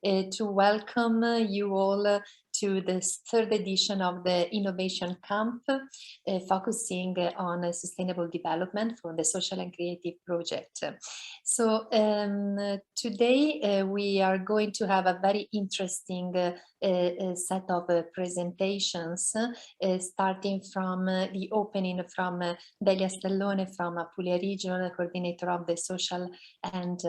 to welcome you all to this third edition of the Innovation Camp, focusing on sustainable development for the Social and Creative project. So today we are going to have a very interesting set of presentations, starting from the opening from Delia Stellone from Apulia Region, coordinator of the Social and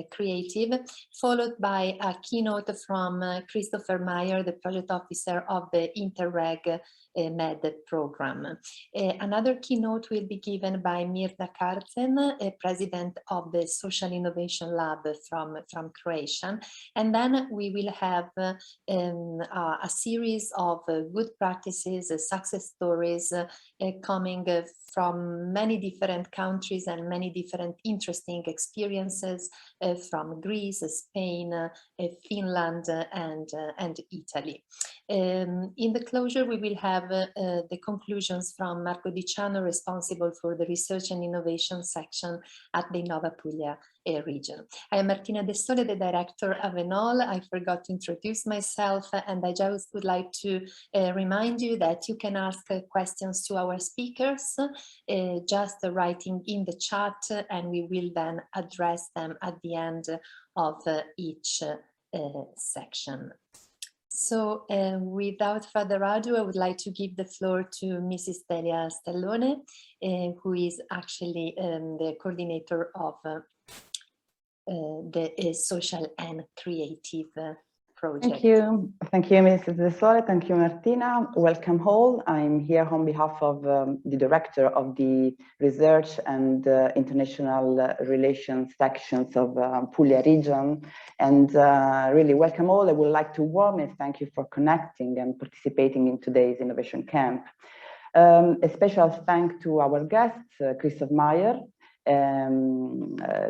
Creative, followed by a keynote from Christopher Meyer, the project officer of the Interreg Med program. Another keynote will be given by Mirna Karcen, president of the Social Innovation Lab from Croatia. And then we will have a series of good practices, success stories coming from many different countries and many different interesting experiences from Greece, Spain, Finland, and Italy. In the closure, we will have the conclusions from Marco Diciano, responsible for the research and innovation section at the Innova Puglia region. I am Martina De Sole, the director of Enol. I forgot to introduce myself, and I just would like to remind you that you can ask questions to our speakers, just writing in the chat, and we will then address them at the end of each section. So without further ado, I would like to give the floor to Mrs. Delia Stellone, who is actually the coordinator of the Social and Creative project. Thank you, Mrs. De Sole. Thank you, Martina. Welcome all. I'm here on behalf of the director of the Research and International Relations sections of Puglia region, and really welcome all. I would like to warmly thank you for connecting and participating in today's Innovation Camp. A special thanks to our guests, Christopher Meyer,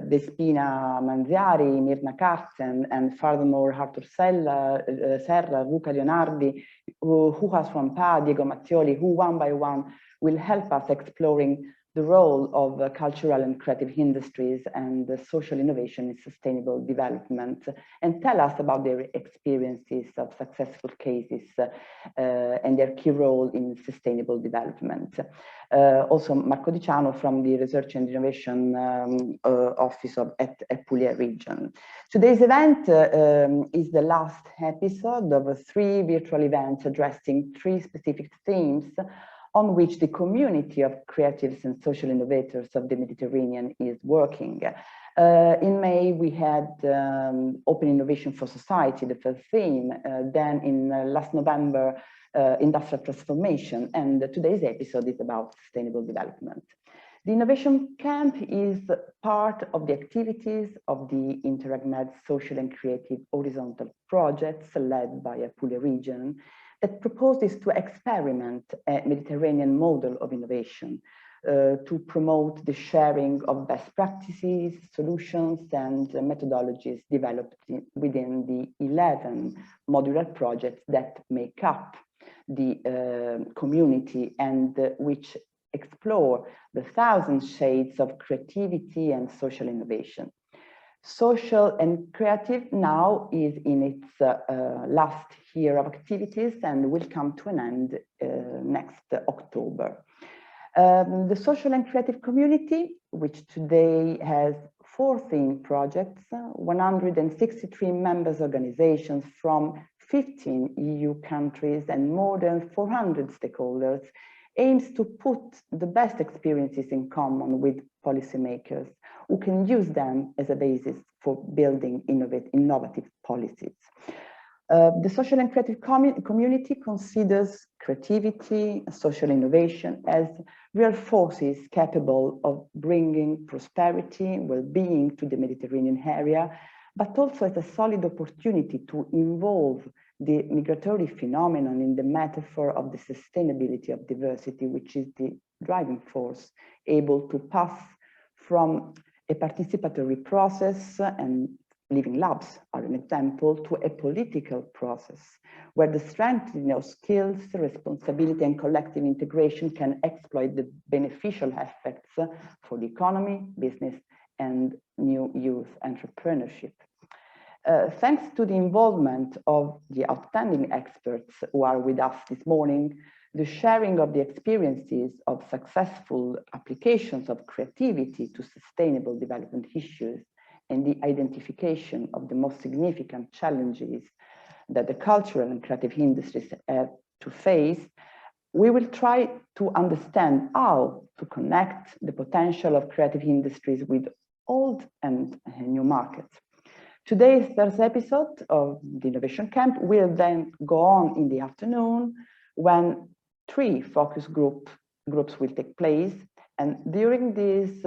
Despina Manziari, Mirna Karcen, and furthermore Arthur Serra, Luca Leonardi, Juhas from Pa, Diego Mattioli, who one by one will help us exploring the role of cultural and creative industries and social innovation in sustainable development, and tell us about their experiences of successful cases and their key role in sustainable development. Also Marco Diciano from the Research and Innovation Office at Puglia region. Today's event is the last episode of 3 virtual events addressing 3 specific themes on which the community of creatives and social innovators of the Mediterranean is working. In May, we had Open Innovation for Society, the first theme. Then in last November, Industrial Transformation. And today's episode is about sustainable development. The Innovation Camp is part of the activities of the Interreg Med Social and Creative Horizontal projects led by Apulia region, that proposes to experiment a Mediterranean model of innovation to promote the sharing of best practices, solutions, and methodologies developed within the 11 modular projects that make up the community and which explore the 1,000 shades of creativity and social innovation. Social and Creative now is in its last year of activities and will come to an end next October. The Social and Creative community, which today has 14 projects, 163 members organizations from 15 EU countries and more than 400 stakeholders, aims to put the best experiences in common with policymakers who can use them as a basis for building innovative policies. The Social and Creative community considers creativity, social innovation as real forces capable of bringing prosperity, well-being to the Mediterranean area, but also as a solid opportunity to involve the migratory phenomenon in the metaphor of the sustainability of diversity, which is the driving force able to pass from a participatory process, and living labs are an example, to a political process where the strengthening of skills, responsibility, and collective integration can exploit the beneficial effects for the economy, business, and new youth entrepreneurship. Thanks to the involvement of the outstanding experts who are with us this morning, the sharing of the experiences of successful applications of creativity to sustainable development issues, and the identification of the most significant challenges that the cultural and creative industries have to face, we will try to understand how to connect the potential of creative industries with old and new markets. Today's third episode of the Innovation Camp will then go on in the afternoon when 3 focus groups will take place. And during these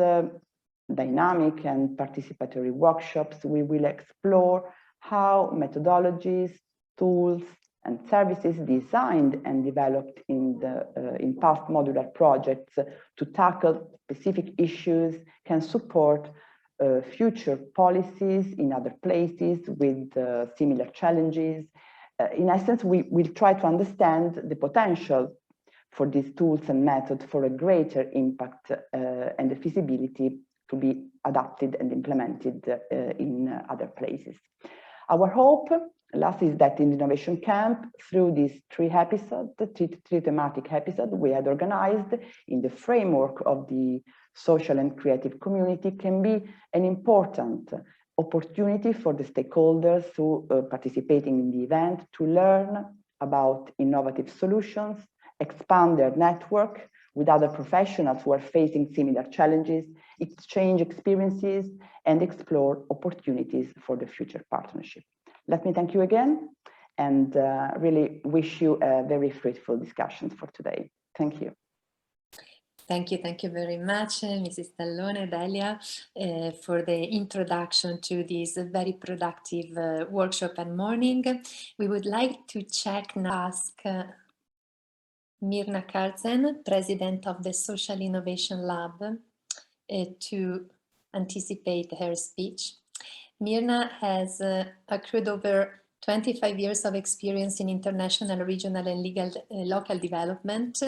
dynamic and participatory workshops, we will explore how methodologies, tools, and services designed and developed in past modular projects to tackle specific issues can support future policies in other places with similar challenges. In essence, we will try to understand the potential for these tools and methods for a greater impact and the feasibility to be adapted and implemented in other places. Our hope, last, is that in the Innovation Camp, through these 3 episodes, three thematic episodes we had organized in the framework of the social and creative community, can be an important opportunity for the stakeholders who participating in the event to learn about innovative solutions, expand their network with other professionals who are facing similar challenges, exchange experiences, and explore opportunities for the future partnership. Let me thank you again and really wish you a very fruitful discussion for today. Thank you. Thank you very much, Mrs. Tallone, Delia, for the introduction to this very productive workshop and morning. We would like to check now, ask Mirna Karzen, President of the Social Innovation Lab, to anticipate her speech. Mirna has accrued over 25 years of experience in international, regional, and local development,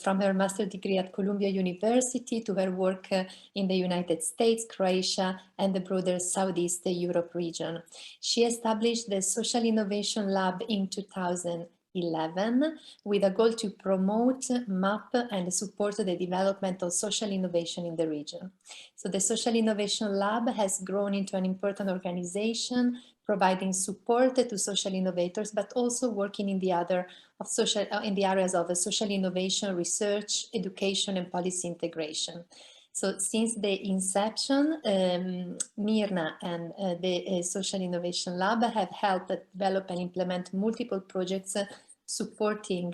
from her master's degree at Columbia University to her work in the United States, Croatia, and the broader Southeast Europe region. She established the Social Innovation Lab in 2011 with a goal to promote, map, and support the development of social innovation in the region. So the Social Innovation Lab has grown into an important organization providing support to social innovators, but also working in the areas of social innovation, research, education, and policy integration. So since the inception, Mirna and the Social Innovation Lab have helped develop and implement multiple projects supporting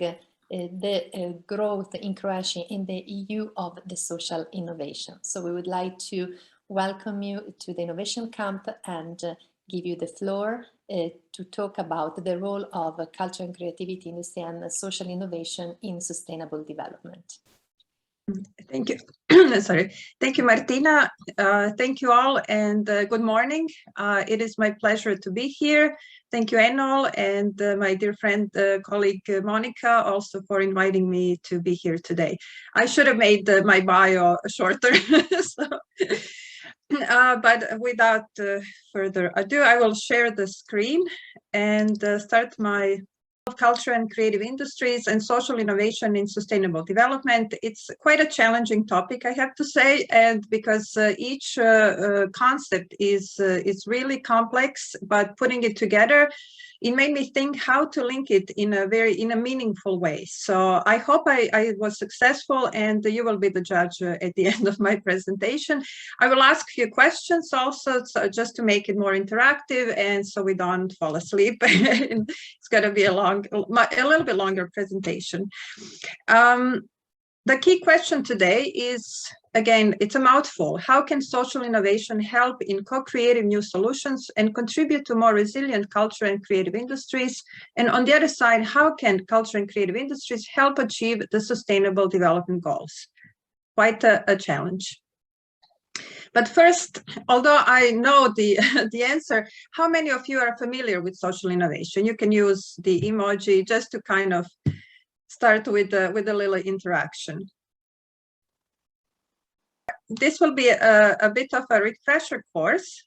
the growth in Croatia in the EU of the social innovation. So we would like to welcome you to the Innovation Camp and give you the floor to talk about the role of culture and creativity industry and social innovation in sustainable development. Thank you. Sorry. Thank you, Martina. Thank you all, and good morning. It is my pleasure to be here. Thank you, Enol, and my dear friend, colleague Monica, also for inviting me to be here today. I should have made my bio shorter. But without further ado, I will share the screen and start my culture and creative industries and social innovation in sustainable development. It's quite a challenging topic, I have to say, and because each concept is really complex, but putting it together, it made me think how to link it in a meaningful way. So I hope I was successful, and you will be the judge at the end of my presentation. I will ask a few questions also, so just to make it more interactive and so we don't fall asleep. It's going to be a little bit longer presentation. The key question today is, again, it's a mouthful. How can social innovation help in co-creating new solutions and contribute to more resilient culture and creative industries? And on the other side, how can culture and creative industries help achieve the sustainable development goals? Quite a challenge. But first, although I know the answer, how many of you are familiar with social innovation? You can use the emoji just to kind of start with a little interaction. This will be a bit of a refresher course.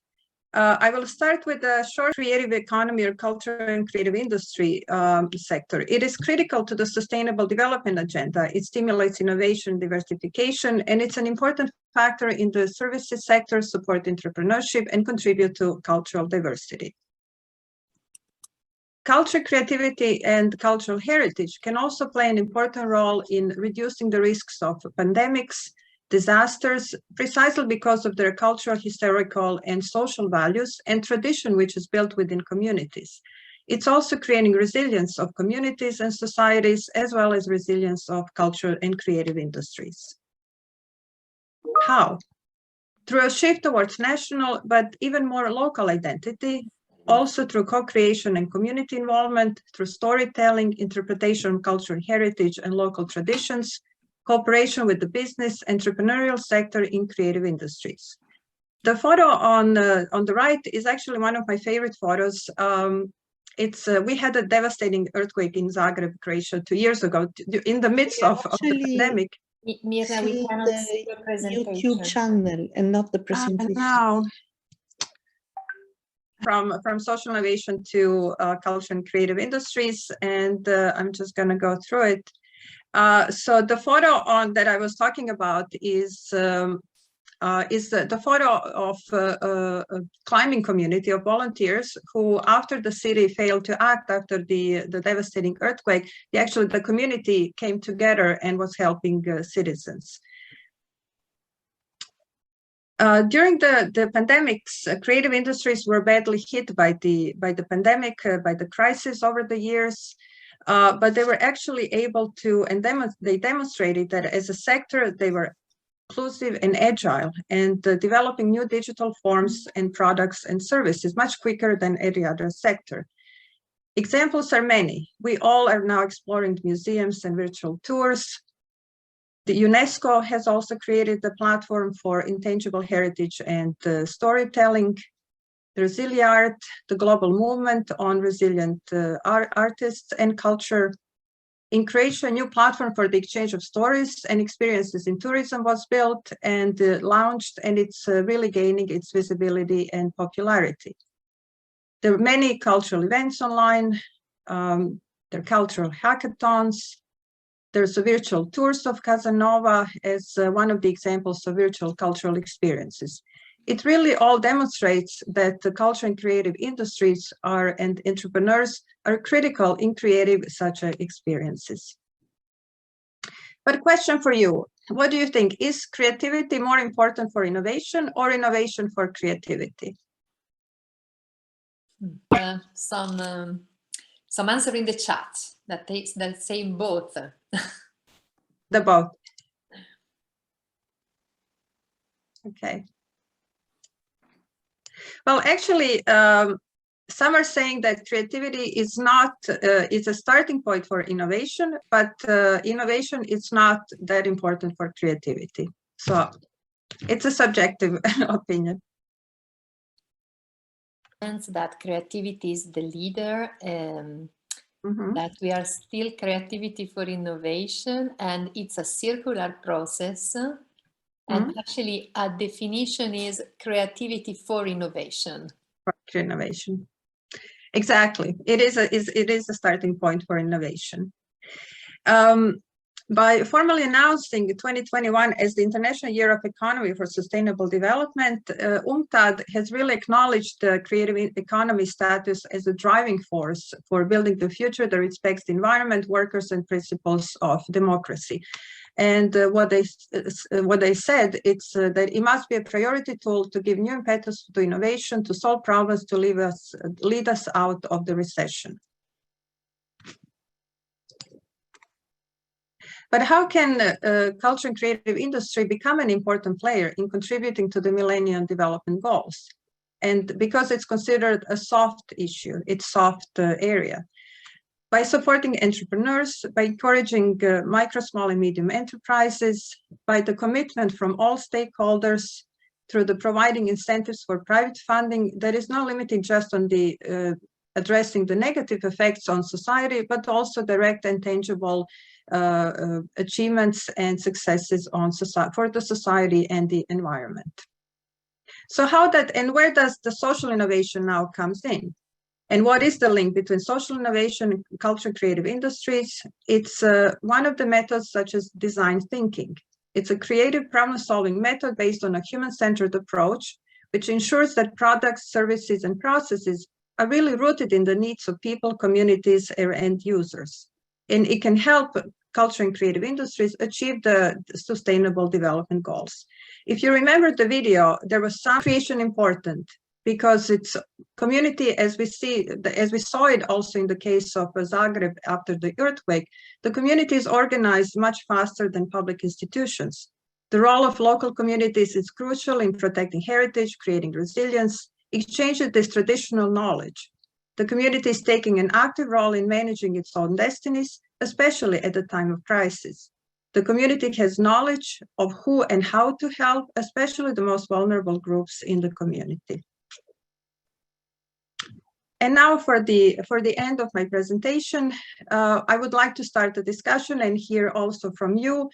I will start with the short creative economy or culture and creative industry sector. It is critical to the sustainable development agenda. It stimulates innovation, diversification, and it's an important factor in the services sector, support entrepreneurship, and contribute to cultural diversity. Culture, creativity, and cultural heritage can also play an important role in reducing the risks of pandemics, disasters, precisely because of their cultural, historical, and social values and tradition which is built within communities. It's also creating resilience of communities and societies, as well as resilience of culture and creative industries. How? Through a shift towards national, but even more local identity, also through co-creation and community involvement, through storytelling, interpretation of cultural heritage and local traditions, cooperation with the business, entrepreneurial sector in creative industries. The photo on the right is actually one of my favorite photos. We had a devastating earthquake in Zagreb, Croatia 2 years ago, in the midst of the pandemic. Mirna, we cannot see the presentation. YouTube channel and not the presentation. Now, from social innovation to culture and creative industries, and I'm just going to go through it. So the photo that I was talking about is the photo of a climbing community of volunteers who, after the city failed to act after the devastating earthquake, the community came together and was helping citizens. During the pandemics, creative industries were badly hit by the pandemic, by the crisis over the years. But they were actually able to, and they demonstrated that as a sector, they were inclusive and agile and developing new digital forms and products and services much quicker than any other sector. Examples are many. We all are now exploring museums and virtual tours. The UNESCO has also created a platform for intangible heritage and storytelling. The Resiliart, the global movement on resilient artists and culture. In Croatia, a new platform for the exchange of stories and experiences in tourism was built and launched, and it's really gaining its visibility and popularity. There are many cultural events online. There are cultural hackathons. There's a virtual tours of Casanova as one of the examples of virtual cultural experiences. It really all demonstrates that the culture and creative industries and entrepreneurs are critical in creative such experiences. But a question for you, what do you think? Is creativity more important for innovation or innovation for creativity? Some answer in the chat that say both. The both. Okay. Well, actually, some are saying that creativity is not, it's a starting point for innovation, but innovation is not that important for creativity. So it's a subjective opinion. That creativity is the leader, that we are still creativity for innovation, and it's a circular process. And actually, a definition is creativity for innovation. For innovation, exactly. It is a starting point for innovation. By formally announcing 2021 as the International Year of Economy for Sustainable Development, UNCTAD has really acknowledged the creative economy status as a driving force for building the future that respects the environment, workers, and principles of democracy. And what they said, it's that it must be a priority tool to give new impetus to innovation, to solve problems, to lead us out of the recession. But how can culture and creative industry become an important player in contributing to the Millennium Development Goals? And because it's considered a soft issue, it's soft area. By supporting entrepreneurs, by encouraging micro, small, and medium enterprises, by the commitment from all stakeholders, through the providing incentives for private funding, that is not limited just on the addressing the negative effects on society, but also direct and tangible achievements and successes on for the society and the environment. So where does the social innovation now comes in? And what is the link between social innovation and culture and creative industries? It's one of the methods such as design thinking. It's a creative problem-solving method based on a human-centered approach, which ensures that products, services, and processes are really rooted in the needs of people, communities, and end users. And it can help culture and creative industries achieve the sustainable development goals. If you remember the video, there was some creation important, because it's community, as we saw it also in the case of Zagreb after the earthquake, the community is organized much faster than public institutions. The role of local communities is crucial in protecting heritage, creating resilience, exchanging this traditional knowledge. The community is taking an active role in managing its own destinies, especially at the time of crisis. The community has knowledge of who and how to help, especially the most vulnerable groups in the community. And now for the end of my presentation, I would like to start a discussion and hear also from you,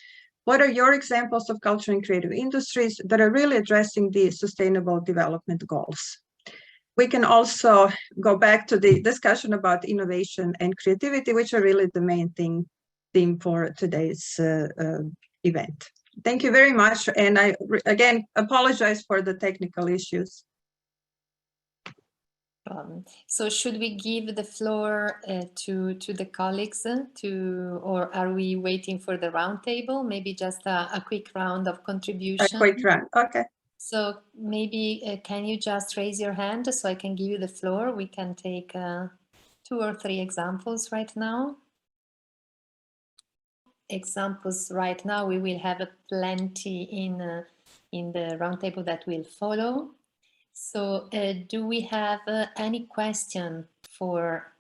what are your examples of culture and creative industries that are really addressing the sustainable development goals? We can also go back to the discussion about innovation and creativity, which are really the main theme for today's event. Thank you very much. And I, again, apologize for the technical issues. So should we give the floor to the colleagues or are we waiting for the roundtable? Maybe just a quick round of contribution. A quick round, okay. So maybe can you just raise your hand so I can give you the floor? We can take 2 or 3 examples right now. Examples right now, we will have plenty in the roundtable that will follow. So do we have any question for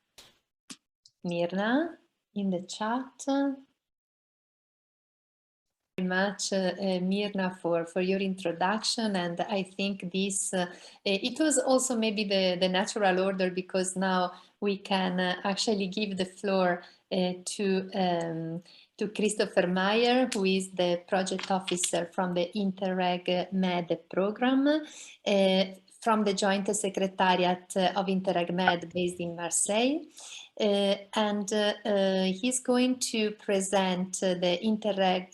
Mirna in the chat? Very much, Mirna, for your introduction, and I think this it was also maybe the natural order, because now we can actually give the floor to Christopher Meyer, who is the project officer from the Interreg Med program, from the Joint Secretariat of Interreg Med based in Marseille. And he's going to present the Interreg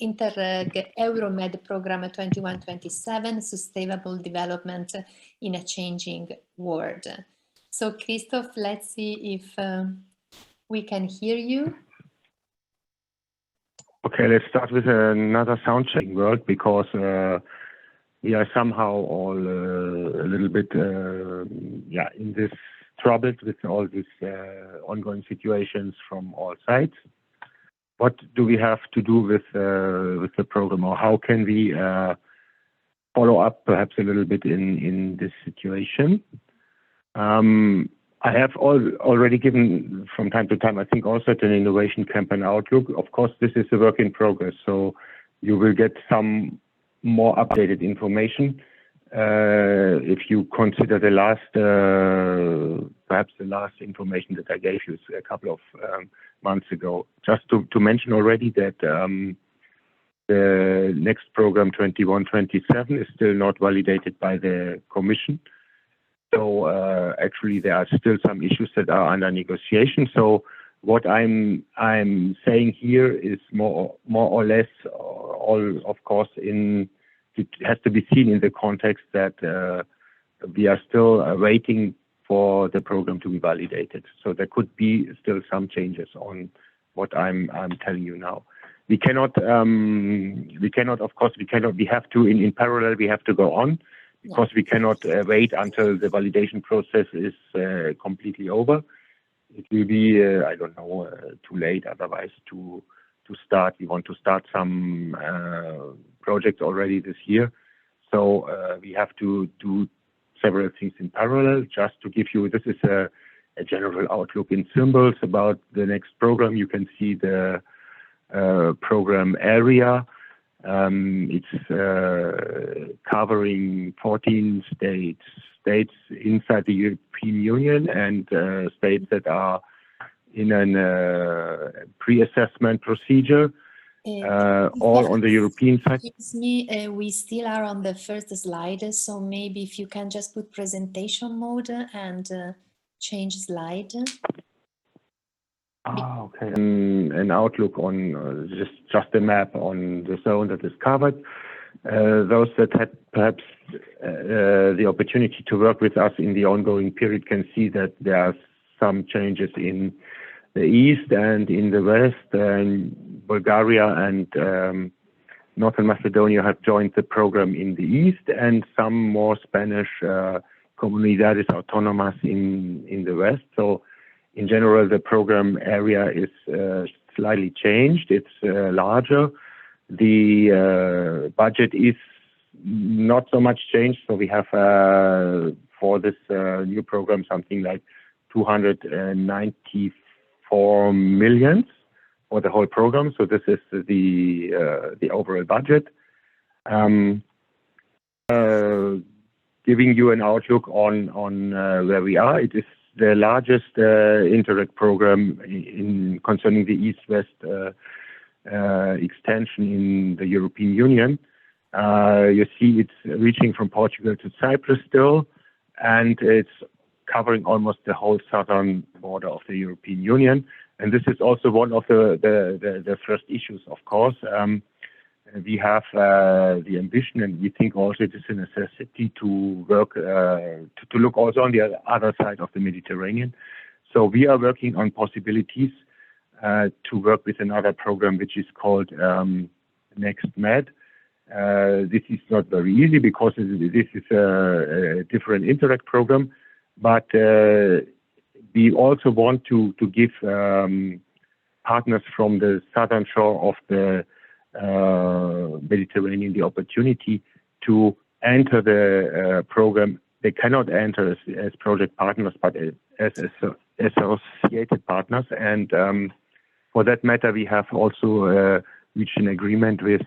Euromed Program 21-27, Sustainable Development in a Changing World. So Christoph, let's see if we can hear you. Okay, let's start with another soundcheck world, because we are somehow all a little bit in this troubled with all these ongoing situations from all sides. What do we have to do with the program, or how can we follow up perhaps a little bit in this situation? I have already given from time to time, I think, also at an innovation campaign outlook. Of course, this is a work in progress, so you will get some more updated information. If you consider the last, perhaps the last information that I gave you a couple of months ago, just to mention already that the next program 21-27 is still not validated by the Commission. So actually there are still some issues that are under negotiation. So what I'm saying here is more or less, all of course, it has to be seen in the context that we are still waiting for the program to be validated. So there could be still some changes on what I'm telling you now. We cannot, of course, we have to, in parallel, we have to go on, because we cannot wait until the validation process is completely over. It will be, I don't know, too late otherwise to start. We want to start some projects already this year. So we have to do several things in parallel. Just to give you, this is a general outlook in symbols about the next program. You can see the program area. It's covering 14 states inside the European Union and states that are in a pre-assessment procedure. all on the European side. Excuse me, we still are on the first slide, so maybe if you can just put presentation mode and change slide. Okay. An outlook on just a map on the zone that is covered. Those that had perhaps the opportunity to work with us in the ongoing period can see that there are some changes in the east and in the west. And Bulgaria and Northern Macedonia have joined the program in the east, and some more Spanish comunidades autonomas in the west. So in general, the program area is slightly changed. It's larger. The budget is not so much changed. So we have for this new program something like 294 million for the whole program. So this is the overall budget. Giving you an outlook on where we are. It is the largest Interreg program concerning the East-West extension in the European Union. You see it's reaching from Portugal to Cyprus still, and it's covering almost the whole southern border of the European Union. And this is also one of the first issues, of course. We have the ambition, and we think also it is a necessity to work, to look also on the other side of the Mediterranean. So we are working on possibilities to work with another program, which is called NextMed. This is not very easy because this is a different Interreg program, but we also want to give partners from the southern shore of the Mediterranean the opportunity to enter the program. They cannot enter as project partners, but as associated partners. And for that matter, we have also reached an agreement with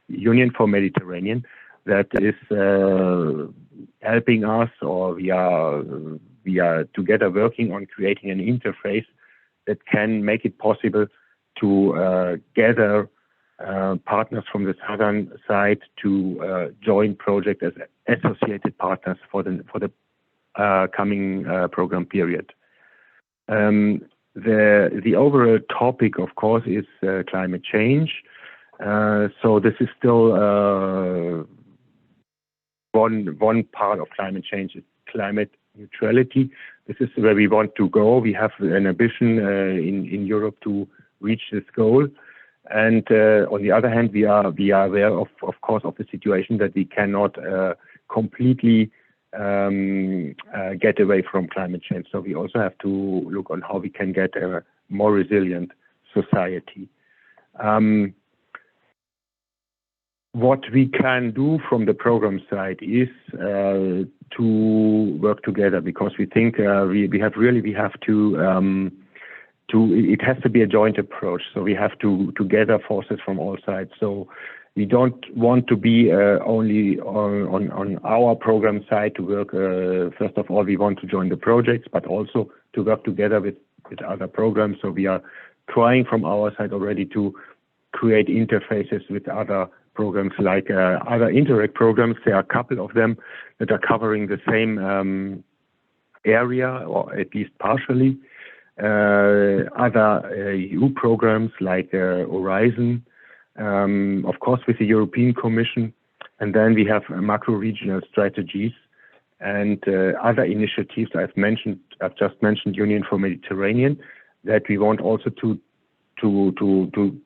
Union for Mediterranean that is helping us, or we are together working on creating an interface that can make it possible to gather partners from the southern side to join project as associated partners for the coming program period. The overall topic, of course, is climate change. So this is still one part of climate change is climate neutrality. This is where we want to go. We have an ambition in Europe to reach this goal. And on the other hand, we are aware of course, of the situation that we cannot completely get away from climate change. So we also have to look on how we can get a more resilient society. What we can do from the program side is to work together, because we think we have to it has to be a joint approach. So we have to gather forces from all sides. So we don't want to be only on our program side to work. First of all, we want to join the projects, but also to work together with other programs. So we are trying from our side already to create interfaces with other programs, like other Interreg programs. There are a couple of them that are covering the same area, or at least partially. Other EU programs like Horizon, of course, with the European Commission, and then we have macro-regional strategies and other initiatives. I've just mentioned Union for Mediterranean, that we want also to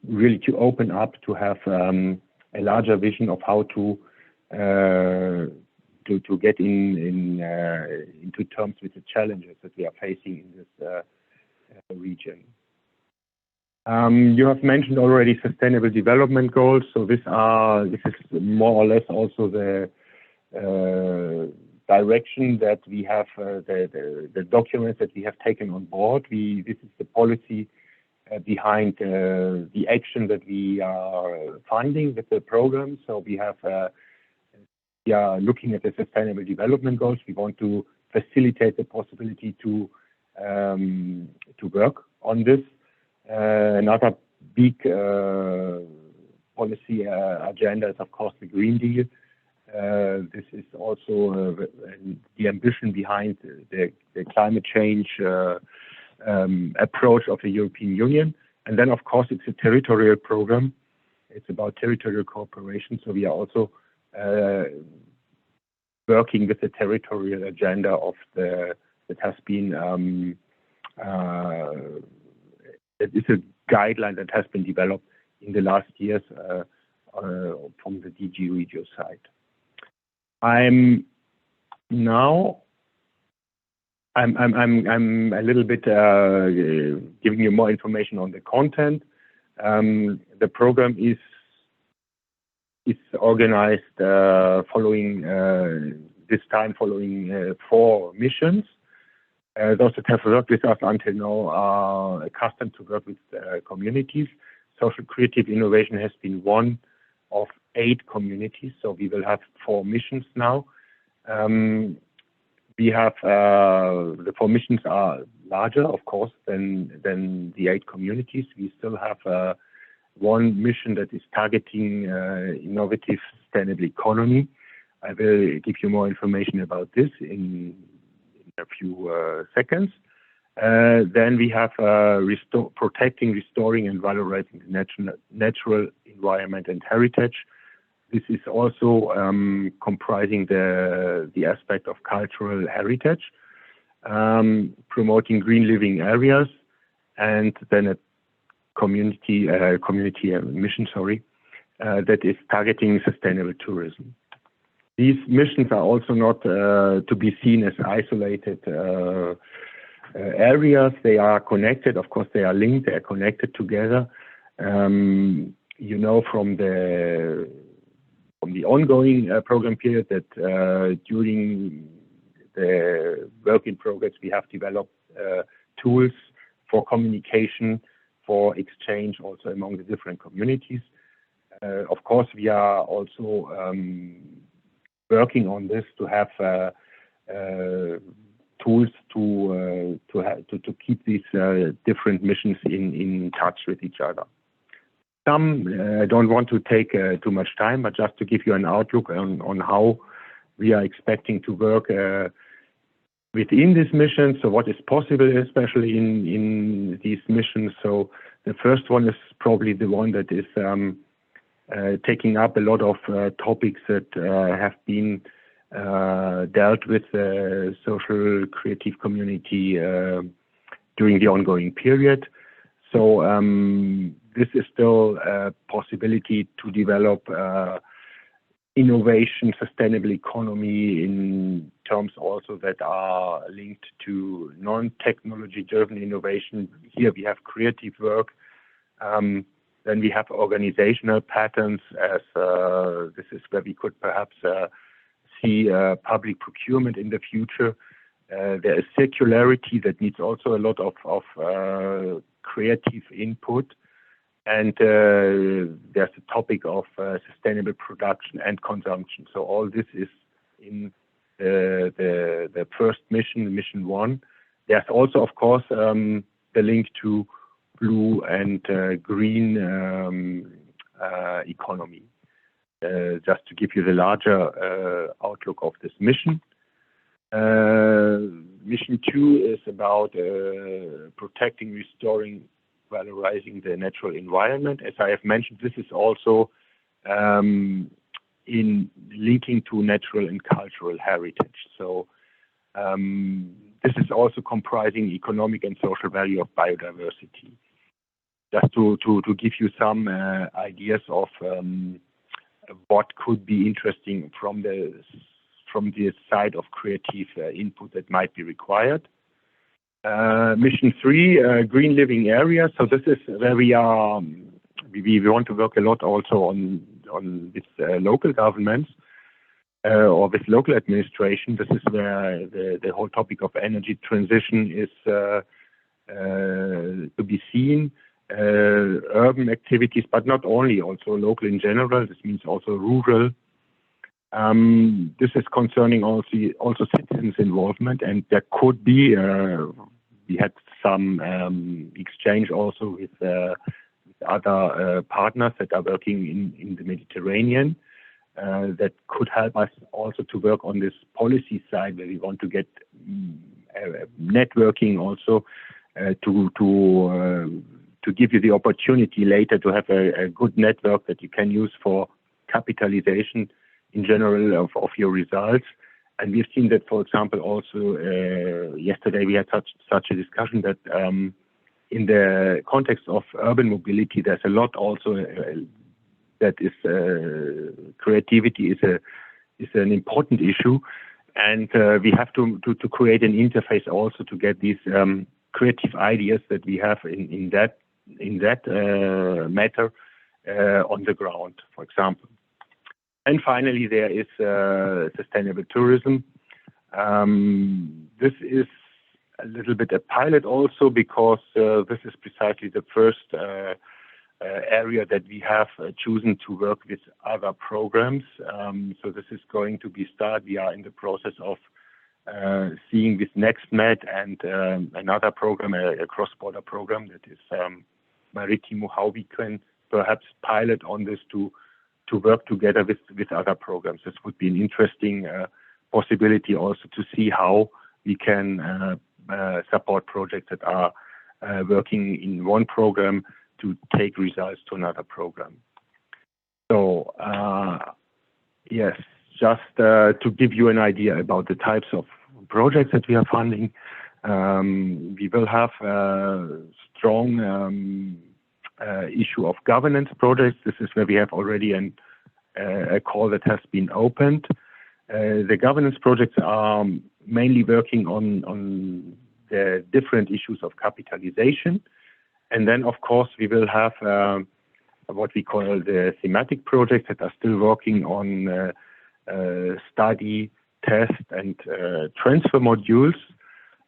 really open up, to have a larger vision of how to get into terms with the challenges that we are facing in this region. You have mentioned already sustainable development goals. So this is more or less also the direction that we have, the documents that we have taken on board. This is the policy behind the action that we are funding with the program. So we are looking at the sustainable development goals. We want to facilitate the possibility to work on this. Another big policy agenda is, of course, the Green Deal. This is also the ambition behind the climate change approach of the European Union. And then, of course, it's a territorial program. It's about territorial cooperation. So we are also working with the territorial agenda of that has been it is a guideline that has been developed in the last years from the DG Regio side. I'm a little bit giving you more information on the content. The program is organized following 4 missions. Those that have worked with us until now are accustomed to work with communities. Social creative innovation has been one of 8 communities, so we will have 4 missions now. We have the 4 missions are larger, of course, than the 8 communities. We still have one mission that is targeting innovative sustainable economy. I will give you more information about this in a few seconds. Then we have protecting, restoring, and valorizing the natural environment and heritage. This is also comprising the aspect of cultural heritage, promoting green living areas, and then a community mission, that is targeting sustainable tourism. These missions are also not to be seen as isolated areas. They are connected. Of course, they are linked. They are connected together. You know from the ongoing program period that during the work in progress we have developed tools for communication, for exchange, also among the different communities. Of course, we are also working on this to have tools to keep these different missions in touch with each other. I don't want to take too much time, but just to give you an outlook on how we are expecting to work within this mission. So what is possible, especially in these missions. So the first one is probably the one that is taking up a lot of topics that have been dealt with the social creative community during the ongoing period. So this is still a possibility to develop innovation, sustainable economy in terms also that are linked to non-technology driven innovation. Here we have creative work. Then we have organizational patterns, as this is where we could perhaps see public procurement in the future. There is circularity that needs also a lot of creative input. And there's a topic of sustainable production and consumption. So all this is in the first mission, mission 1. There's also, of course, the link to blue and green economy. Just to give you the larger outlook of this mission. Mission 2 is about protecting, restoring, valorizing the natural environment. As I have mentioned, this is also in linking to natural and cultural heritage. So this is also comprising economic and social value of biodiversity. Just to give you some ideas of what could be interesting from the side of creative input that might be required. Mission 3, green living areas. So this is where we want to work a lot also on with local governments or with local administration. This is where the whole topic of energy transition is to be seen. Urban activities, but not only, also local in general. This means also rural. This is concerning also citizens' involvement, and there could be we had some exchange also with other partners that are working in the Mediterranean that could help us also to work on this policy side, where we want to get networking also to give you the opportunity later to have a good network that you can use for capitalization in general of your results. And we've seen that, for example, also yesterday we had such a discussion that in the context of urban mobility, there's a lot also that is creativity is an important issue, and we have to create an interface also to get these creative ideas that we have in that matter on the ground, for example. And finally, there is sustainable tourism. This is a little bit a pilot also, because this is precisely the first area that we have chosen to work with other programs. So this is going to be started. We are in the process of seeing with NextMed and another program, a cross-border program that is Maritimo, how we can perhaps pilot on this to work together with other programs. This would be an interesting possibility also to see how we can support projects that are working in one program to take results to another program. So yes, just to give you an idea about the types of projects that we are funding, we will have a strong issue of governance projects. This is where we have already a call that has been opened. The governance projects are mainly working on the different issues of capitalization. And then, of course, we will have what we call the thematic projects that are still working on study, test, and transfer modules.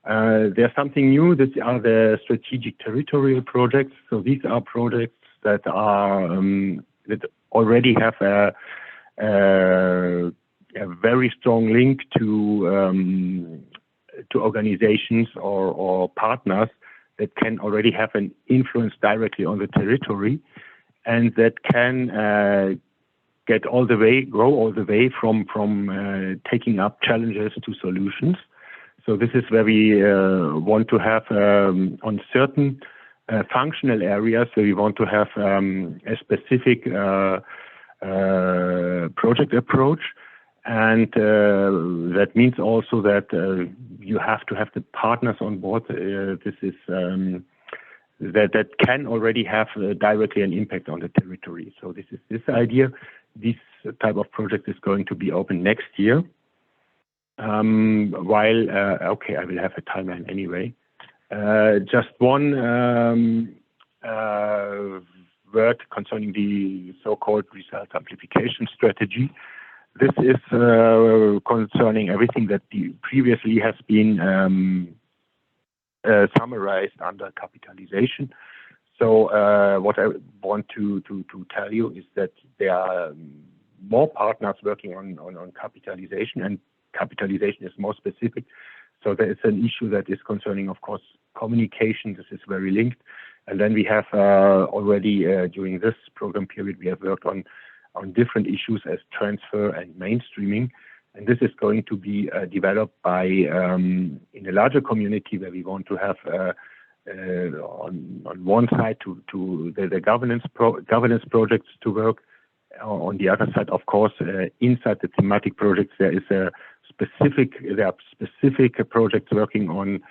There's something new. These are the strategic territorial projects. So these are projects that are that already have a very strong link to organizations or partners that can already have an influence directly on the territory, and that can grow all the way from taking up challenges to solutions. So this is where we want to have on certain functional areas where we want to have a specific project approach. And that means also that you have to have the partners on board. This is that can already have directly an impact on the territory. So this is this idea. This type of project is going to be open next year. Okay, I will have a timeline anyway. Just one word concerning the so-called result amplification strategy. This is concerning everything that previously has been summarized under capitalization. So what I want to tell you is that there are more partners working on capitalization, and capitalization is more specific. So there is an issue that is concerning, of course, communication. This is very linked. And then we have already during this program period, we have worked on different issues as transfer and mainstreaming. And this is going to be developed by in a larger community where we want to have on one side to the governance projects to work. On the other side, of course, inside the thematic projects, there are specific projects working on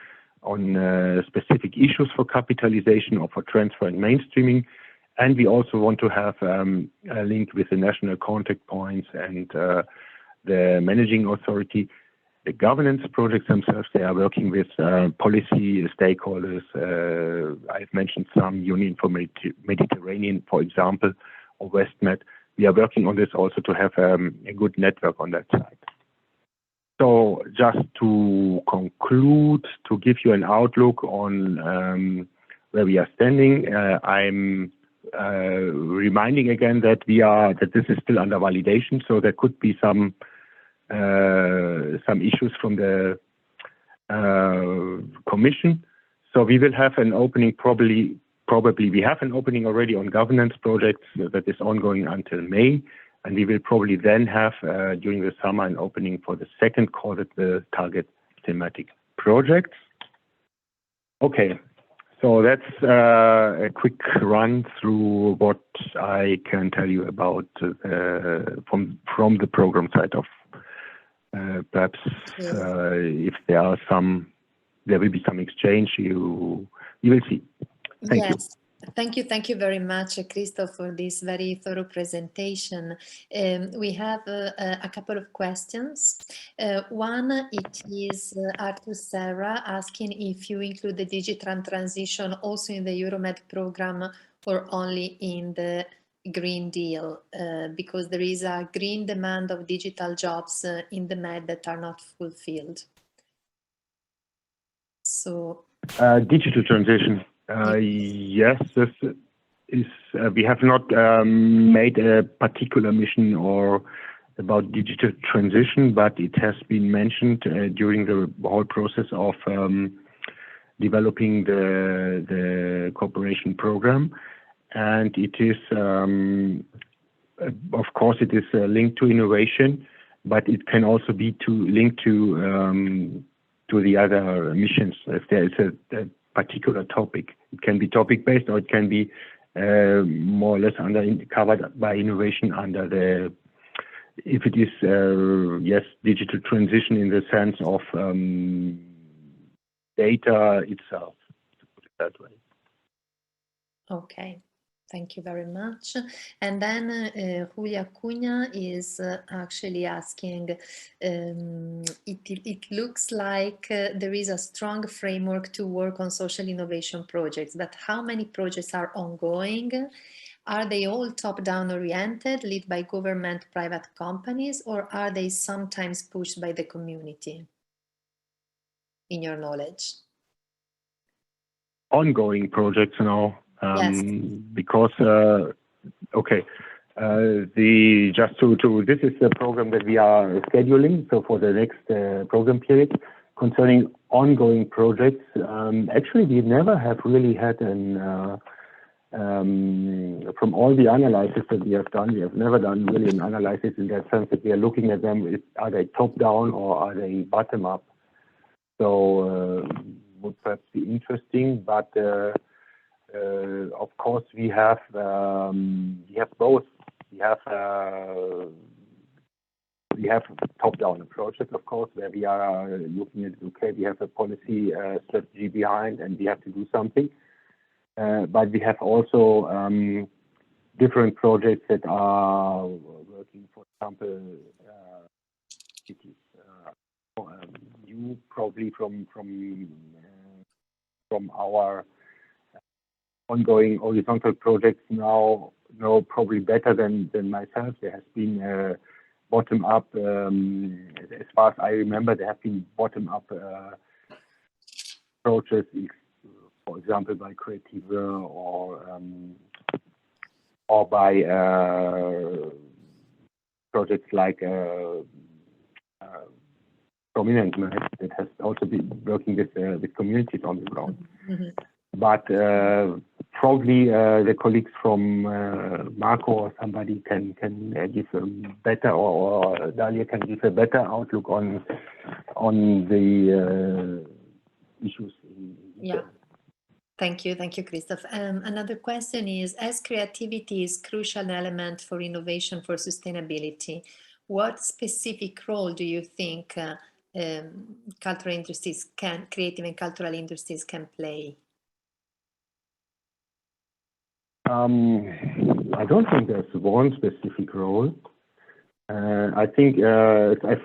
specific issues for capitalization or for transfer and mainstreaming. And we also want to have a link with the national contact points and the managing authority. The governance projects themselves, they are working with policy stakeholders. I've mentioned some, Union for Mediterranean, for example, or WestMed. We are working on this also to have a good network on that side. So just to conclude, to give you an outlook on where we are standing, I'm reminding again that this is still under validation. So there could be some issues from the Commission. So we will have an opening probably probably we have an opening already on governance projects that is ongoing until May. And we will probably then have, during the summer, an opening for the second call that will target thematic projects. Okay, so that's a quick run through what I can tell you about from the program side of perhaps if there will be some exchange, you will see. Thank you. Thank you very much, Christoph, for this very thorough presentation. We have a couple of questions. One, it is Arthur Serra asking if you include the digital transition also in the Euromed program or only in the Green Deal, because there is a green demand of digital jobs in the Med that are not fulfilled. So, digital transition. Yes, this is. We have not made a particular mission or about digital transition, but it has been mentioned during the whole process of developing the cooperation program, and it is, of course, it is linked to innovation, but it can also be linked to the other missions. If there is a particular topic, it can be topic-based, or it can be more or less covered by innovation under the. If it is yes, digital transition in the sense of data itself, to put it that way. Okay. Thank you very much. And then Julia Cunha is actually asking, it looks like there is a strong framework to work on social innovation projects, but how many projects are ongoing? Are they all top-down oriented, led by government, private companies, or are they sometimes pushed by the community, in your knowledge? Ongoing projects now. Yes. Because okay, this is the program that we are scheduling. So for the next program period, concerning ongoing projects, actually we never have really had an from all the analysis that we have done, we have never done really an analysis in that sense that we are looking at them. Are they top down or are they bottom up? So would perhaps be interesting, but. Of course, we have both. We have top-down approaches, of course, where we are looking at we have a policy strategy behind, and we have to do something. But we have also different projects that are working. For example, cities. You probably from our ongoing horizontal projects now know probably better than myself. There has been bottom up, as far as I remember, there have been bottom up approaches, for example, by Creative or by projects like Prominent that has also been working with communities on the ground. Mm-hmm. But probably the colleagues from Marco or somebody can give a better, or Dalia can give a better outlook on the issues. Yeah. Thank you, Christoph. Another question is, as creativity is a crucial element for innovation for sustainability, what specific role do you think cultural industries creative and cultural industries can play? I don't think there's one specific role. I think I've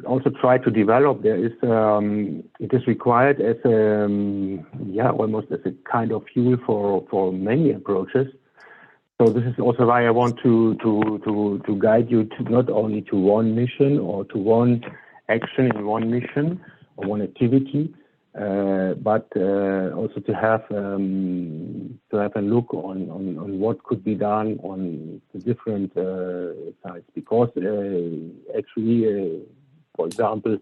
also tried to develop. There is it is required as almost as a kind of fuel for many approaches. So this is also why I want to guide you to not only to one mission or to one action in one mission or one activity, but also to have a look on what could be done on the different sides. Because actually, for example,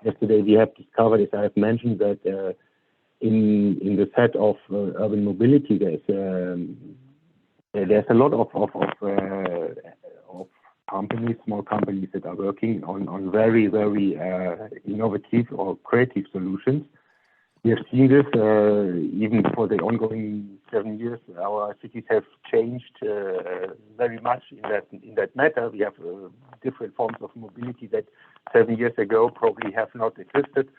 yesterday we have discovered, as I have mentioned, that in the set of urban mobility, there's a lot of companies, small companies that are working on very, very innovative or creative solutions. We have seen this even for the ongoing 7 years. Our cities have changed very much in that matter. We have different forms of mobility that 7 years ago probably have not existed,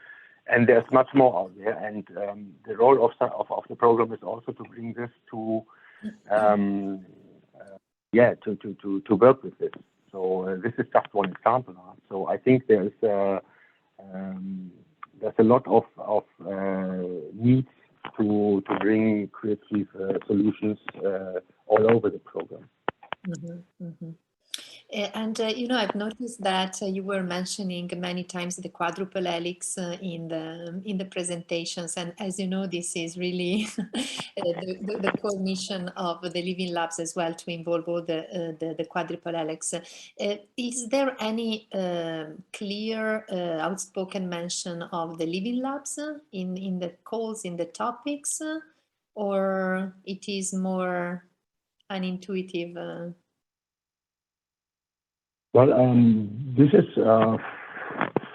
and there's much more out there. And the role of the program is also to bring this to work with this. So this is just one example. So I think there's a lot of need to bring creative solutions all over the program. Mm-hmm, mm-hmm. And I've noticed that you were mentioning many times the quadruple helix in the presentations, and as you know, this is really the core mission of the Living Labs as well, to involve all the quadruple helix. Is there any clear outspoken mention of the Living Labs in the calls, in the topics, or it is more an intuitive? Well, this is,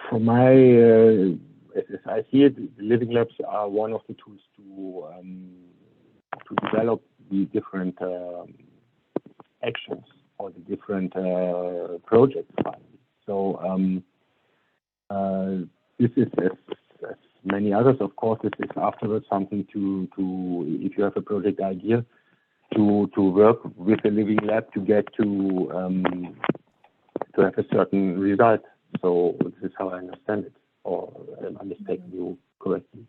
for my, as I see it, the Living Labs are one of the tools to develop the different actions or the different projects. So this is, as many others, of course, this is afterwards something to if you have a project idea, to work with the Living Lab to get to have a certain result. So this is how I understand it, or I'm mistaking you correctly.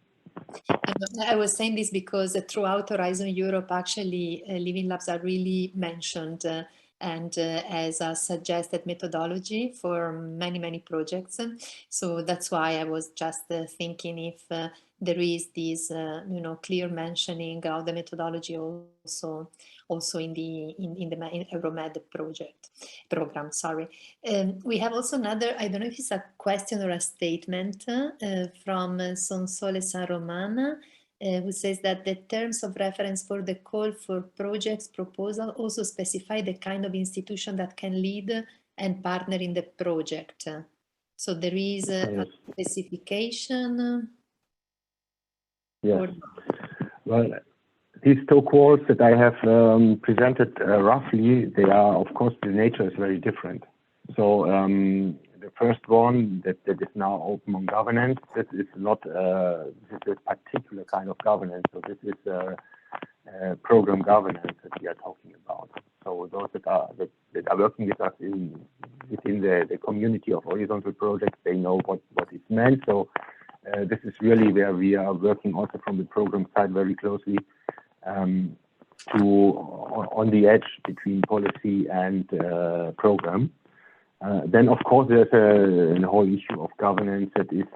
I was saying this because throughout Horizon Europe, actually, Living Labs are really mentioned and as a suggested methodology for many, many projects. So that's why I was just thinking if there is this, clear mentioning of the methodology also in the Euromed program. Sorry. We have also another, I don't know if it's a question or a statement from Sonsole San Romana, who says that the terms of reference for the call for projects proposal also specify the kind of institution that can lead and partner in the project. So there is a specification. Yes. Well, these two calls that I have presented roughly, they are, of course, the nature is very different. So the first one that is now open on governance, this is not this is a particular kind of governance. So this is program governance that we are talking about. So those that are working with us within the community of horizontal projects, they know what is meant. So this is really where we are working also from the program side very closely on the edge between policy and program. Then, of course, there's a whole issue of governance that is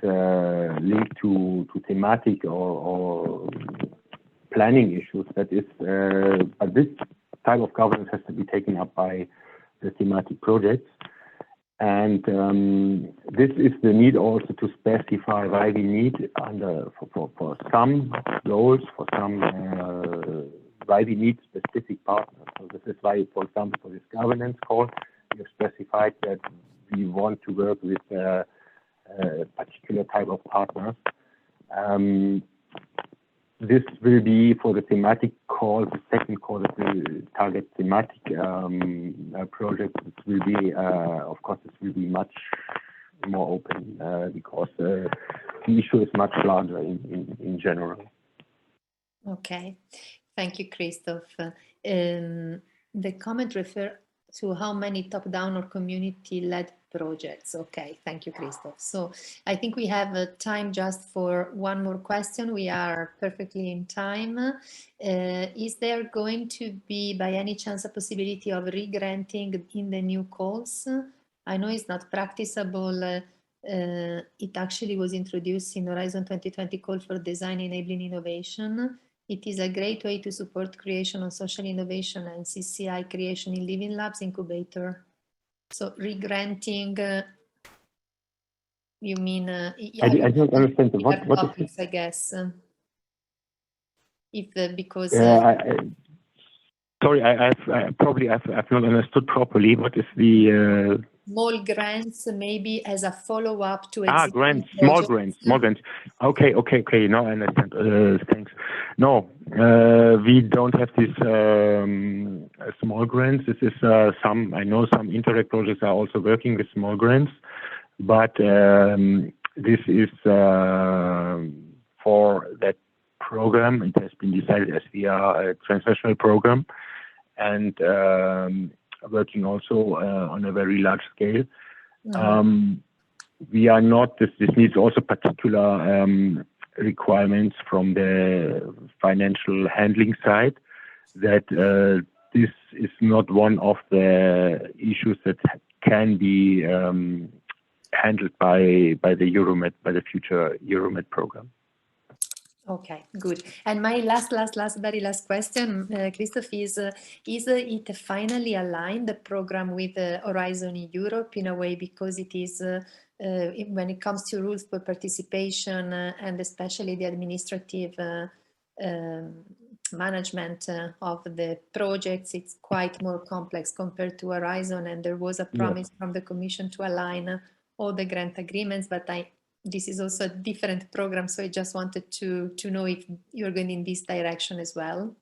linked to thematic or planning issues. That is, but this type of governance has to be taken up by the thematic projects. And this is the need also to specify why we need for some goals, for some why we need specific partners. So this is why, for example, for this governance call, we have specified that we want to work with a particular type of partners. This will be for the thematic call, the second call that will target thematic projects. It will be, of course, this will be much more open because the issue is much larger in general. Okay, thank you, Christoph. The comment refers to how many top-down or community-led projects. Okay, thank you, Christoph. So I think we have time just for one more question. We are perfectly in time. Is there going to be, by any chance, a possibility of re-granting in the new calls? I know it's not practicable. It actually was introduced in Horizon 2020 call for design enabling innovation. It is a great way to support creation of social innovation and CCI creation in Living Labs incubator. So re-granting, you mean? Yeah, I don't understand. What topics, is it? I guess. if because sorry, I've not understood properly. What is the small grants, maybe as a follow-up to grants, small grants. Okay. Now I understand. Thanks. No, we don't have these small grants. This is I know some Interreg projects are also working with small grants, but this is for that program. It has been decided as we are a transnational program and working also on a very large scale. We are not, this needs also particular requirements from the financial handling side, that this is not one of the issues that can be handled by the Euromed, by the future Euromed program. Okay, good. And my very last question, Christoph, is it finally aligned, the program with Horizon Europe in a way, because it is, when it comes to rules for participation and especially the administrative management of the projects, it's quite more complex compared to Horizon, and there was a promise from the Commission to align all the grant agreements, but this is also a different program, so I just wanted to know if you're going in this direction as well.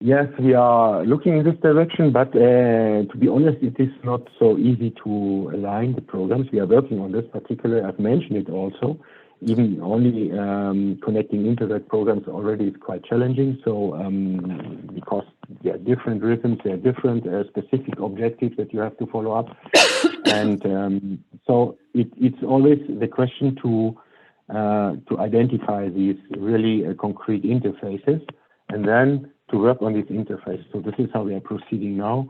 Yes, we are looking in this direction, but to be honest, it is not so easy to align the programs. We are working on this particularly. I've mentioned it also. Even only connecting Interreg programs already is quite challenging. So because there are different rhythms, there are different specific objectives that you have to follow up, and so it's always the question to identify these really concrete interfaces, and then to work on these interfaces. So this is how we are proceeding now.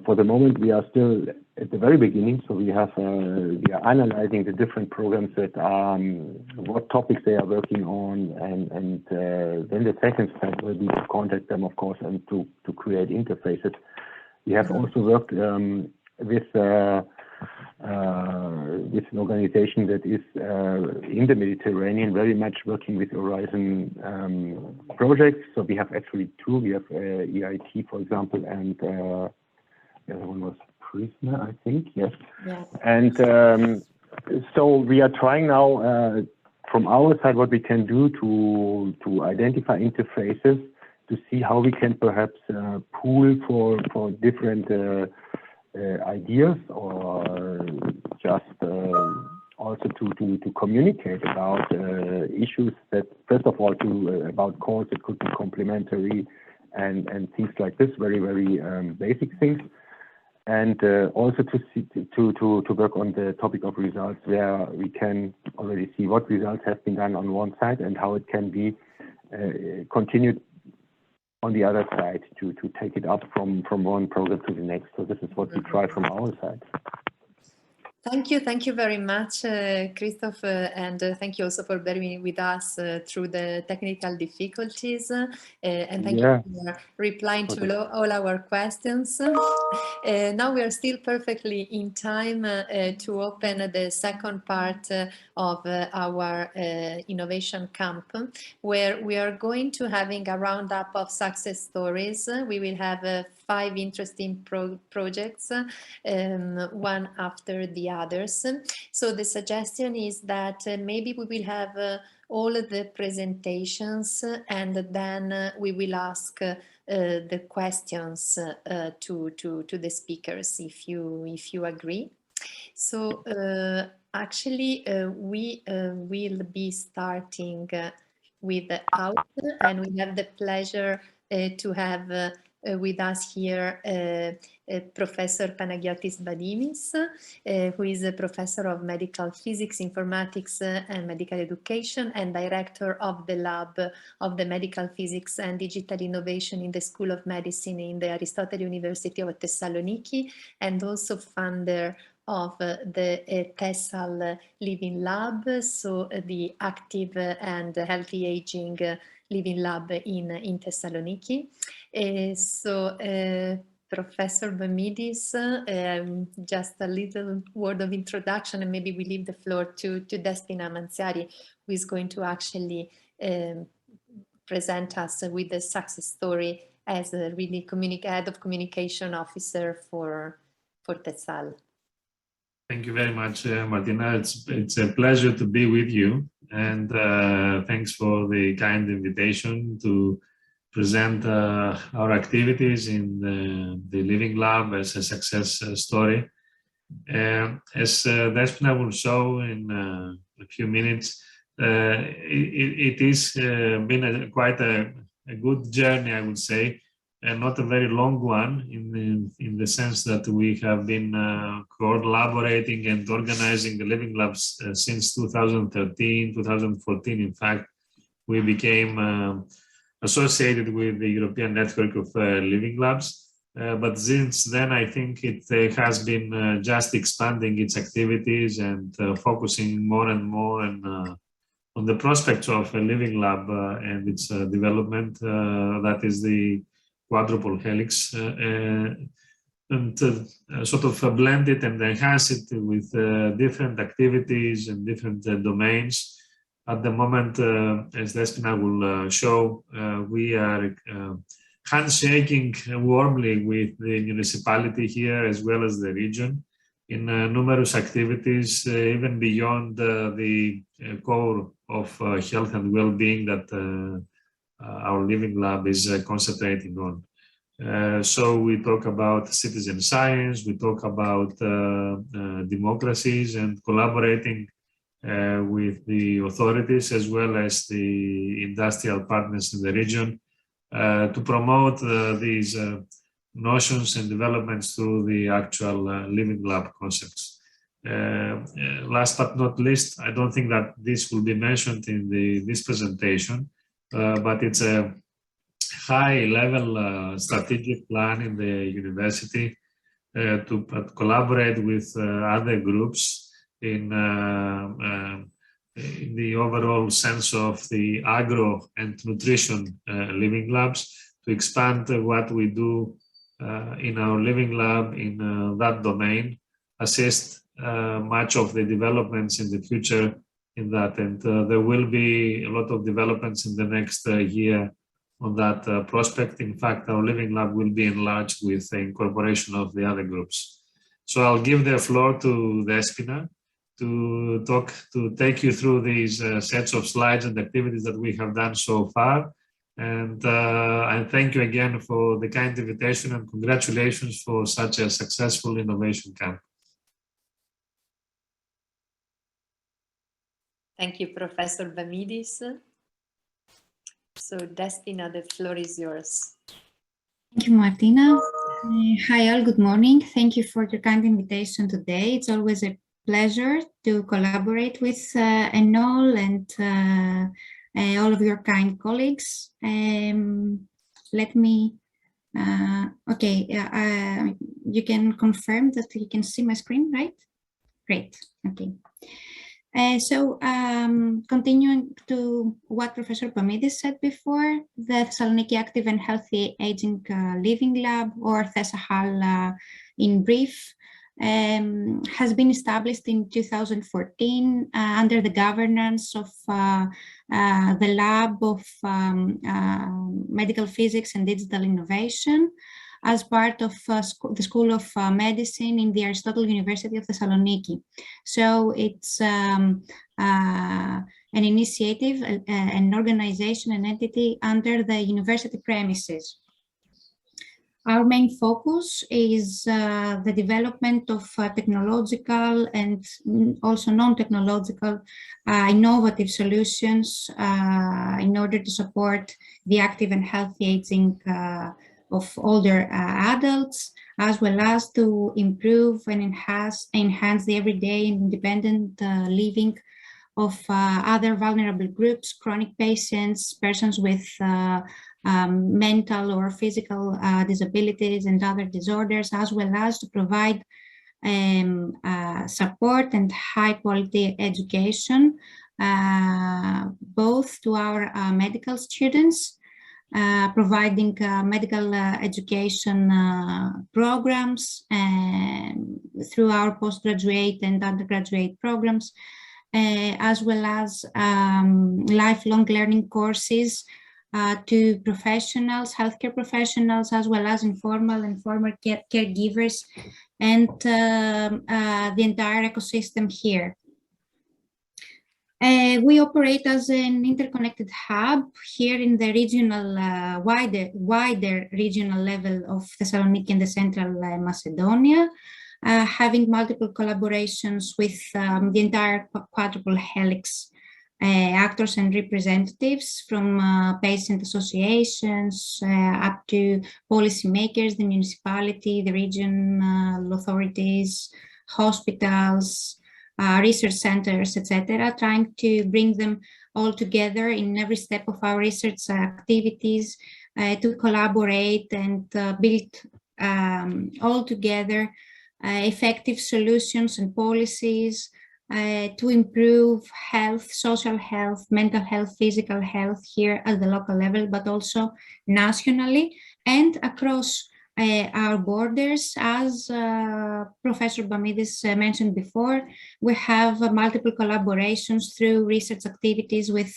For the moment, we are still at the very beginning, so we are analyzing the different programs that are, what topics they are working on, and then the second step will be to contact them, of course, and to create interfaces. We have also worked with an organization that is in the Mediterranean, very much working with Horizon projects. So we have actually two. We have EIT, for example, and the other one was Prisma, I think. Yes. Yeah. And so we are trying now from our side what we can do to identify interfaces, to see how we can perhaps pool for different ideas, or just also to communicate about issues that, first of all, about calls that could be complementary and things like this, very, very basic things. And also to work on the topic of results, where we can already see what results have been done on one side and how it can be continued on the other side, to take it up from one program to the next. So this is what we try from our side. Thank you very much, Christoph, and thank you also for bearing with us through the technical difficulties, and thank you for replying to all our questions. Now we are still perfectly in time to open the second part of our innovation camp, where we are going to having a roundup of success stories. We will have 5 interesting projects, one after the others. So the suggestion is that maybe we will have all of the presentations, and then we will ask the questions to the speakers, if you agree. So actually we will be starting with out, and we have the pleasure to have with us here Professor Panagiotis Badimis, who is a professor of medical physics, informatics, and medical education, and director of the lab of the medical physics and digital innovation in the School of Medicine in the Aristotle University of Thessaloniki, and also founder of the Thessahall Living Lab, so the active and healthy aging Living Lab in Thessaloniki. So Professor Bamidis, just a little word of introduction, and maybe we leave the floor to Despina Manziari, who is going to actually present us with the success story as a really head of communication officer for Thessahall. Thank you very much, Martina. It's a pleasure to be with you, and thanks for the kind invitation to present our activities in the Living Lab as a success story. As Despina will show in a few minutes, it has been quite a good journey, I would say, and not a very long one in the sense that we have been collaborating and organizing the Living Labs since 2013, 2014. In fact, we became associated with the European Network of Living Labs. But since then, I think it has been just expanding its activities and focusing more and more on the prospects of a Living Lab and its development. That is the quadruple helix, and sort of blend it and enhance it with different activities and different domains. At the moment, as Despina will show, we are handshaking warmly with the municipality here as well as the region in numerous activities, even beyond the core of health and well-being that our Living Lab is concentrating on. So we talk about citizen science, we talk about democracies and collaborating with the authorities as well as the industrial partners in the region to promote these notions and developments through the actual Living Lab concepts. Last but not least, I don't think that this will be mentioned in this presentation, but it's a high-level strategic plan in the university to collaborate with other groups in the overall sense of the agro and nutrition Living Labs, to expand what we do in our Living Lab in that domain, assist much of the developments in the future in that, and there will be a lot of developments in the next year on that prospect. In fact, our Living Lab will be enlarged with the incorporation of the other groups. So I'll give the floor to Despina to take you through these sets of slides and activities that we have done so far. And thank you again for the kind invitation, and congratulations for such a successful innovation camp. Thank you, Professor Bamidis. So Despina, the floor is yours. Thank you, Martina. Hi all, good morning. Thank you for your kind invitation today. It's always a pleasure to collaborate with Enol and all of your kind colleagues. Let me, okay, you can confirm that you can see my screen, right? Great, okay. So continuing to what Professor Pamidis said before, the Thessaloniki Active and Healthy Aging Living Lab, or Thessahall in brief, has been established in 2014 under the governance of the Lab of Medical Physics and Digital Innovation, as part of the School of Medicine in the Aristotle University of Thessaloniki. So it's an initiative, an organization, an entity under the university premises. Our main focus is the development of technological and also non-technological innovative solutions in order to support the active and healthy aging of older adults, as well as to improve and enhance the everyday and independent living of other vulnerable groups, chronic patients, persons with mental or physical disabilities and other disorders, as well as to provide support and high quality education, both to our medical students, providing medical education programs through our postgraduate and undergraduate programs, as well as lifelong learning courses to professionals, healthcare professionals, as well as informal and formal caregivers, and the entire ecosystem here. We operate as an interconnected hub here in the regional, wider regional level of Thessaloniki and the Central Macedonia, having multiple collaborations with the entire quadruple helix actors and representatives, from patient associations up to policymakers, the municipality, the regional authorities, hospitals, research centers, etc., trying to bring them all together in every step of our research activities to collaborate and build all together effective solutions and policies to improve health, social health, mental health, physical health here at the local level, but also nationally and across our borders. As Professor Bamidis mentioned before, we have multiple collaborations through research activities with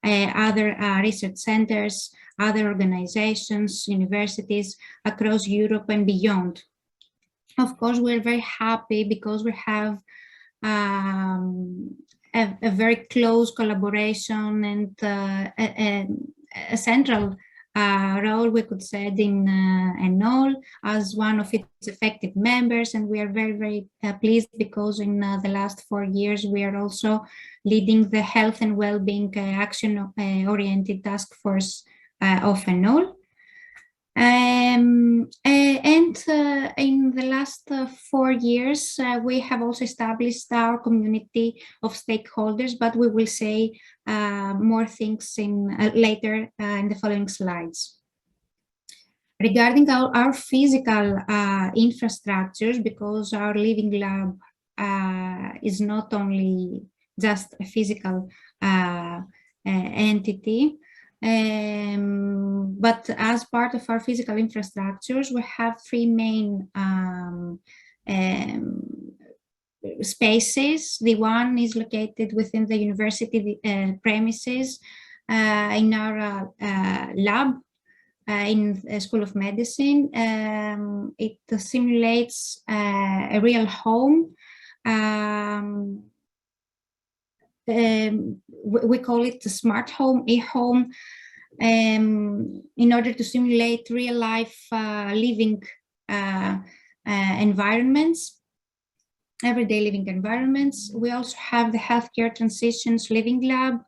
other research centers, other organizations, universities across Europe and beyond. Of course, we're very happy because we have a very close collaboration and a central role, we could say, in ENOL as one of its effective members. And we are very, very pleased because in the last 4 years, we are also leading the health and well-being action-oriented task force of ENOL. And in the last 4 years, we have also established our community of stakeholders, but we will say more things later in the following slides. Regarding our physical infrastructures, because our living lab is not only just a physical entity, but as part of our physical infrastructures, we have 3 main spaces. The one is located within the university premises in our lab in the School of Medicine. It simulates a real home. We call it the smart home, e-home, in order to simulate real life living environments, everyday living environments. We also have the Healthcare Transitions Living Lab,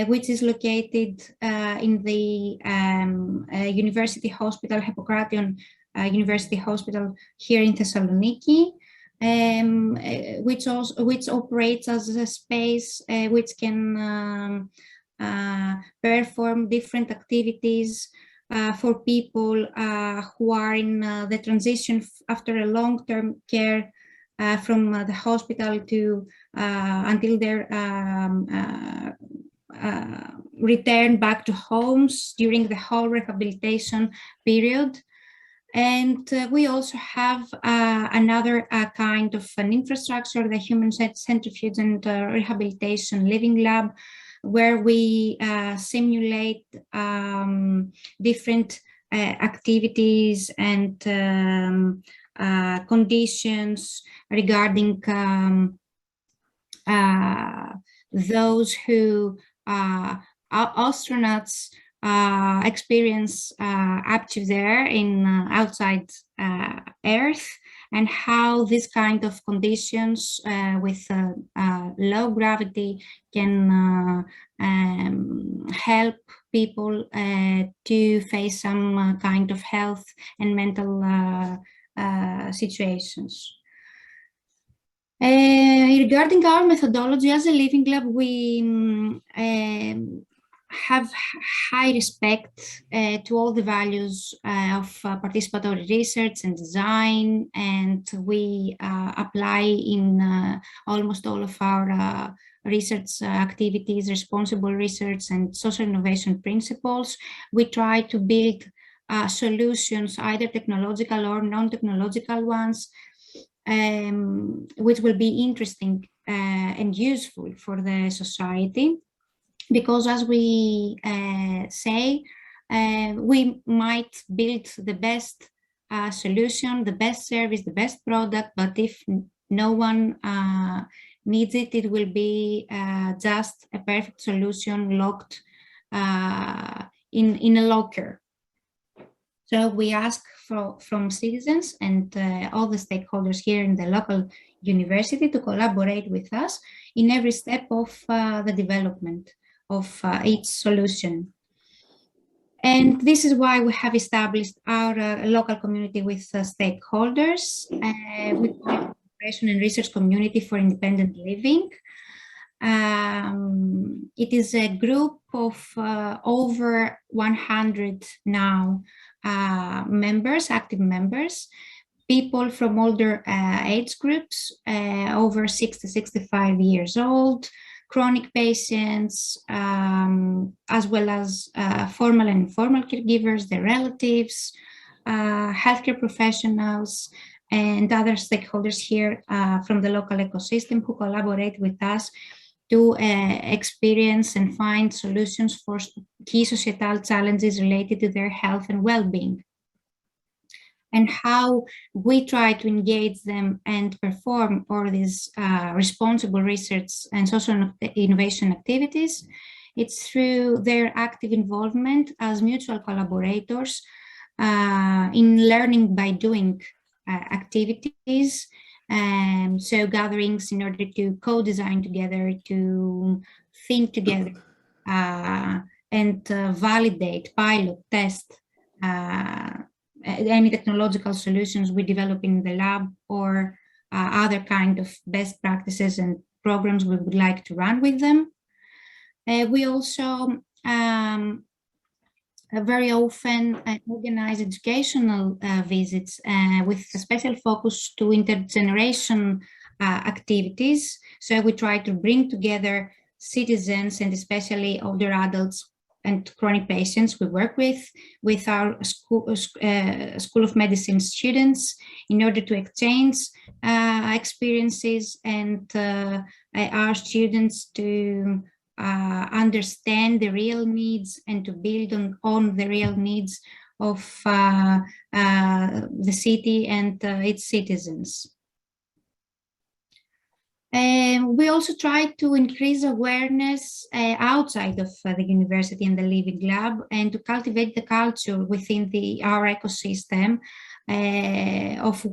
which is located in the University Hospital, Hippocratean University Hospital here in Thessaloniki. Which operates as a space which can perform different activities for people who are in the transition after a long-term care from the hospital to until their return back to homes during the whole rehabilitation period. And we also have another kind of an infrastructure, the Human Centrifuge and Rehabilitation Living Lab, where we simulate different activities and conditions regarding those who astronauts experience up to there in outside Earth, and how this kind of conditions with low gravity can help people to face some kind of health and mental situations. Regarding our methodology as a living lab, we have high respect to all the values of participatory research and design, and we apply in almost all of our research activities responsible research and social innovation principles. We try to build solutions, either technological or non-technological ones, which will be interesting and useful for the society. because as we say, we might build the best solution, the best service, the best product, but if no one needs it, it will be just a perfect solution locked in a locker. So we ask from citizens and all the stakeholders here in the local university to collaborate with us in every step of the development of each solution. And this is why we have established our local community with stakeholders, with the Operation and Research Community for Independent Living. It is a group of over 100 now members, active members, people from older age groups, over 60, 65 years old, chronic patients, as well as formal and informal caregivers, their relatives, healthcare professionals, and other stakeholders here from the local ecosystem who collaborate with us to experience and find solutions for key societal challenges related to their health and well-being. And how we try to engage them and perform all these responsible research and social innovation activities. It's through their active involvement as mutual collaborators in learning by doing activities. So gatherings in order to co-design together, to think together, and validate, pilot, test any technological solutions we develop in the lab, or other kind of best practices and programs we would like to run with them. We also very often organize educational visits with a special focus to intergeneration activities. So we try to bring together citizens and especially older adults and chronic patients we work with our School of Medicine students in order to exchange experiences and our students to understand the real needs and to build on the real needs of the city and its citizens. We also try to increase awareness outside of the university and the Living Lab, and to cultivate the culture within our ecosystem of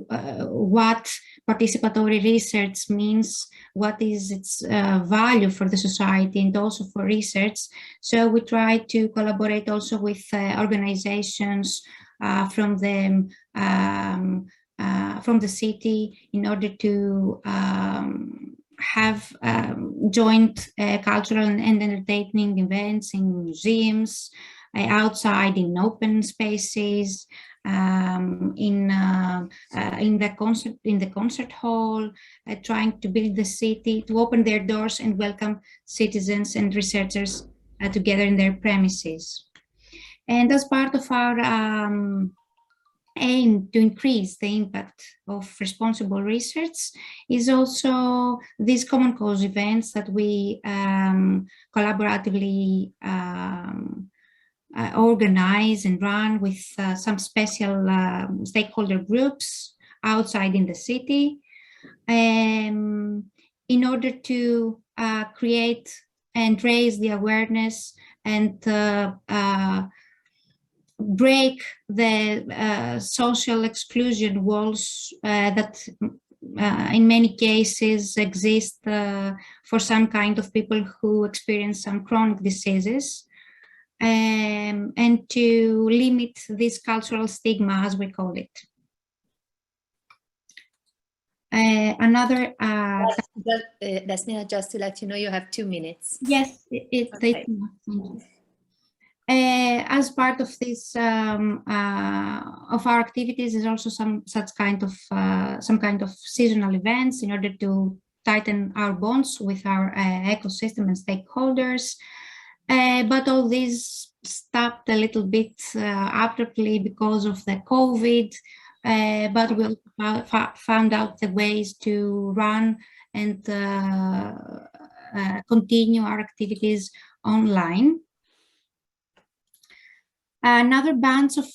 what participatory research means, what is its value for the society and also for research. So we try to collaborate also with organizations from the city in order to have joint cultural and entertaining events in museums, outside in open spaces, in the concert hall, trying to build the city, to open their doors and welcome citizens and researchers together in their premises. And as part of our aim to increase the impact of responsible research is also these common cause events that we collaboratively organize and run with some special stakeholder groups outside in the city, in order to create and raise the awareness and break the social exclusion walls that in many cases exist for some kind of people who experience some chronic diseases, and to limit this cultural stigma, as we call it. Another Desmina, just to let you know, you have 2 minutes. Yes, Okay. As part of this of our activities is also some kind of seasonal events in order to tighten our bonds with our ecosystem and stakeholders. But all this stopped a little bit abruptly because of the COVID. But we found out the ways to run and continue our activities online. Another bunch of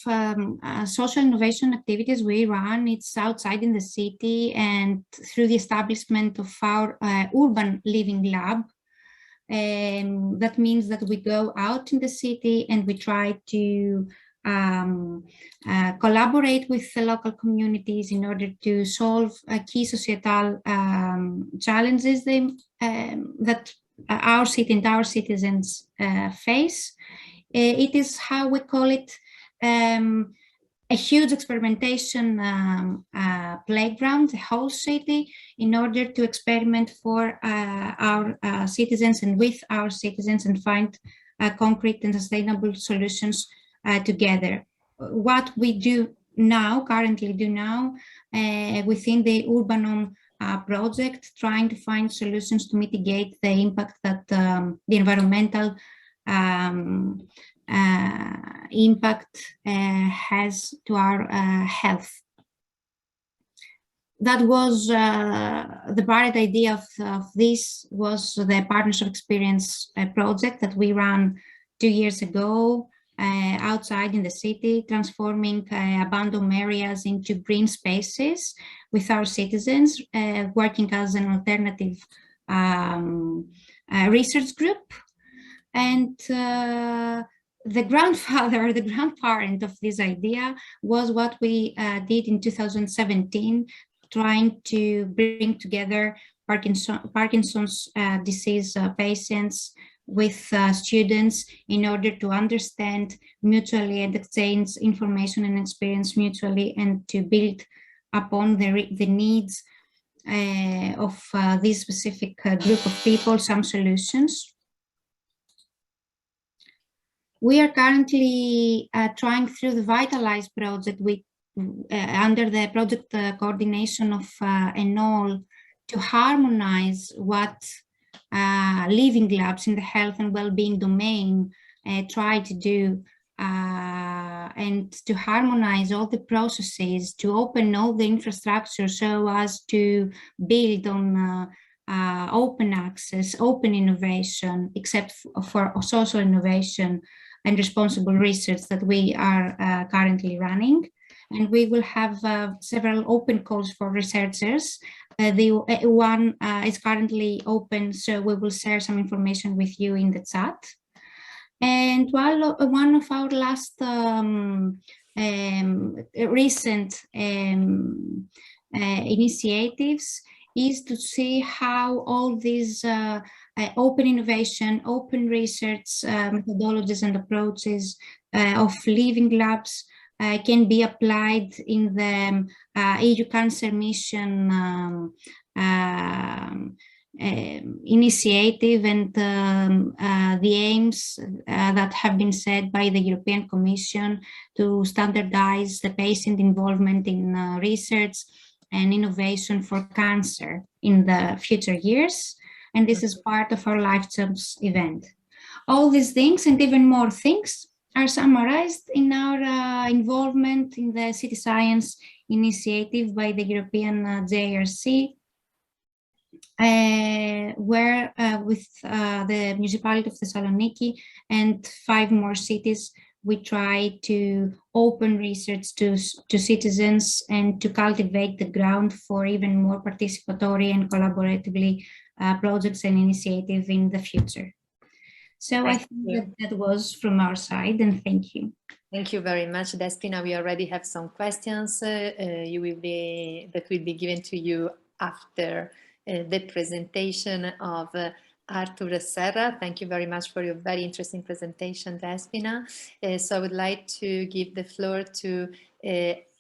social innovation activities we run, it's outside in the city and through the establishment of our urban living lab. That means that we go out in the city and we try to collaborate with the local communities in order to solve key societal challenges that our city and our citizens face. It is how we call it a huge experimentation playground, the whole city, in order to experiment for our citizens and with our citizens and find concrete and sustainable solutions together. What we do now, currently do now, within the Urbanom project, trying to find solutions to mitigate the impact that the environmental impact has to our health. That was the bright idea of this was the Partnership Experience project that we ran 2 years ago outside in the city, transforming abandoned areas into green spaces with our citizens, working as an alternative research group. And the grandfather, the grandparent of this idea was what we did in 2017, trying to bring together Parkinson's disease patients with students in order to understand mutually and exchange information and experience mutually, and to build upon the needs of this specific group of people some solutions. We are currently trying through the Vitalize project under the project coordination of ENOL to harmonize what living labs in the health and well-being domain try to do, and to harmonize all the processes, to open all the infrastructure so as to build on open access, open innovation, except for social innovation and responsible research that we are currently running. And we will have several open calls for researchers. The one is currently open, so we will share some information with you in the chat. And while one of our last recent initiatives is to see how all these open innovation, open research methodologies and approaches of living labs can be applied in the EU Cancer Mission initiative, and the aims that have been set by the European Commission to standardize the patient involvement in research and innovation for cancer in the future years. And this is part of our Life Jobs event. All these things and even more things are summarized in our involvement in the City Science initiative by the European JRC, where with the municipality of Thessaloniki and 5 more cities, we try to open research to citizens and to cultivate the ground for even more participatory and collaboratively projects and initiatives in the future. So I think that was from our side, and thank you. Thank you very much, Despina. We already have some questions that will be given to you after the presentation of Artur Serra. Thank you very much for your very interesting presentation, Despina. So I would like to give the floor to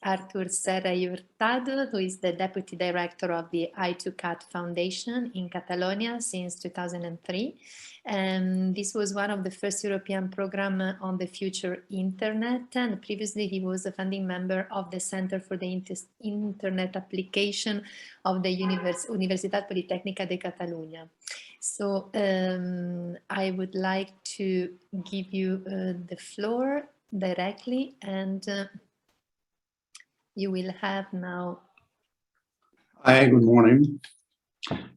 Artur Serra Hurtado, who is the Deputy Director of the I2CAT Foundation in Catalonia since 2003. This was one of the first European programs on the future internet, and previously he was a founding member of the Center for the Internet Application of the Universitat Politècnica de Catalunya. So I would like to give you the floor directly, and you will have now. Hi, good morning.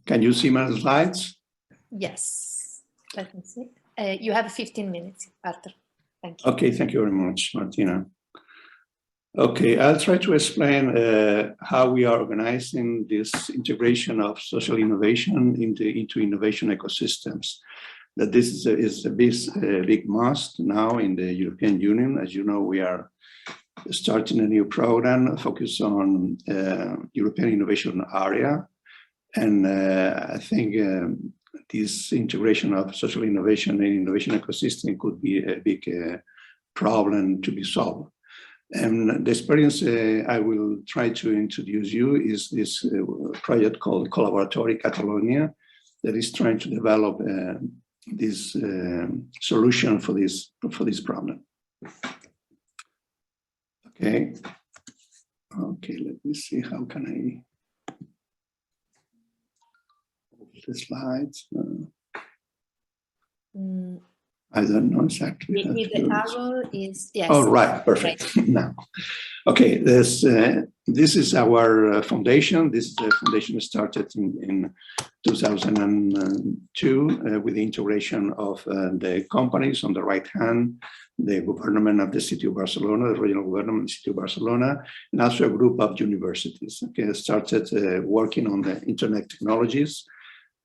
Can you see my slides? Yes, let me see. You have 15 minutes, Arthur. Thank you. Okay, thank you very much, Martina. Okay, I'll try to explain how we are organizing this integration of social innovation into innovation ecosystems. That this is a big must now in the European Union. As you know, we are starting a new program focused on European innovation area. And I think this integration of social innovation and innovation ecosystem could be a big problem to be solved. And the experience I will try to introduce you is this project called Collaboratory Catalonia that is trying to develop this solution for this problem. Okay. Okay, let me see, how can I move the slides? I don't know exactly. With the arrow is, yes. Oh, right, perfect. Right. Now, okay, this is our foundation. This is the foundation started in 2002 with the integration of the companies on the right hand, the government of the city of Barcelona, the regional government of the city of Barcelona, and also a group of universities. Okay, started working on the internet technologies.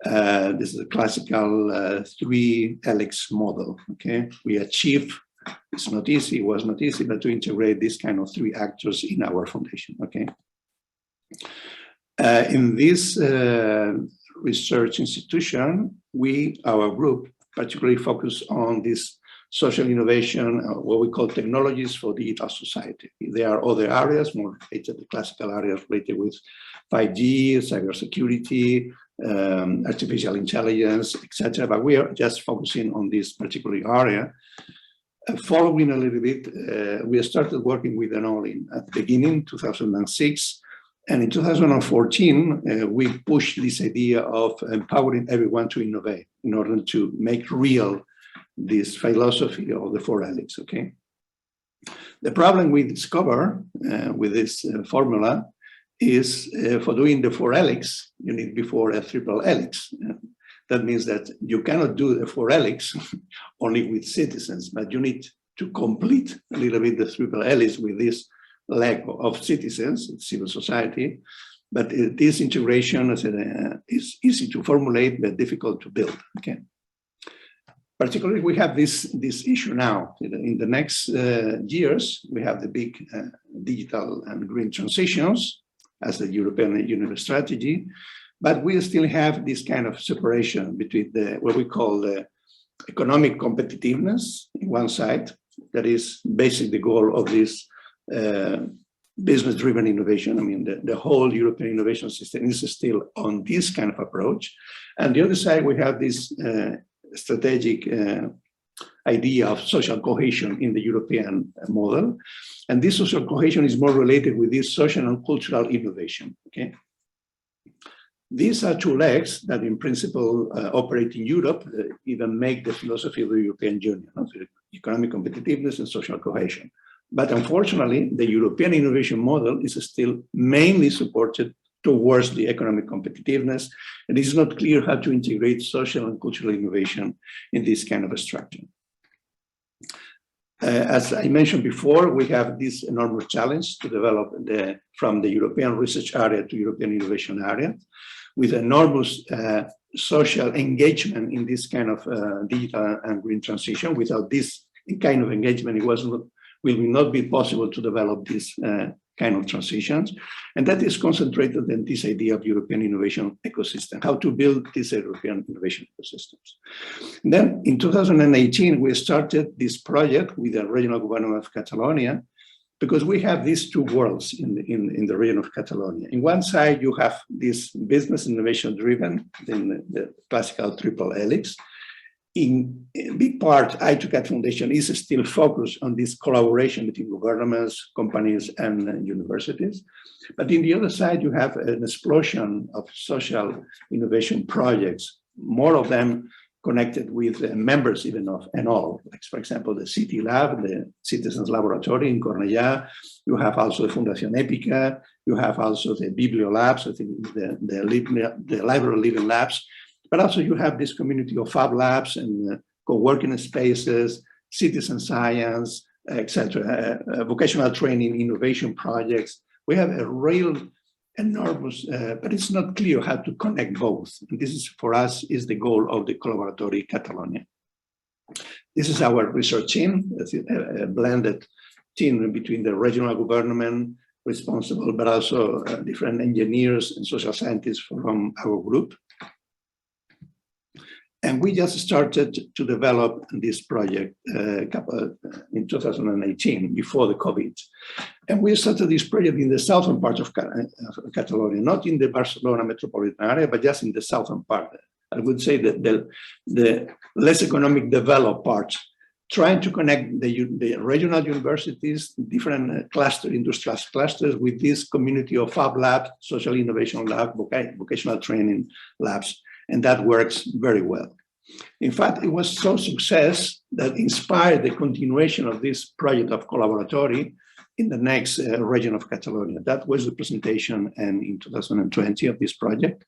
This is a classical 3 helix model. Okay, we achieve, it's not easy, it was not easy, but to integrate this kind of 3 actors in our foundation. Okay, in this research institution, our group particularly focus on this social innovation, what we call technologies for digital society. There are other areas more related to classical areas related with 5G, cybersecurity, artificial intelligence, etc. But we are just focusing on this particular area. Following a little bit, we started working with Enolin at the beginning, 2006. And in 2014, we pushed this idea of empowering everyone to innovate in order to make real this philosophy of the 4 helix, okay? The problem we discover with this formula is for doing the 4 helix, you need before a triple helix. That means that you cannot do the 4 helix only with citizens, but you need to complete a little bit the triple helix with this leg of citizens, civil society. But this integration is easy to formulate, but difficult to build, okay? Particularly, we have this issue now. In the next years, we have the big digital and green transitions as the European Union strategy, but we still have this kind of separation between what we call the economic competitiveness in one side, that is basically the goal of this business-driven innovation. I mean, the whole European innovation system is still on this kind of approach. And the other side, we have this strategic idea of social cohesion in the European model. And this social cohesion is more related with this social and cultural innovation, okay? These are 2 legs that in principle operate in Europe, even make the philosophy of the European Union, economic competitiveness and social cohesion. But unfortunately, the European innovation model is still mainly supported towards the economic competitiveness. And it's not clear how to integrate social and cultural innovation in this kind of a structure. As I mentioned before, we have this enormous challenge to develop from the European research area to European innovation area, with enormous social engagement in this kind of digital and green transition. Without this kind of engagement, it will not be possible to develop this kind of transitions. And that is concentrated in this idea of European innovation ecosystem, how to build these European innovation ecosystems. And then in 2018, we started this project with the regional government of Catalonia, because we have these 2 worlds in the region of Catalonia. In one side, you have this business innovation driven, in the classical triple helix. In a big part, I2CAT Foundation is still focused on this collaboration between governments, companies, and universities. But in the other side, you have an explosion of social innovation projects, more of them connected with members even of Enol, like for example, the City Lab, the Citizens Laboratory in Cornellà. You have also the Fundación Épica. You have also the Bibliolabs, I think the Library Living Labs. But also you have this community of Fab Labs and co-working spaces, citizen science, etc., vocational training, innovation projects. We have a real enormous, but it's not clear how to connect both. And this is, for us, is the goal of the Collaboratori Catalonia. This is our research team, a blended team between the regional government responsible, but also different engineers and social scientists from our group. And we just started to develop this project in 2018, before the COVID. And we started this project in the southern part of Catalonia, not in the Barcelona metropolitan area, but just in the southern part. I would say that the less economic developed part, trying to connect the regional universities, different industrial clusters with this community of Fab Labs, social innovation lab, vocational training labs. And that works very well. In fact, it was so success that inspired the continuation of this project of Collaboratori in the next region of Catalonia. That was the presentation in 2020 of this project.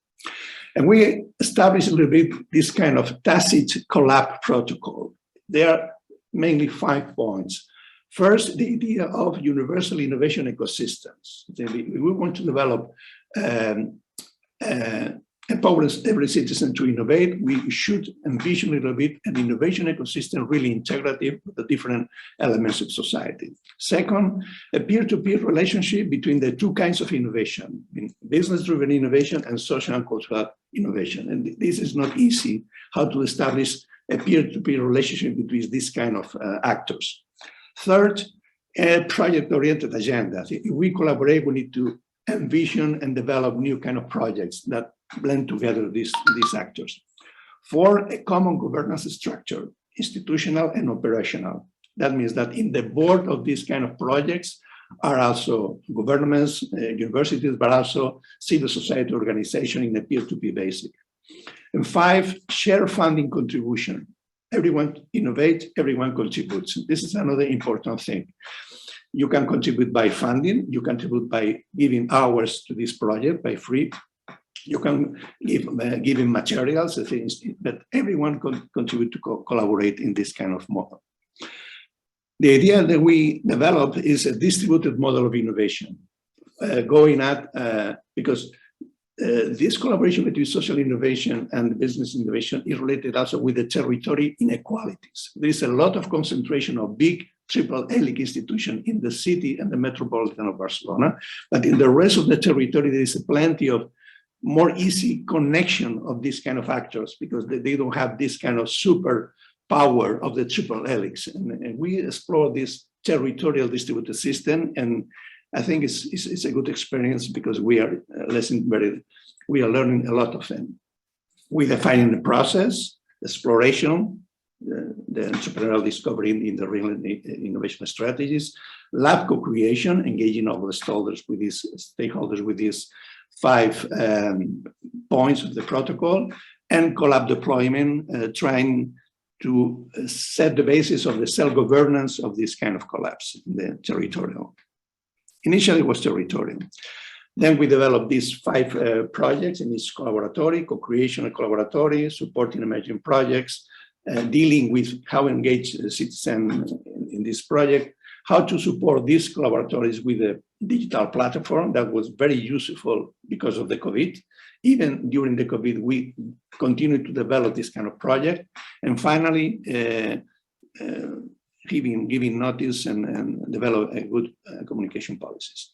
And we established a little bit this kind of tacit collab protocol. There are mainly 5 points. First, the idea of universal innovation ecosystems. We want to develop empower every citizen to innovate. We should envision a little bit an innovation ecosystem really integrative with the different elements of society. Second, a peer-to-peer relationship between the two kinds of innovation, business-driven innovation and social and cultural innovation. And this is not easy, how to establish a peer-to-peer relationship between these kind of actors. Third, a project-oriented agenda. If we collaborate, we need to envision and develop new kind of projects that blend together these actors. Four, a common governance structure, institutional and operational. That means that in the board of these kind of projects are also governments, universities, but also civil society organization in a peer-to-peer basis. And five, share funding contribution. Everyone innovates, everyone contributes. This is another important thing. You can contribute by funding, you contribute by giving hours to this project by free. You can give him materials, things, but everyone can contribute to collaborate in this kind of model. The idea that we developed is a distributed model of innovation, because this collaboration between social innovation and business innovation is related also with the territory inequalities. There is a lot of concentration of big triple helix institutions in the city and the metropolitan of Barcelona, but in the rest of the territory, there is plenty of more easy connection of these kind of actors because they don't have this kind of super power of the triple helix. And we explore this territorial distributed system, and I think it's a good experience because we are learning a lot of them. We defining the process, exploration, the entrepreneurial discovery in the real innovation strategies, lab co-creation, engaging all the stakeholders with these 5 points of the protocol, and collab deployment, trying to set the basis of the self-governance of this kind of collapse, the territorial. Initially it was territorial. Then we developed these 5 projects in this collaboratory, co-creation and collaboratory, supporting emerging projects, dealing with how engage the citizen in this project, how to support these collaboratories with a digital platform that was very useful because of the COVID. Even during the COVID, we continued to develop this kind of project. And finally, giving notice and develop a good communication policies.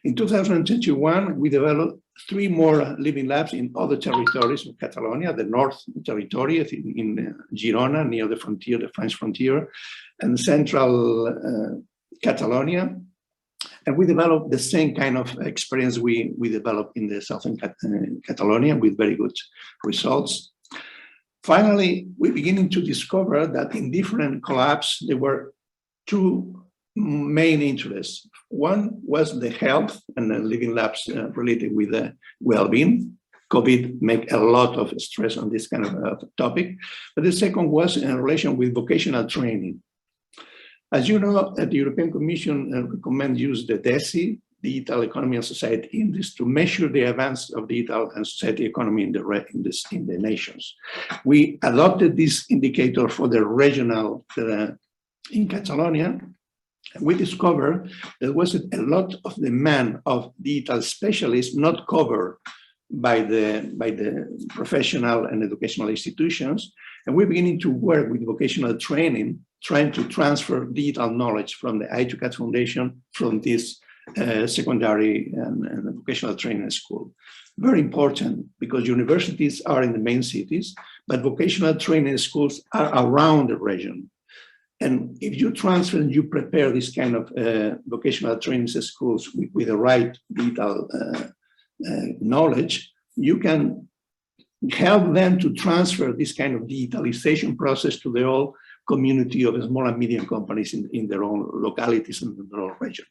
In 2021, we developed 3 more living labs in other territories of Catalonia, the North Territory in Girona, near the frontier, the French frontier, and central Catalonia. And we developed the same kind of experience we developed in the southern Catalonia with very good results. Finally, we're beginning to discover that in different collabs, there were 2 main interests. One was the health and the living labs related with the well-being. COVID make a lot of stress on this kind of topic. But the second was in relation with vocational training. As you know, the European Commission recommends use the DESI, digital economy and society index to measure the advance of digital and society economy in the nations. We adopted this indicator for the regional in Catalonia. We discovered there was a lot of demand of digital specialists not covered by the professional and educational institutions. And we're beginning to work with vocational training, trying to transfer digital knowledge from the I2CAT Foundation from this secondary and vocational training school. Very important, because universities are in the main cities, but vocational training schools are around the region. And if you transfer and you prepare this kind of vocational training schools with the right digital knowledge, you can help them to transfer this kind of digitalization process to the whole community of small and medium companies in their own localities and in their own region.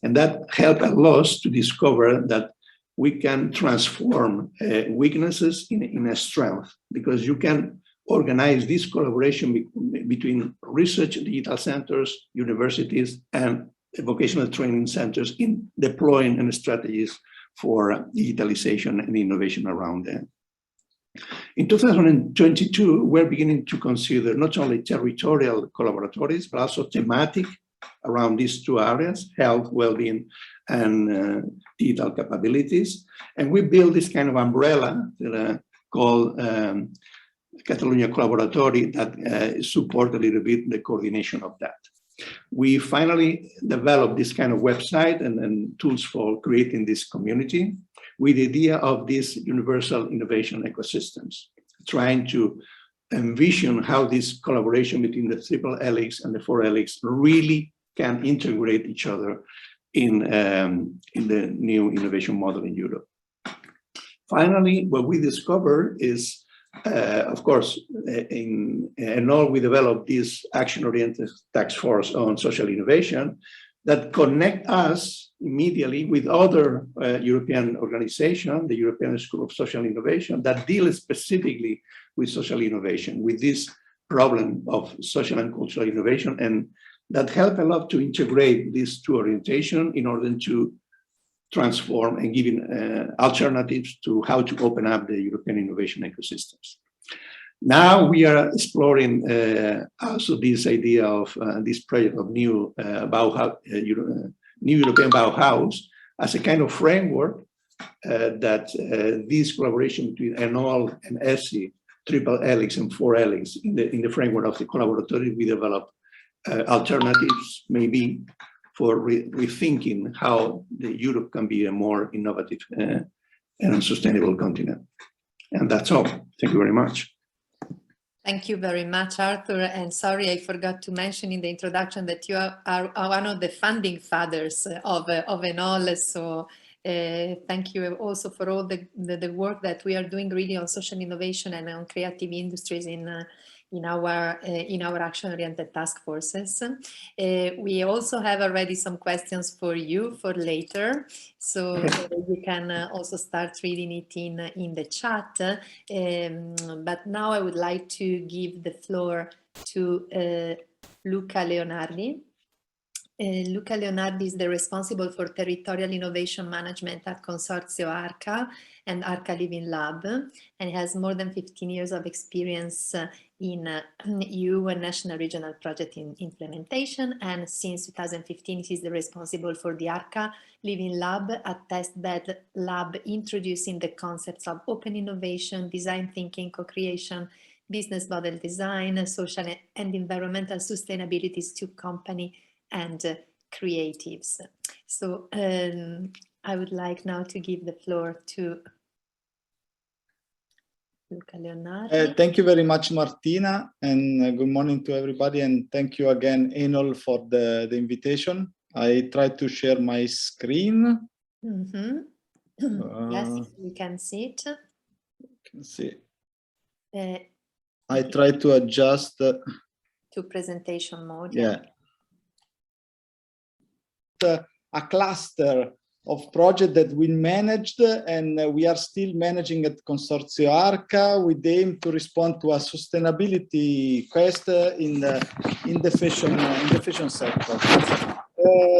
And that helped a lot to discover that we can transform weaknesses in a strength, because you can organize this collaboration between research digital centers, universities, and vocational training centers in deploying and strategies for digitalization and innovation around them. In 2022, we're beginning to consider not only territorial collaboratories, but also thematic around these two areas, health, well-being, and digital capabilities. And we build this kind of umbrella called Catalonia Collaboratory that support a little bit the coordination of that. We finally developed this kind of website and tools for creating this community with the idea of these universal innovation ecosystems, trying to envision how this collaboration between the triple helix and the four helix really can integrate each other in the new innovation model in Europe. Finally, what we discovered is, of course, in all, we developed this action-oriented task force on social innovation that connect us immediately with other European organizations, the European School of Social Innovation, that deal specifically with social innovation, with this problem of social and cultural innovation, and that help a lot to integrate these two orientations in order to transform and giving alternatives to how to open up the European innovation ecosystems. Now we are exploring also this idea of this project of new European Bauhaus as a kind of framework that this collaboration between ENOL and ESSI, triple helix and four helix, in the framework of the collaboratory, we develop alternatives maybe for rethinking how Europe can be a more innovative and sustainable continent. And that's all. Thank you very much. Thank you very much, Arthur. And sorry, I forgot to mention in the introduction that you are one of the funding fathers of ENOL. So thank you also for all the work that we are doing really on social innovation and on creative industries in our action-oriented task forces. We also have already some questions for you for later, so you can also start reading it in the chat. But now I would like to give the floor to Luca Leonardi. Luca Leonardi is the responsible for territorial innovation management at Consorzio ARCA and ARCA Living Lab, and has more than 15 years of experience in EU and national regional project in implementation. And since 2015, he's the responsible for the ARCA Living Lab, a testbed lab introducing the concepts of open innovation, design thinking, co-creation, business model design, social and environmental sustainabilities to company and creatives. So I would like now to give the floor to Luca Leonardi. Thank you very much, Martina, and good morning to everybody. And thank you again, ENOL, for the invitation. I try to share my screen. Yes, we can see it. Can see. I try to adjust to presentation mode. Yeah. A cluster of projects that we managed, and we are still managing at Consorzio ARCA with the aim to respond to a sustainability quest in the fashion sector.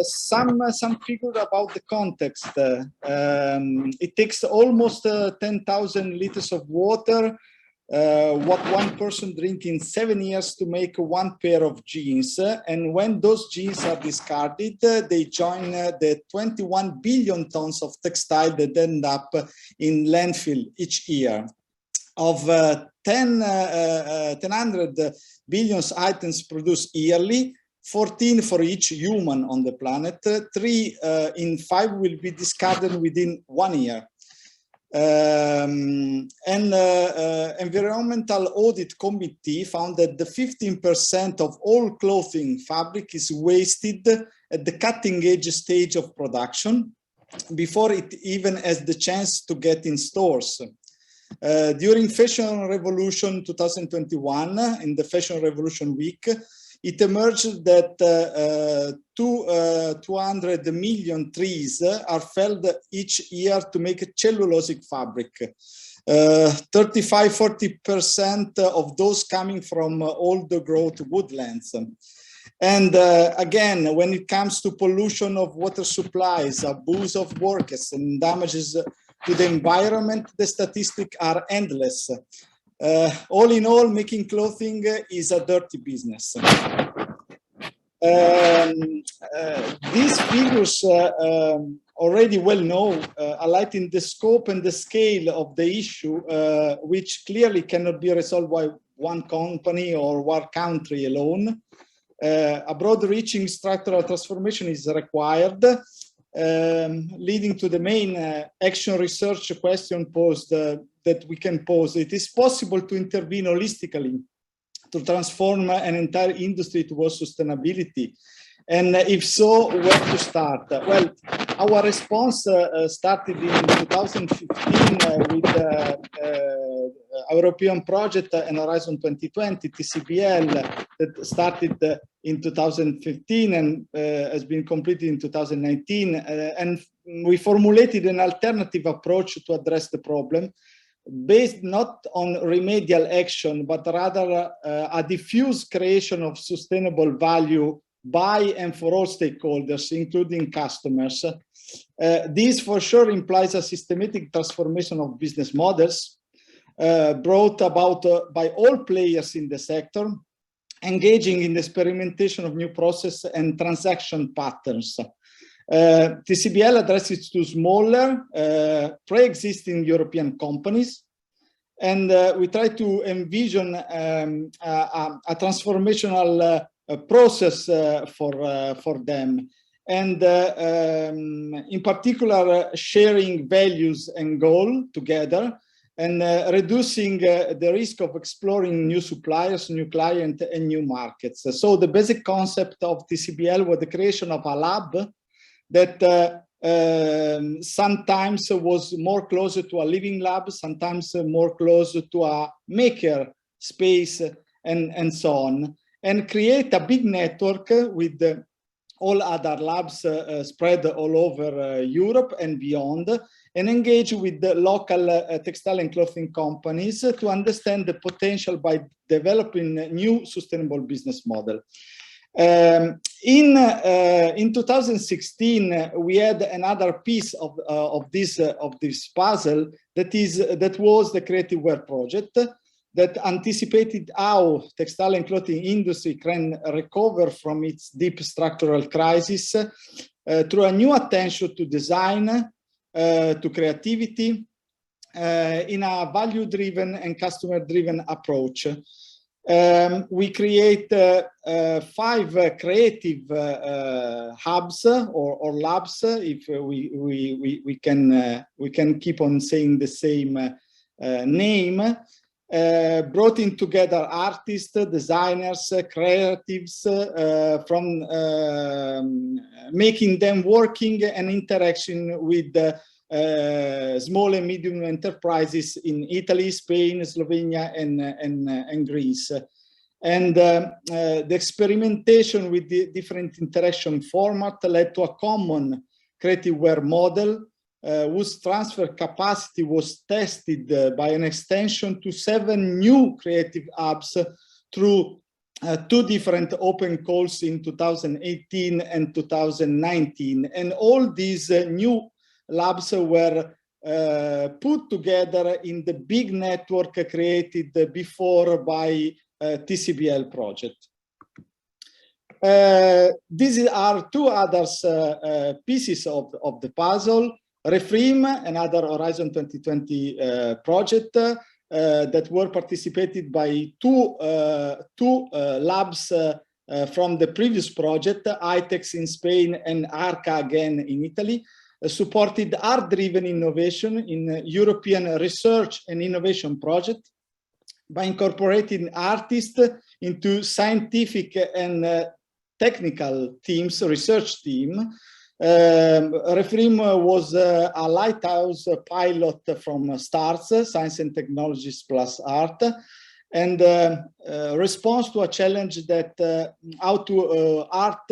some figure about the context. It takes almost 10,000 liters of water, what one person drinks in 7 years to make one pair of jeans. And when those jeans are discarded, they join the 21 billion tons of textile that end up in landfill each year. Of 100 billion items produced yearly, 14 for each human on the planet, 3 in 5 will be discarded within 1 year. Environmental Audit Committee found that the 15% of all clothing fabric is wasted at the cutting edge stage of production before it even has the chance to get in stores. During Fashion Revolution 2021, in the Fashion Revolution Week, it emerged that 200 million trees are felled each year to make a cellulosic fabric. 35–40% of those coming from old growth woodlands. And again, when it comes to pollution of water supplies, abuse of workers, and damages to the environment, the statistics are endless. All in all, making clothing is a dirty business. These figures already well known, highlighting the scope and the scale of the issue, which clearly cannot be resolved by one company or one country alone. A broad-reaching structural transformation is required, leading to the main action research question posed that we can pose. It is possible to intervene holistically to transform an entire industry towards sustainability. And if so, where to start? Well, our response started in 2015 with the European project and Horizon 2020, TCBL, that started in 2015 and has been completed in 2019. And we formulated an alternative approach to address the problem, based not on remedial action, but rather a diffuse creation of sustainable value by and for all stakeholders, including customers. This for sure implies a systematic transformation of business models brought about by all players in the sector, engaging in the experimentation of new process and transaction patterns. TCBL addresses to smaller, pre-existing European companies, and we try to envision a transformational process for them, and in particular sharing values and goal together, and reducing the risk of exploring new suppliers, new clients, and new markets. So the basic concept of TCBL was the creation of a lab that sometimes was more closer to a living lab, sometimes more closer to a maker space, and so on, and create a big network with all other labs spread all over Europe and beyond, and engage with the local textile and clothing companies to understand the potential by developing a new sustainable business model. In 2016, we had another piece of this puzzle that was the Creative Wear project that anticipated how textile and clothing industry can recover from its deep structural crisis through a new attention to design, to creativity, in a value-driven and customer-driven approach. We create 5 creative hubs or labs, if we can keep on saying the same name, brought in together artists, designers, creatives, from making them working and interaction with small and medium enterprises in Italy, Spain, Slovenia, and Greece. And the experimentation with the different interaction format led to a common Creative Wear model, whose transfer capacity was tested by an extension to 7 new creative hubs through 2 different open calls in 2018 and 2019. And all these new labs were put together in the big network created before by TCBL project. These are 2 other pieces of the puzzle. REFRIM, another Horizon 2020 project that were participated by two labs from the previous project, ITEX in Spain and ARCA again in Italy, supported art-driven innovation in European research and innovation project by incorporating artists into scientific and technical teams, research team. REFRIM was a lighthouse pilot from STARS, Science and Technologies plus Art, and response to a challenge that how to art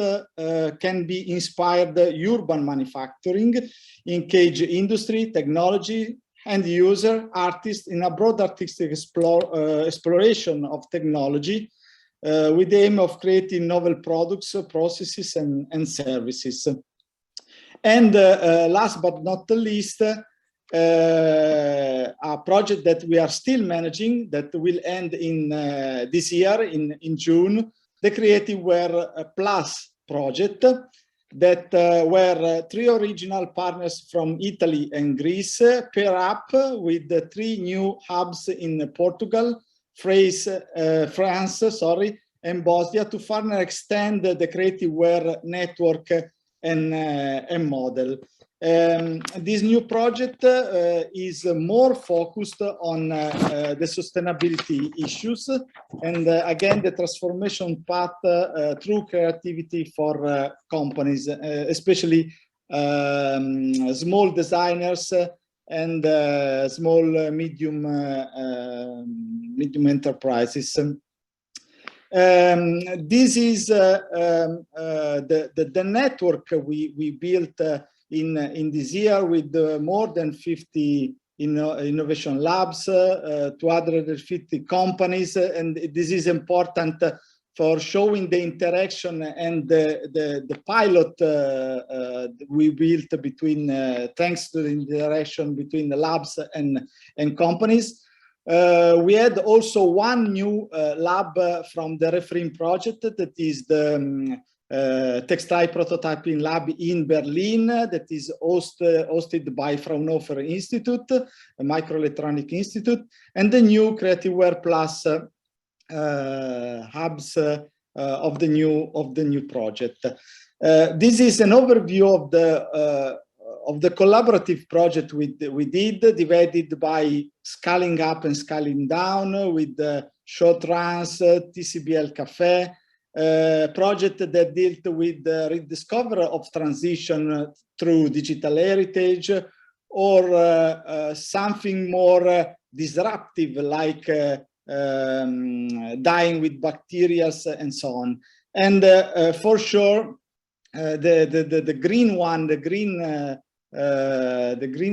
can be inspired urban manufacturing, engage industry, technology, and user, artists in a broad artistic exploration of technology with the aim of creating novel products, processes, and services. And last but not the least, a project that we are still managing that will end in this year in June, the Creativeware Plus project that were 3 original partners from Italy and Greece pair up with the 3 new hubs in Portugal, France, and Bosnia to further extend the Creativeware network and model. This new project is more focused on the sustainability issues and again the transformation path through creativity for companies, especially small designers and small medium enterprises. This is the network we built in this year with more than 50 innovation labs, 250 companies, and this is important for showing the interaction and the pilot we built between, thanks to the interaction between the labs and companies. We had also 1 new lab from the REFRIM project, that is the textile prototyping lab in Berlin, that is hosted by Fraunhofer Institute, a microelectronic institute, and the new Creativeware Plus hubs of the new project. This is an overview of the collaborative project we did, divided by scaling up and scaling down with the short runs, TCBL Cafe, project that dealt with the rediscovery of transition through digital heritage, or something more disruptive like dying with bacteria and so on. And for sure, the green one, the green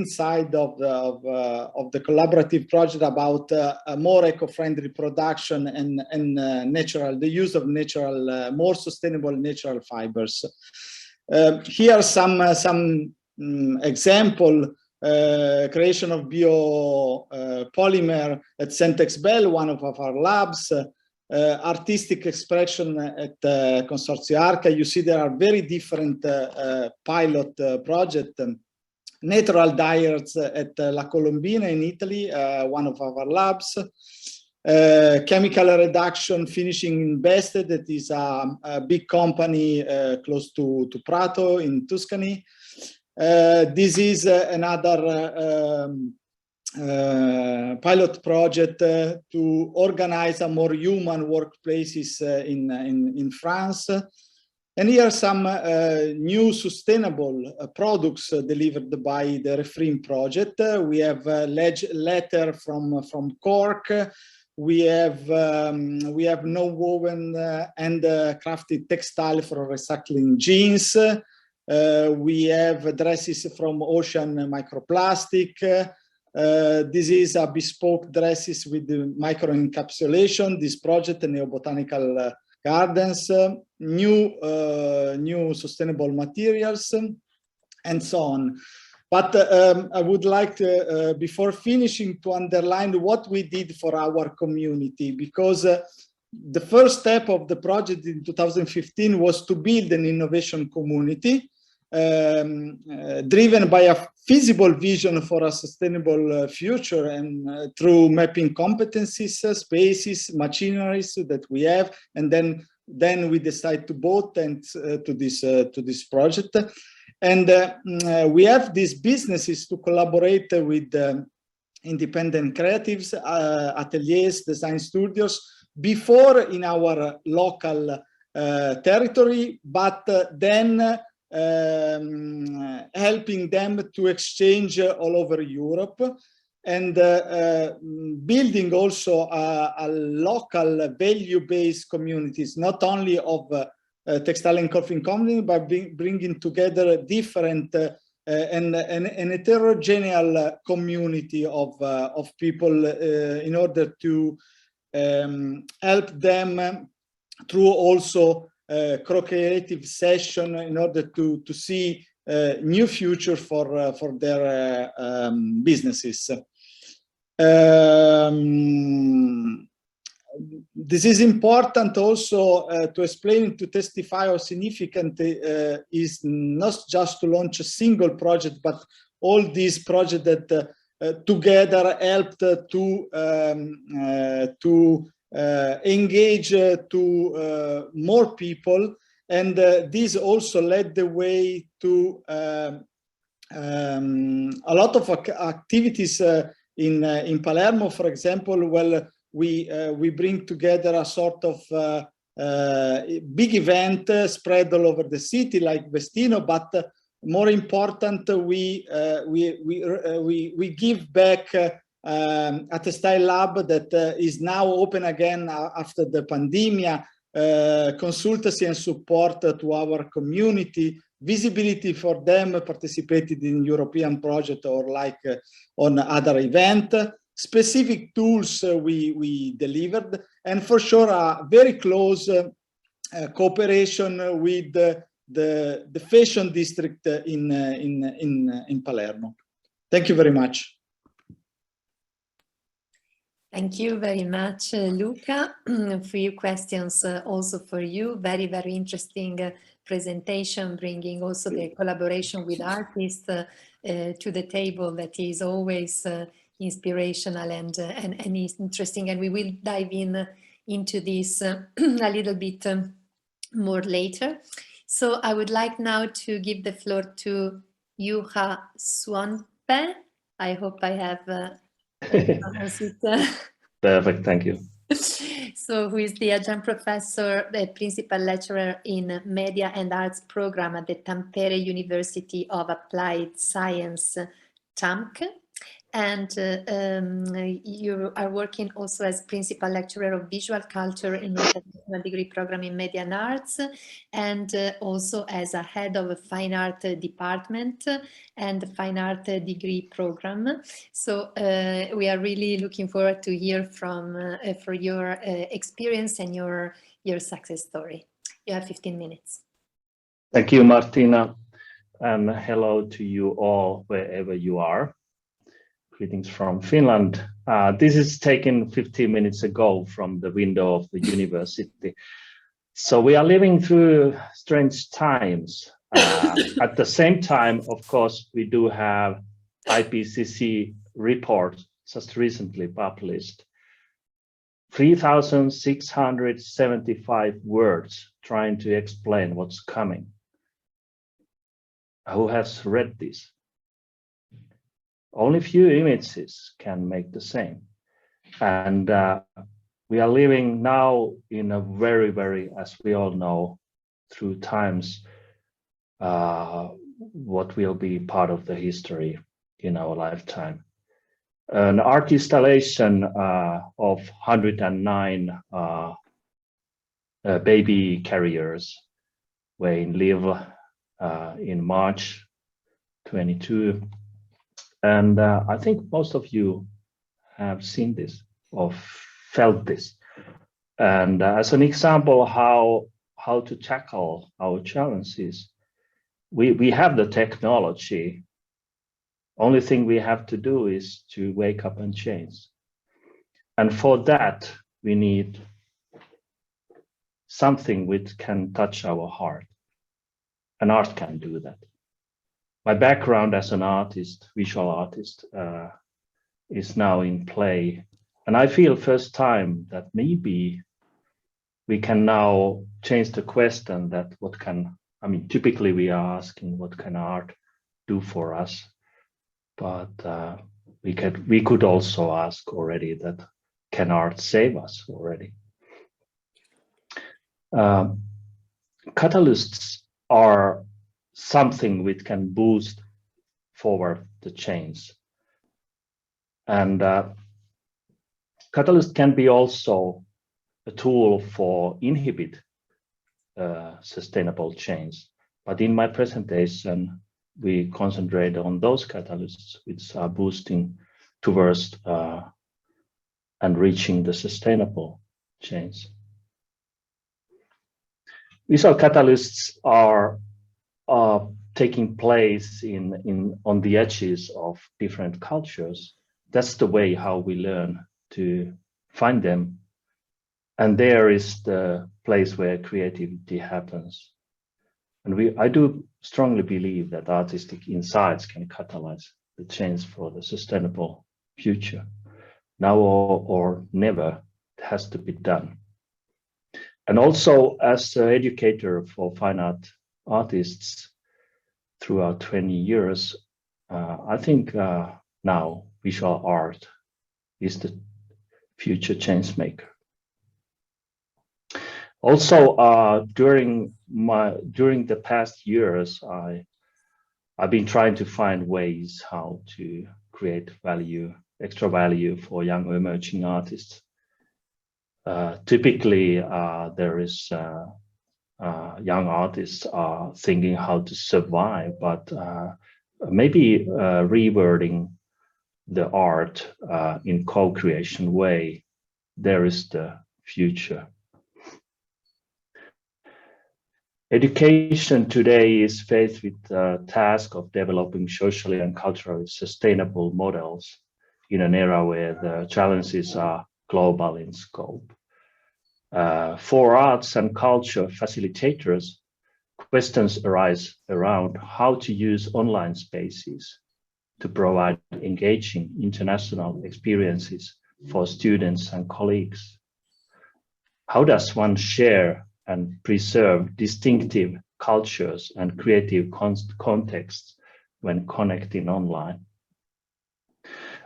side of the collaborative project about a more eco-friendly production and the use of natural, more sustainable natural fibers. Here are some example. Creation of biopolymer at Centex Bell, one of our labs. Artistic expression at Consortio Arca. You see there are very different pilot projects. Natural dyers at La Colombina in Italy, one of our labs. Chemical reduction finishing in Beste, that is a big company close to Prato in Tuscany. This is another pilot project to organize a more human workplaces in France. And here are some new sustainable products delivered by the REFRIM project. We have a letter from Cork. We have no woven and crafted textile for recycling jeans. We have dresses from ocean microplastic. This is a bespoke dresses with the microencapsulation. This project, the Neobotanical Gardens, new sustainable materials, and so on. But I would like to, before finishing, to underline what we did for our community, because the first step of the project in 2015 was to build an innovation community driven by a feasible vision for a sustainable future, and through mapping competencies, spaces, machineries that we have, and then we decide to vote and to this project. And we have these businesses to collaborate with independent creatives, ateliers, design studios, before in our local territory, but then helping them to exchange all over Europe, and building also a local value-based communities, not only of textile and clothing company, but bringing together different and heterogeneous community of people in order to help them through also co-creative session in order to see new future for their businesses. This is important also to explain, to testify how significant is not just to launch a single project, but all these projects that together helped to engage to more people, and this also led the way to a lot of activities in Palermo, for example. Well, we bring together a sort of big event spread all over the city, like Vestino, but more important, we give back a textile lab that is now open again after the pandemic, consultancy and support to our community, visibility for them participated in European project or like on other event, specific tools we delivered, and for sure a very close cooperation with the fashion district in Palermo. Thank you very much. Thank you very much, Luca. A few questions also for you. Very, very interesting presentation, bringing also the collaboration with artists to the table. That is always inspirational and interesting. And we will dive into this a little bit more later. So I would like now to give the floor to Juha Suonpää. I hope I have Perfect, thank you. So, who is the adjunct professor, the principal lecturer in Media and Arts program at the Tampere University of Applied Science, TAMC. And you are working also as principal lecturer of visual culture in the international degree program in Media and Arts, and also as a head of a fine art department and fine art degree program. So we are really looking forward to hear from for your experience and your success story. You have 15 minutes. Thank you, Martina, and hello to you all wherever you are. Greetings from Finland. This is taken 15 minutes ago from the window of the university. So we are living through strange times. At the same time, of course, we do have IPCC report just recently published. 3,675 words trying to explain what's coming. Who has read this? Only few images can make the same. And we are living now in a very, very, as we all know, through times, what will be part of the history in our lifetime. An art installation of 109 baby carriers were in Lille in March 22. And I think most of you have seen this or felt this. And as an example how to tackle our challenges, we have the technology. Only thing we have to do is to wake up and change. And for that, we need something which can touch our heart. And art can do that. My background as an artist, visual artist, is now in play. And I feel first time that maybe we can now change the question that typically we are asking what can art do for us? But we could also ask already that can art save us already? Catalysts are something which can boost forward the change. And catalyst can be also a tool for inhibit sustainable change. But in my presentation, we concentrate on those catalysts which are boosting towards and reaching the sustainable change. Visual catalysts are taking place on the edges of different cultures. That's the way how we learn to find them. And there is the place where creativity happens. And I do strongly believe that artistic insights can catalyze the change for the sustainable future. Now or never, it has to be done. And also as an educator for fine art artists throughout 20 years, I think now visual art is the future change maker. Also, during the past years, I've been trying to find ways how to create extra value for young emerging artists. Typically, there is young artists are thinking how to survive, but maybe rewording the art in co-creation way, there is the future. Education today is faced with the task of developing socially and culturally sustainable models in an era where the challenges are global in scope. For arts and culture facilitators, questions arise around how to use online spaces to provide engaging international experiences for students and colleagues. How does one share and preserve distinctive cultures and creative contexts when connecting online?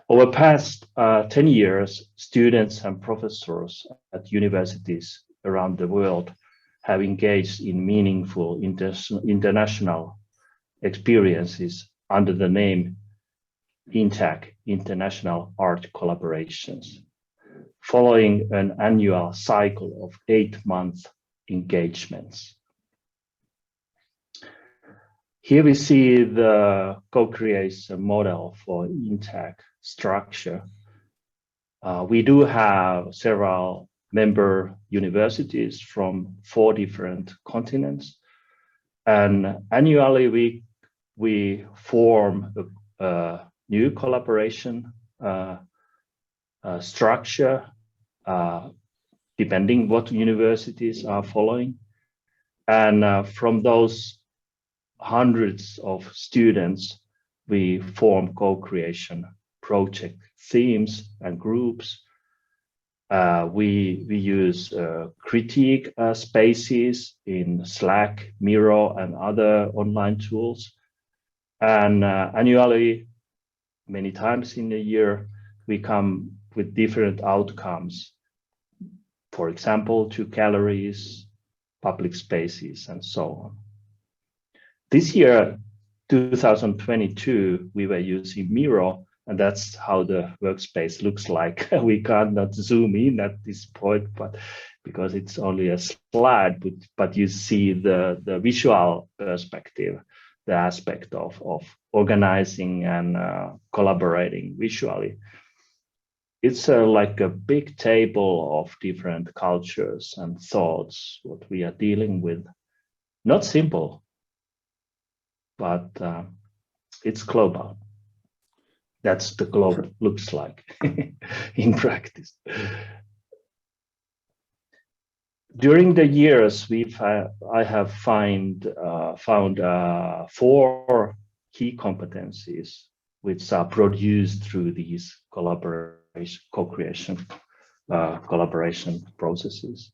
Over past 10 years, students and professors at universities around the world have engaged in meaningful international experiences under the name INTAC, International Art Collaborations, following an annual cycle of 8-month engagements. Here we see the co-creation model for INTAC structure. We do have several member universities from 4 different continents, and annually we form a new collaboration structure depending what universities are following. And from those hundreds of students, we form co-creation project themes and groups. We use critique spaces in Slack, Miro, and other online tools. And annually, many times in a year, we come with different outcomes. For example, to galleries, public spaces, and so on. This year, 2022, we were using Miro, and that's how the workspace looks like. We cannot zoom in at this point, but because it's only a slide, but you see the visual perspective. the aspect of organizing and collaborating visually. It's like a big table of different cultures and thoughts, what we are dealing with. Not simple, but it's global. That's the globe looks like in practice. During the years, I have found 4 key competencies which are produced through these co-creation collaboration processes.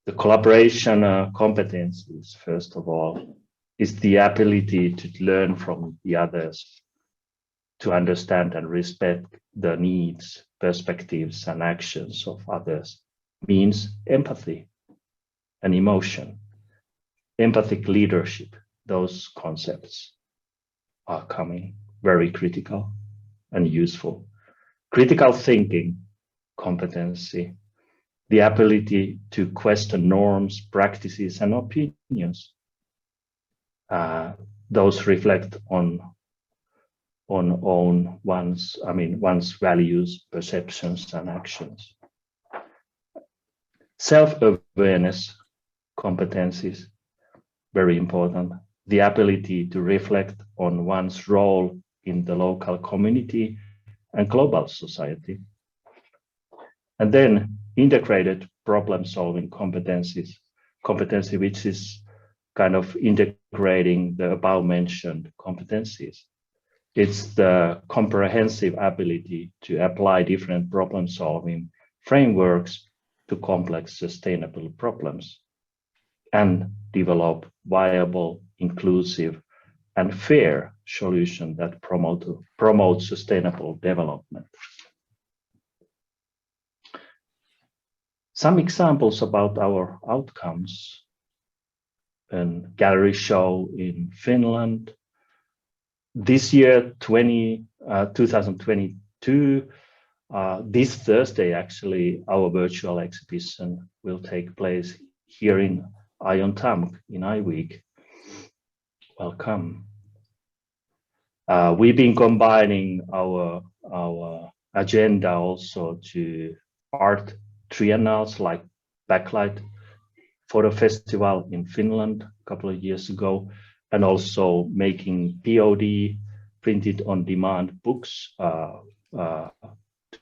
The collaboration competencies, first of all, is the ability to learn from the others, to understand and respect the needs, perspectives, and actions of others. Means empathy and emotion, empathic leadership. Those concepts are coming very critical and useful. Critical thinking competency, the ability to question norms, practices, and opinions. Those reflect on one's values, perceptions, and actions. Self-awareness competencies, very important. The ability to reflect on one's role in the local community and global society. And then integrated problem-solving competency, which is kind of integrating the above-mentioned competencies. It's the comprehensive ability to apply different problem-solving frameworks to complex sustainable problems and develop viable, inclusive, and fair solutions that promote sustainable development. Some examples about our outcomes: a gallery show in Finland. This year, 2022, this Thursday, actually, our virtual exhibition will take place here in Aiontamk in iWeek. Welcome. We've been combining our agenda also to art triennales like Backlight Photo Festival in Finland a couple of years ago, and also making POD, printed on demand books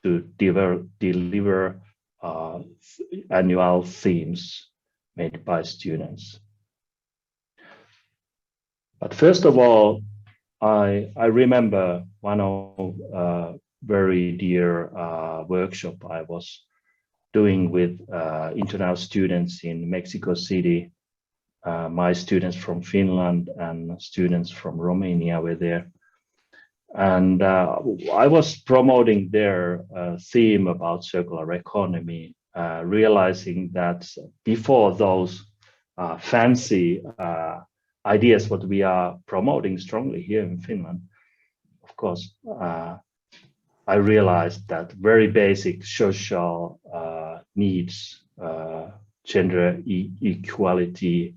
to deliver annual themes made by students. But first of all, I remember one of very dear workshop I was doing with international students in Mexico City. My students from Finland and students from Romania were there. And I was promoting their theme about circular economy, realizing that before those fancy ideas what we are promoting strongly here in Finland, of course, I realized that very basic social needs, gender equality,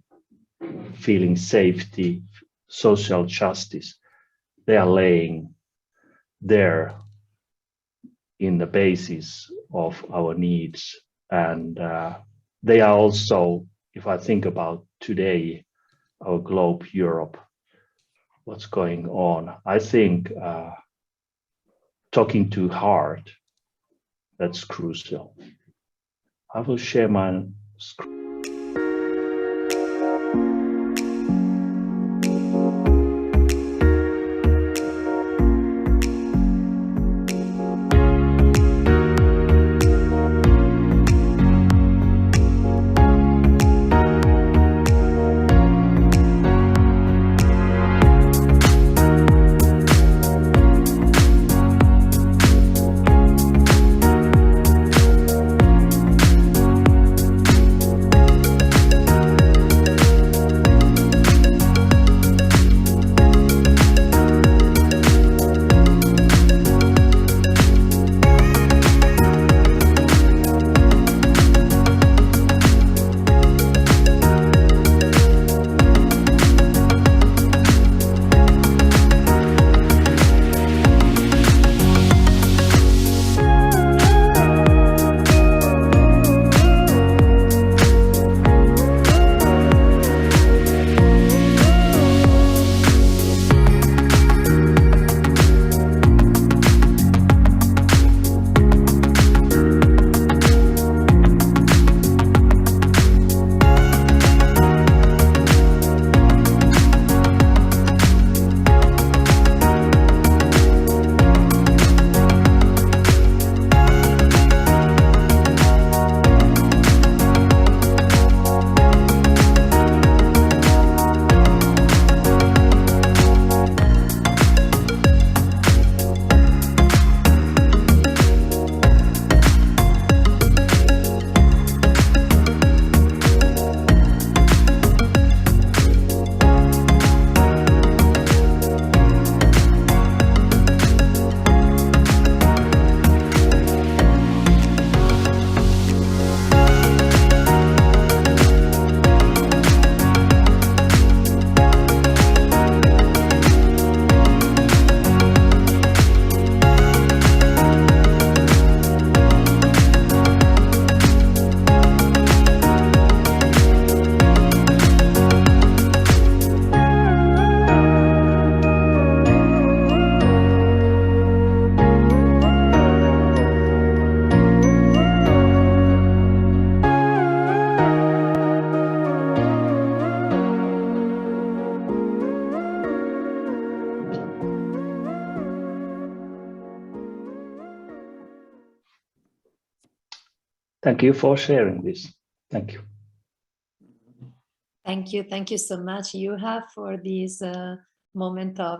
feeling safety, social justice, they are laying there in the basis of our needs. And they are also, if I think about today, our globe, Europe, what's going on, I think talking to heart, that's crucial. I will share my screen. Thank you for sharing this. Thank you. Thank you so much, Juha, for this moment of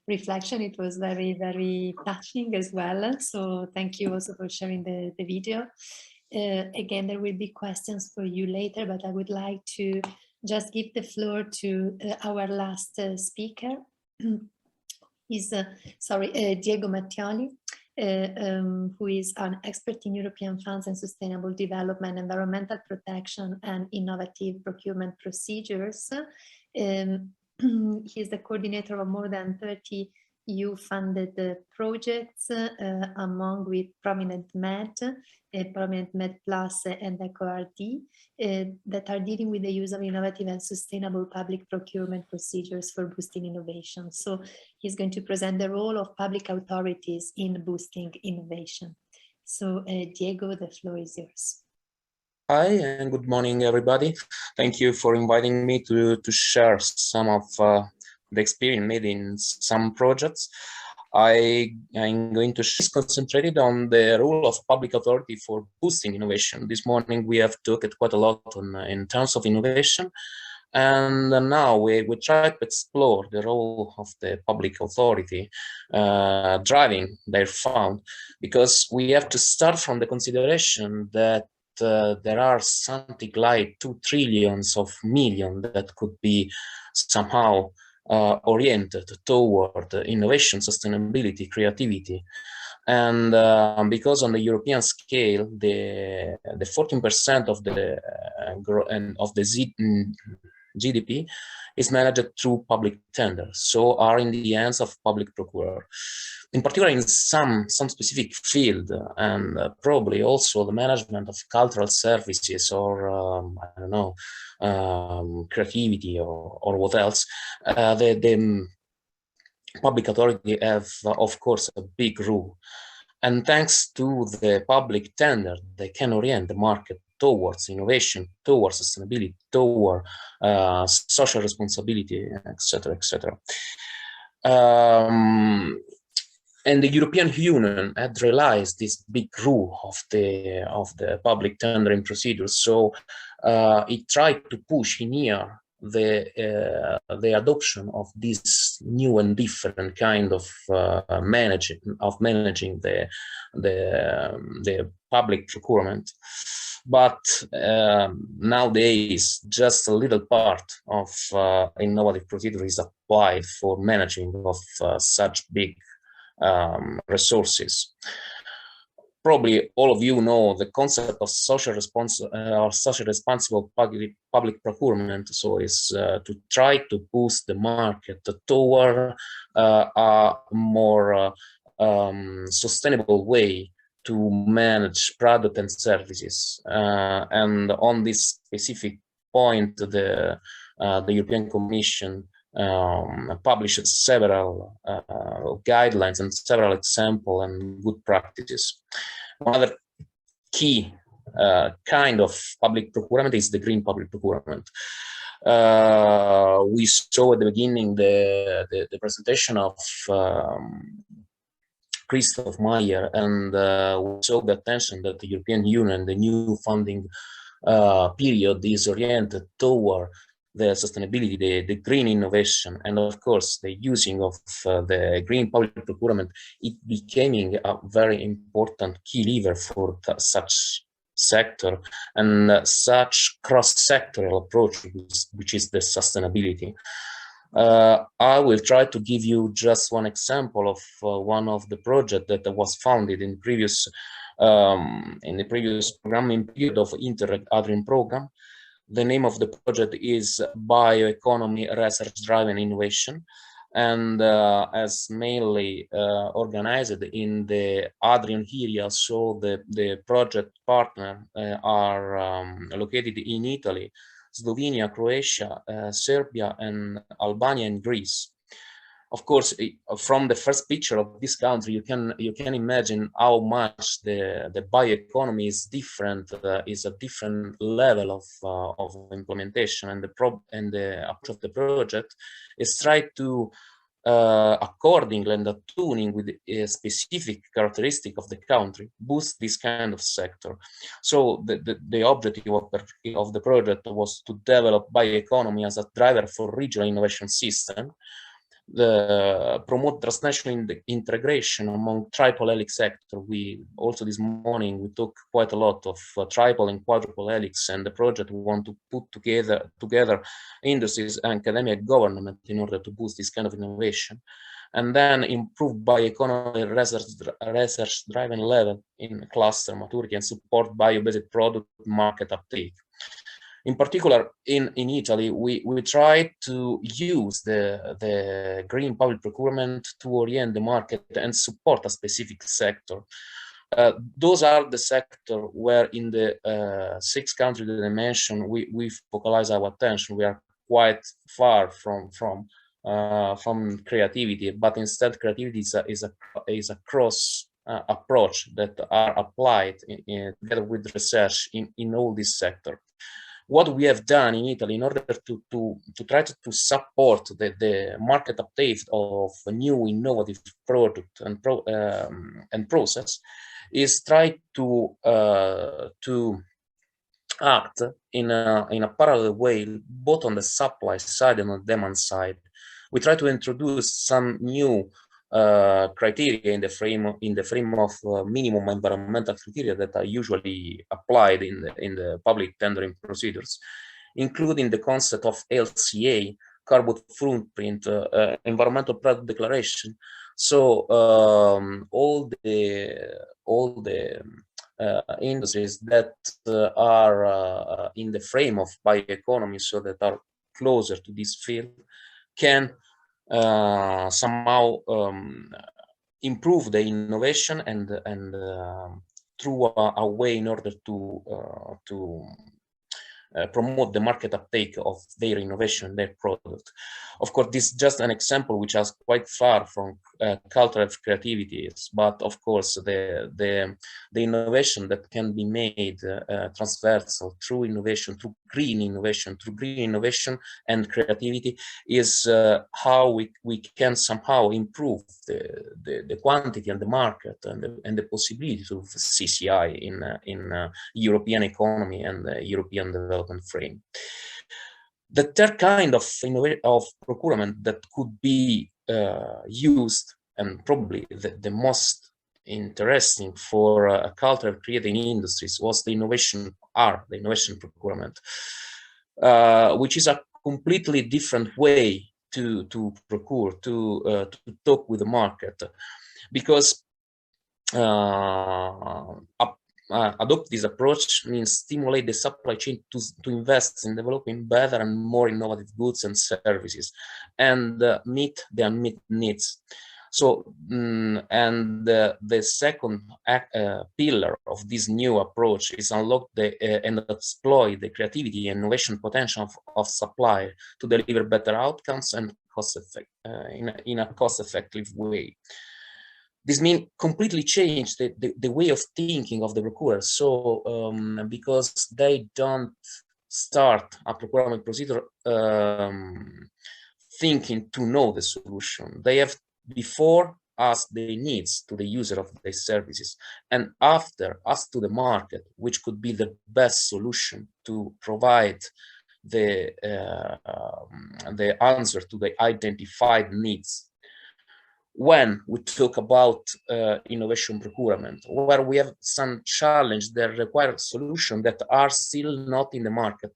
reflection. It was very, very touching as well. So thank you also for sharing the video. Again, there will be questions for you later, but I would like to just give the floor to our last speaker. Is Diego Mattioli, who is an expert in European funds and sustainable development, environmental protection, and innovative procurement procedures. He is the coordinator of more than 30 EU-funded projects, among with Prominent Med, Prominent Med Plus, and EcoRD, that are dealing with the use of innovative and sustainable public procurement procedures for boosting innovation. So he's going to present the role of public authorities in boosting innovation. So Diego, the floor is yours. Hi, and good morning, everybody. Thank you for inviting me to share some of the experience made in some projects. I'm going to concentrate on the role of public authority for boosting innovation. This morning we have talked quite a lot in terms of innovation, and now we try to explore the role of the public authority driving their fund, because we have to start from the consideration that there are something like 2 trillion million that could be somehow oriented toward innovation, sustainability, creativity. And because on the European scale, the 14% of the GDP is managed through public tenders, so are in the hands of public procurers. In particular, in some specific field, and probably also the management of cultural services, or I don't know, creativity, or what else, the public authority have, of course, a big role. And thanks to the public tender, they can orient the market towards innovation, towards sustainability, toward social responsibility, etc., etc. And the European Union had realized this big rule of the public tendering procedures, so it tried to push in here the adoption of this new and different kind of managing the public procurement. But nowadays, just a little part of innovative procedure is applied for managing of such big resources. Probably all of you know the concept of social responsible public procurement. So it's to try to boost the market toward a more sustainable way to manage product and services. And on this specific point, the European Commission published several guidelines and several examples and good practices. One other key kind of public procurement is the green public procurement. We saw at the beginning the presentation of Christoph Meyer, and we saw the attention that the European Union, the new funding period, is oriented toward the sustainability, the green innovation, and of course the using of the green public procurement. It becoming a very important key lever for such sector and such cross-sectoral approach, which is the sustainability. I will try to give you just one example of one of the projects that was founded in the previous programming period of Interreg Adrian program. The name of the project is Bioeconomy Research-Driven Innovation, and as mainly organized in the Adrian area. So the project partner are located in Italy, Slovenia, Croatia, Serbia, and Albania and Greece. Of course, from the first picture of this country, you can imagine how much the bioeconomy is different, is a different level of implementation, and the approach of the project is try to accordingly and tuning with a specific characteristic of the country, boost this kind of sector. So the objective of the project was to develop bioeconomy as a driver for regional innovation system, promote transnational integration among triple helix sector. We also this morning we took quite a lot of triple and quadruple helix, and the project want to put together industries and academia government in order to boost this kind of innovation, and then improve bioeconomy research driven level in cluster maturity and support bio-based product market uptake. In particular, in Italy, we try to use the green public procurement to orient the market and support a specific sector. Those are the sector where in the 6 countries that I mentioned, we focalize our attention. We are quite far from creativity, but instead creativity is a cross approach that are applied together with research in all this sector. What we have done in Italy in order to try to support the market uptake of a new innovative product and process is try to act in a parallel way, both on the supply side and on the demand side. We try to introduce some new criteria in the frame of minimum environmental criteria that are usually applied in the public tendering procedures, including the concept of LCA, carbon footprint, environmental product declaration. So all the industries that are in the frame of bioeconomy, so that are closer to this field, can somehow improve the innovation and through a way in order to promote the market uptake of their innovation, their product. Of course, this is just an example which is quite far from cultural creativity, but of course the innovation that can be made transversal through innovation, through green innovation and creativity is how we can somehow improve the quantity and the market and the possibility of CCI in European economy and European development frame. The third kind of procurement that could be used, and probably the most interesting for cultural creating industries, was the innovation procurement, which is a completely different way to procure, to talk with the market, because adopt this approach means stimulate the supply chain to invest in developing better and more innovative goods and services and meet the unmet needs. So, and the second pillar of this new approach is unlock and exploit the creativity and innovation potential of supply to deliver better outcomes and in a cost-effective way. This means completely change the way of thinking of the procurers. So, because they don't start a procurement procedure thinking to know the solution. They have before ask the needs to the user of the services, and after ask to the market which could be the best solution to provide the answer to the identified needs. When we talk about innovation procurement, where we have some challenge that require solutions that are still not in the market.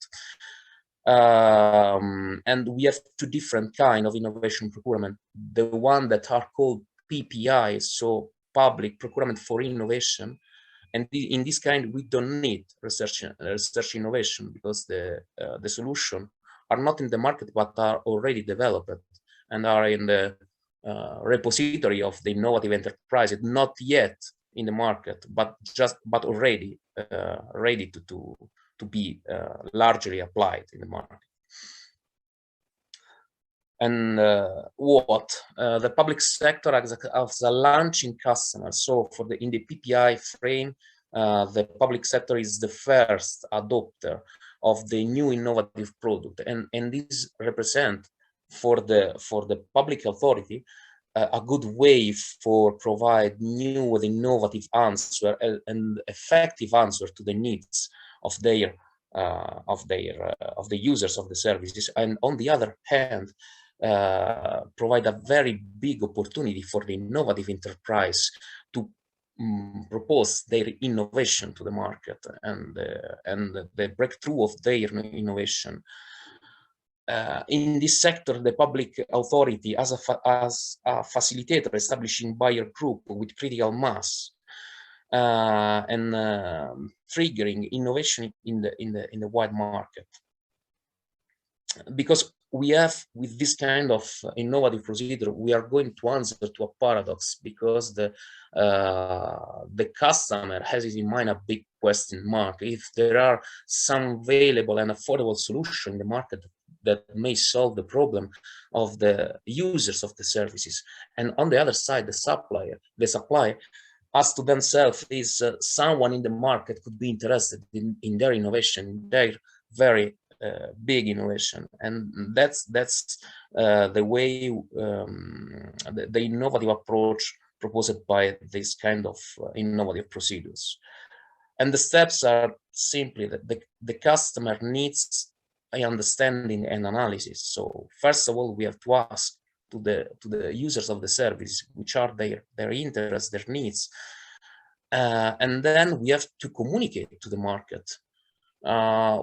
And we have 2 different kinds of innovation procurement. The one that are called PPI, so public procurement for innovation. And in this kind, we don't need research innovation, because the solutions are not in the market, but are already developed and are in the repository of the innovative enterprise, not yet in the market, but already ready to be largely applied in the market. And the public sector as a launching customer. So in the PPI frame, the public sector is the first adopter of the new innovative product, and this represents for the public authority a good way for provide new and innovative answer and effective answer to the needs of the users of the services, and on the other hand provide a very big opportunity for the innovative enterprise to propose their innovation to the market and the breakthrough of their innovation. In this sector, the public authority as a facilitator establishing buyer group with critical mass and triggering innovation in the wide market. Because we have, with this kind of innovative procedure, we are going to answer to a paradox, because the customer has in mind a big question mark. If there are some available and affordable solution in the market that may solve the problem of the users of the services, and on the other side, the supplier as to themselves is someone in the market could be interested in their innovation, their very big innovation, and that's the way the innovative approach proposed by this kind of innovative procedures. And the steps are simply that the customer needs an understanding and analysis. So first of all, we have to ask to the users of the service which are their interests, their needs, and then we have to communicate to the market.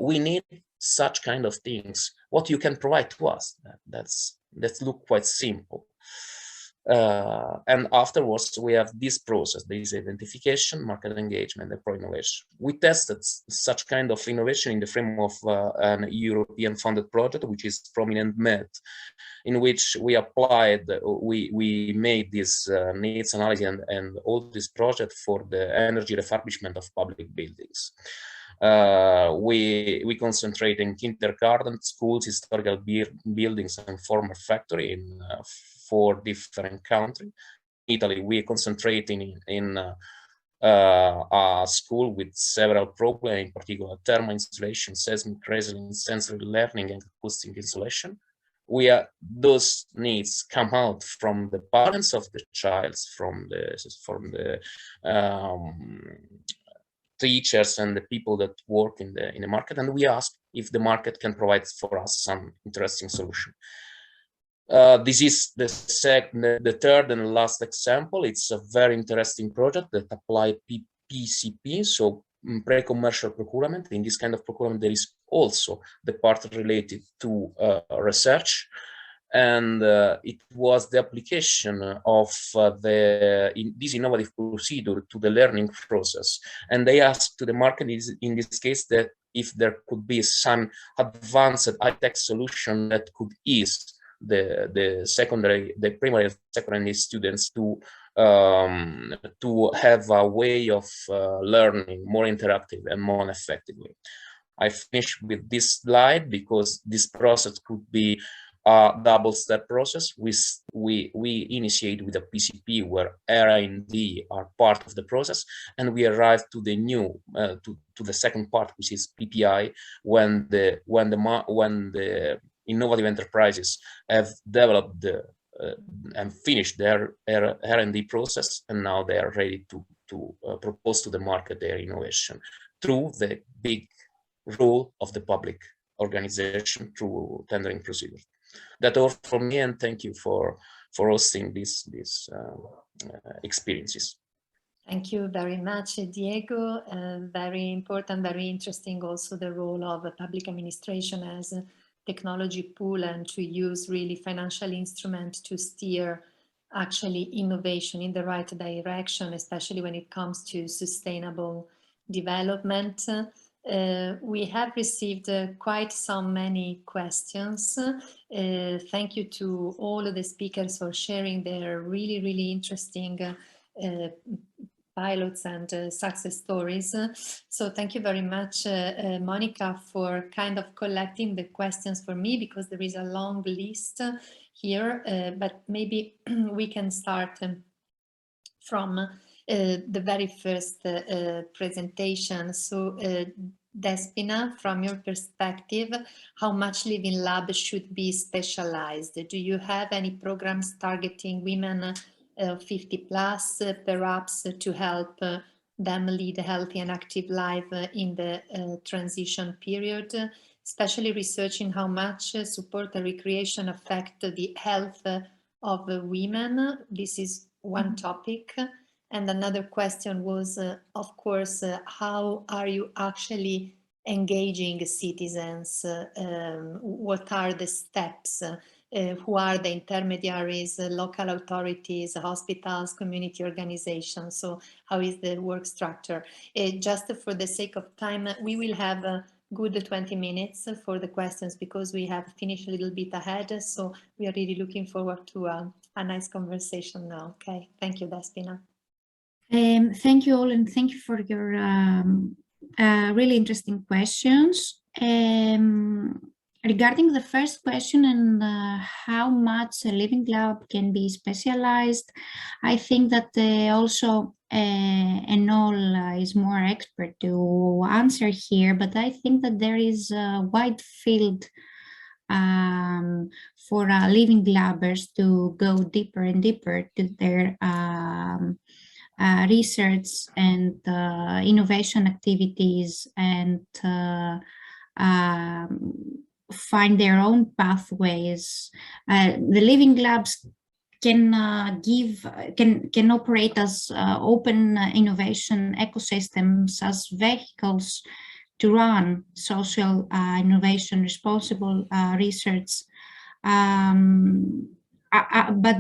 We need such kind of things. What you can provide to us? That look quite simple. And afterwards, we have this process: there is identification, market engagement, and pro-innovation. We tested such kind of innovation in the frame of an European-funded project, which is Prominent Med, in which we applied, we made this needs analysis and all this project for the energy refurbishment of public buildings. We concentrate in kindergarten, schools, historical buildings, and former factory in 4 different countries. In Italy, we concentrate in a school with several problems, in particular thermal insulation, seismic resilience, sensory learning, and acoustic insulation. Those needs come out from the parents of the child, from the teachers and the people that work in the market, and we ask if the market can provide for us some interesting solution. This is the third and last example. It's a very interesting project that applied PCP, so pre-commercial procurement. In this kind of procurement, there is also the part related to research, and it was the application of this innovative procedure to the learning process. And they asked to the market, in this case, that if there could be some advanced high-tech solution that could ease the primary and secondary students to have a way of learning more interactive and more effectively. I finish with this slide because this process could be a double-step process. We initiate with a PCP where R&D are part of the process, and we arrive to the new to the second part, which is PPI, when the innovative enterprises have developed and finished their R&D process, and now they are ready to propose to the market their innovation through the big role of the public organization through tendering procedure. That's all from me, and thank you for hosting these experiences. Thank you very much, Diego. Very important, very interesting also the role of public administration as a technology pool, and to use really financial instruments to steer actually innovation in the right direction, especially when it comes to sustainable development. We have received quite many questions. Thank you to all of the speakers for sharing their really interesting pilots and success stories. So thank you very much, Monica, for kind of collecting the questions for me, because there is a long list here, but maybe we can start from the very first presentation. So Despina, from your perspective, how much Living Lab should be specialized? Do you have any programs targeting women 50 plus, perhaps to help them lead a healthy and active life in the transition period, especially researching how much support and recreation affect the health of women? This is one topic. And another question was, of course, how are you actually engaging citizens? What are the steps? Who are the intermediaries, local authorities, hospitals, community organizations? So how is the work structure? Just for the sake of time, we will have a good 20 minutes for the questions because we have finished a little bit ahead. So we are really looking forward to a nice conversation now. Okay, thank you, Despina. Thank you all, and thank you for your really interesting questions. Regarding the first question and how much a Living Lab can be specialized, I think that also Enol is more expert to answer here, but I think that there is a wide field for Living Labbers to go deeper and deeper to their research and innovation activities and find their own pathways. The Living Labs can can operate as open innovation ecosystems, as vehicles to run social innovation, responsible research. But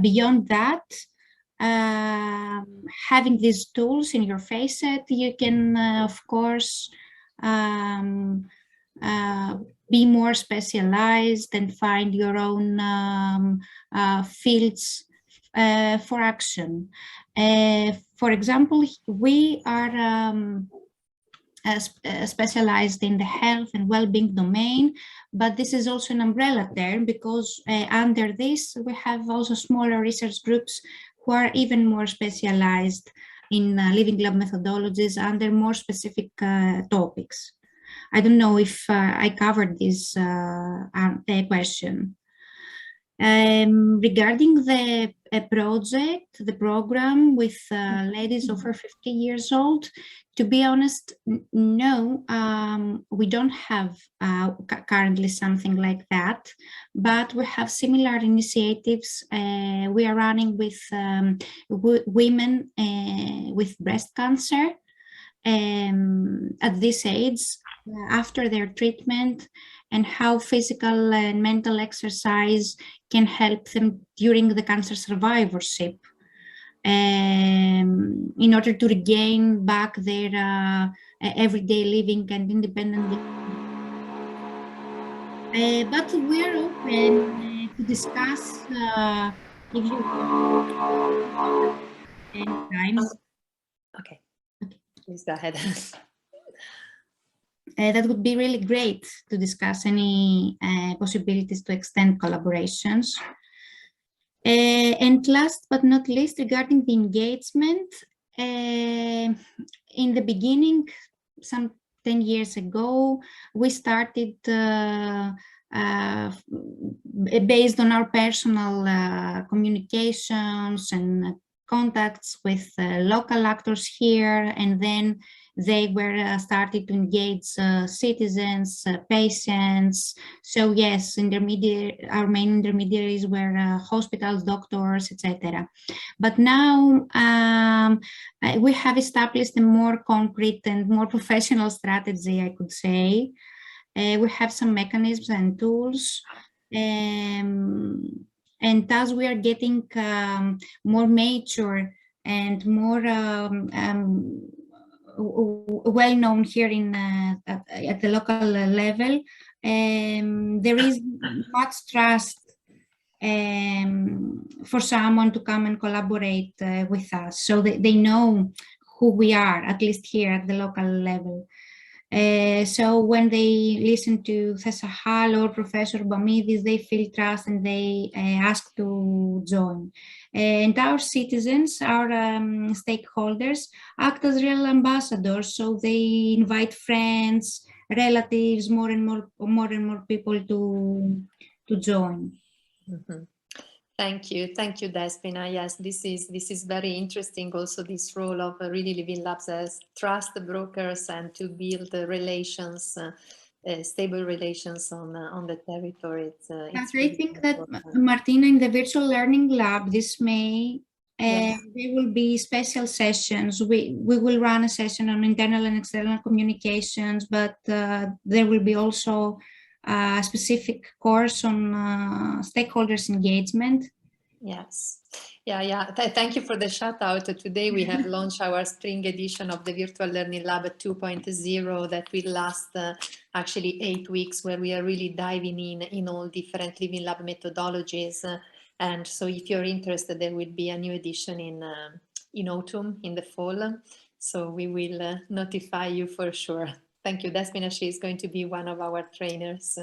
beyond that, having these tools in your facet, you can, of course, be more specialized and find your own fields for action. For example, we are specialized in the health and well-being domain, but this is also an umbrella term because under this we have also smaller research groups who are even more specialized in Living Lab methodologies under more specific topics. I don't know if I covered this question. Regarding the project, the program with ladies over 50 years old, to be honest, no, we don't have currently something like that, but we have similar initiatives we are running with women with breast cancer at this age, after their treatment, and how physical and mental exercise can help them during the cancer survivorship in order to regain back their everyday living and independent living. But we're open to discuss if you want anytime. Okay, please go ahead. That would be really great to discuss any possibilities to extend collaborations. And last but not least, regarding the engagement, in the beginning, some 10 years ago, we started based on our personal communications and contacts with local actors here, and then they were started to engage citizens, patients. So yes, our main intermediaries were hospitals, doctors, etc. But now we have established a more concrete and more professional strategy, I could say. We have some mechanisms and tools. And as we are getting more mature and more well known here in at the local level, there is much trust for someone to come and collaborate with us, so they know who we are, at least here at the local level. So when they listen to Thessahall or Professor Bamidis, they feel trust and they ask to join. And our citizens, our stakeholders, act as real ambassadors. So they invite friends, relatives, more and more people to join. Mm-hmm. Thank you, Despina. Yes, this is very interesting. Also, this role of really living labs as trust brokers and to build relations, stable relations on the territory. It's I think that Martina, in the virtual learning lab this May, yes. there will be special sessions. We will run a session on internal and external communications, but there will be also a specific course on stakeholders engagement. Yes. Yeah. Thank you for the shout out. Today we have launched our spring edition of the Virtual Learning Lab 2.0 that will last actually 8 weeks, where we are really diving in all different Living Lab methodologies. And so if you're interested, there will be a new edition in autumn, in the fall. So we will notify you for sure. Thank you, Despina. She is going to be one of our trainers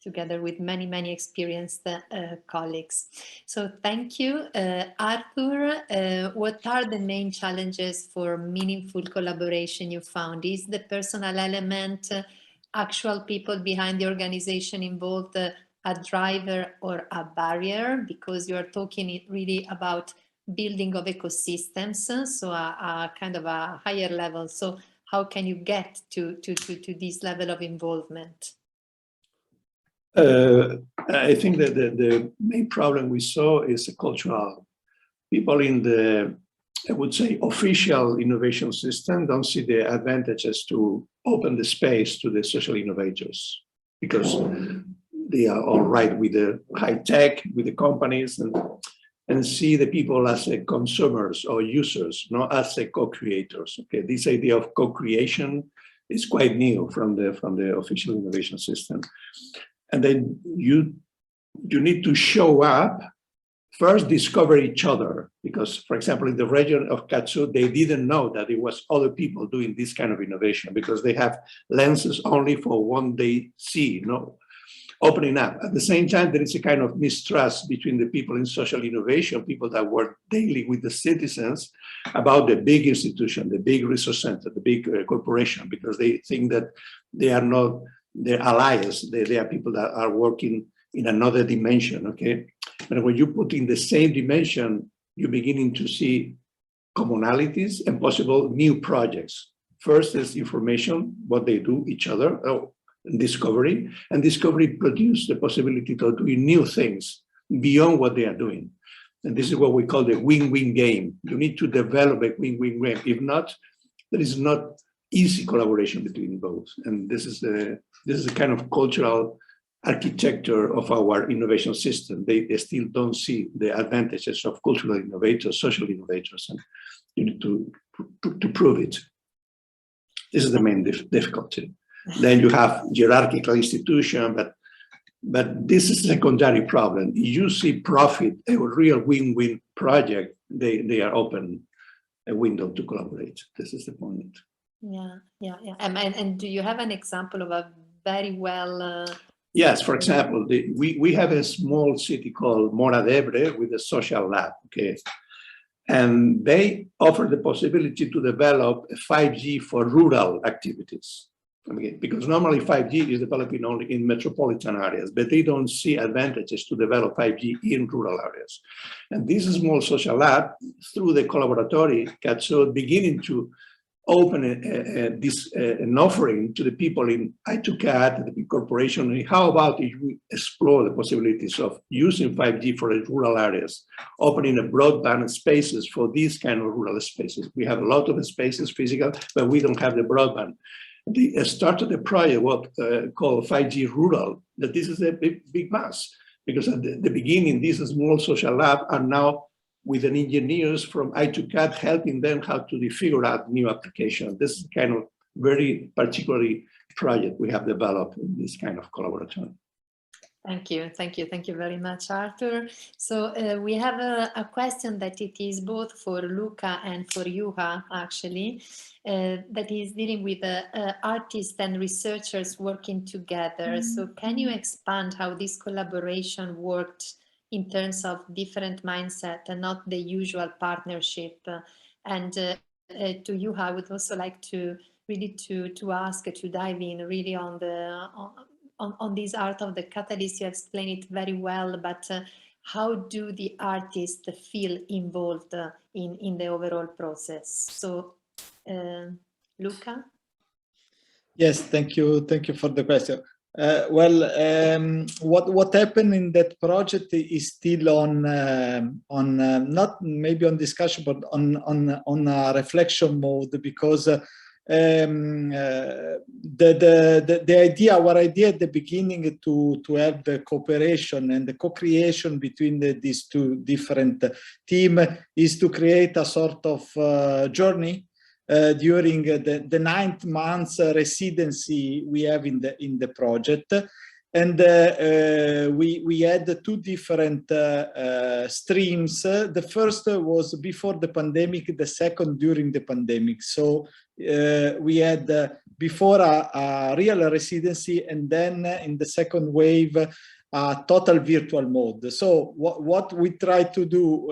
together with many experienced colleagues. So thank you. Arthur, what are the main challenges for meaningful collaboration you found? Is the personal element, actual people behind the organization involved, a driver or a barrier? Because you are talking really about building of ecosystems, so a kind of a higher level. So how can you get to this level of involvement? I think that the main problem we saw is cultural. People in the, I would say, official innovation system don't see the advantages to open the space to the social innovators, because they are all right with the high tech, with the companies, and see the people as consumers or users, not as co-creators. Okay, this idea of co-creation is quite new from the official innovation system. And then you need to show up, first discover each other, because, for example, in the region of Katsu, they didn't know that it was other people doing this kind of innovation, because they have lenses only for one they see, opening up. At the same time, there is a kind of mistrust between the people in social innovation, people that work daily with the citizens, about the big institution, the big resource center, the big corporation, because they think that they are not their allies. They are people that are working in another dimension, okay? But when you put in the same dimension, you're beginning to see commonalities and possible new projects. First is information, what they do, each other, discovery, and discovery produce the possibility of doing new things beyond what they are doing. And this is what we call the win-win game. You need to develop a win-win game. If not, there is not easy collaboration between both. And this is the kind of cultural architecture of our innovation system. They still don't see the advantages of cultural innovators, social innovators, and you need to prove it. This is the main difficulty. Then you have hierarchical institution, but this is a secondary problem. You see profit, a real win-win project, they are open a window to collaborate. This is the point. Yeah. And do you have an example of a very well? Yes, for example, we have a small city called Mora d'Ebre with a social lab, okay? And they offer the possibility to develop 5G for rural activities. Okay, because normally 5G is developing only in metropolitan areas, but they don't see advantages to develop 5G in rural areas. And this small social lab, through the collaboratory, Katsu, beginning to open an offering to the people in I2CAT, the big corporation. How about if we explore the possibilities of using 5G for the rural areas, opening a broadband spaces for these kind of rural spaces? We have a lot of spaces physical, but we don't have the broadband. They started a project called 5G Rural, that this is a big mass, because at the beginning, these small social labs are now with an engineers from I2CAT helping them how to figure out new applications. This is kind of very particularly project we have developed in this kind of collaboration. Thank you very much, Arthur. So we have a question that it is both for Luca and for Juha, actually, that is dealing with artists and researchers working together. So can you expand how this collaboration worked in terms of different mindset and not the usual partnership? And to Juha, I would also like to really to ask, to dive in really on the on this art of the catalyst. You explained it very well, but how do the artists feel involved in the overall process? So, Luca? Yes, thank you for the question. What happened in that project is still on not maybe on discussion, but on a reflection mode, because the idea, our idea at the beginning to have the cooperation and the co-creation between these two different teams is to create a sort of journey during the 9 months residency we have in the project. And we had 2 different streams. The first was before the pandemic, the second during the pandemic. So we had before a real residency, and then in the second wave, a total virtual mode. So what we try to do,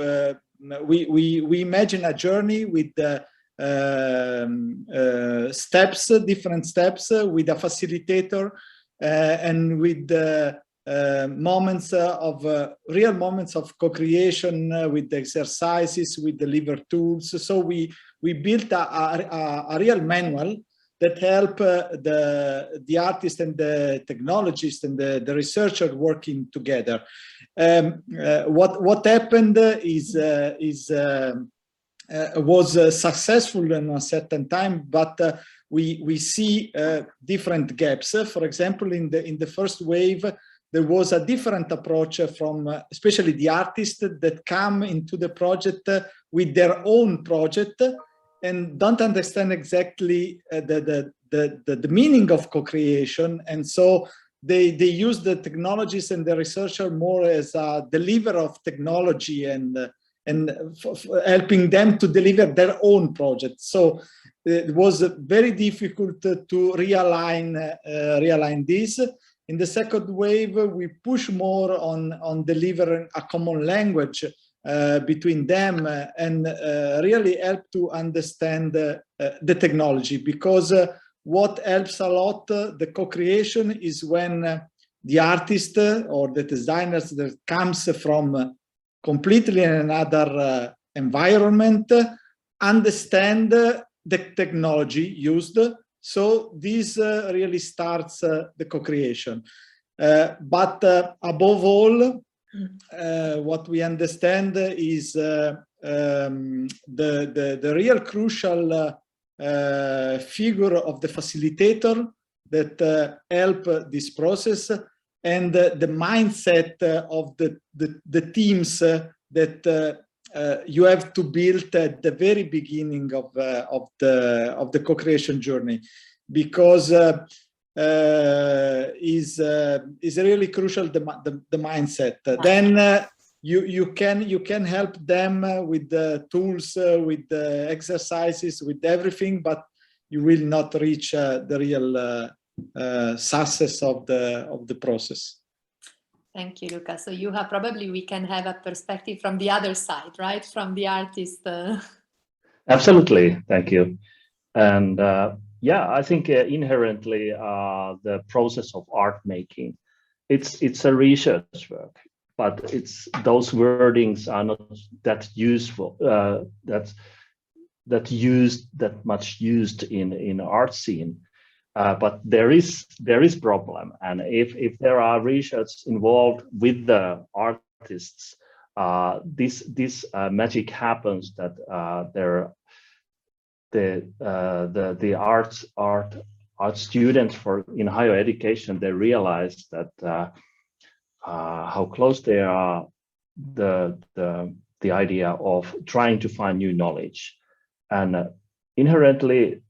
we imagine a journey with steps, different steps, with a facilitator, and with the moments of real moments of co-creation, with the exercises, with the liver tools. So we built a real manual that help the artist and the technologist and the researcher working together. What happened was successful in a certain time, but we see different gaps. For example, in the first wave, there was a different approach from especially the artists that come into the project with their own project and don't understand exactly the meaning of co-creation, and so they use the technologies and the researcher more as a deliverer of technology and helping them to deliver their own project. So it was very difficult to realign this. In the second wave, we push more on delivering a common language between them and really help to understand the technology, because what helps a lot the co-creation is when the artist or the designers that comes from completely another environment understand the technology used. So this really starts the co-creation. But above all, what we understand is the real crucial figure of the facilitator that help this process, and the mindset of the teams that you have to build at the very beginning of the co-creation journey, because is really crucial, the mindset. Then you can help them with the tools, with the exercises, with everything, but you will not reach the real success of the process. Thank you, Luca. So you have we can have a perspective from the other side, right? From the artist. Absolutely, thank you. And yeah, I think inherently the process of art making, it's a research work, but those wordings are not that useful. That much used in art scene. But there is problem, and if there are research involved with the artists, this magic happens, that the art students in higher education, they realize that how close they are the idea of trying to find new knowledge, and inherently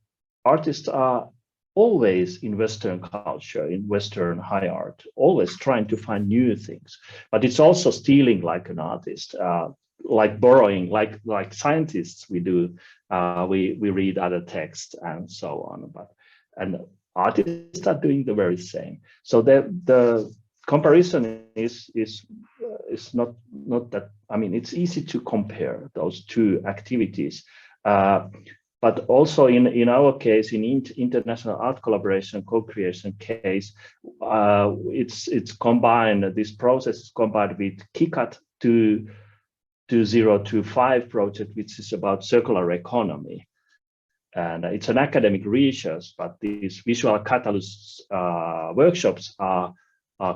artists are always in Western culture, in Western high art, always trying to find new things. But it's also stealing like an artist, like borrowing, like scientists we do. We read other texts and so on. And artists are doing the very same. So the comparison is not that. I mean, it's easy to compare those two activities. But also in our case, in international art collaboration, co-creation case, it's combined, this process is combined with KiCad 2025 project, which is about circular economy. And it's an academic research, but these visual catalysts workshops are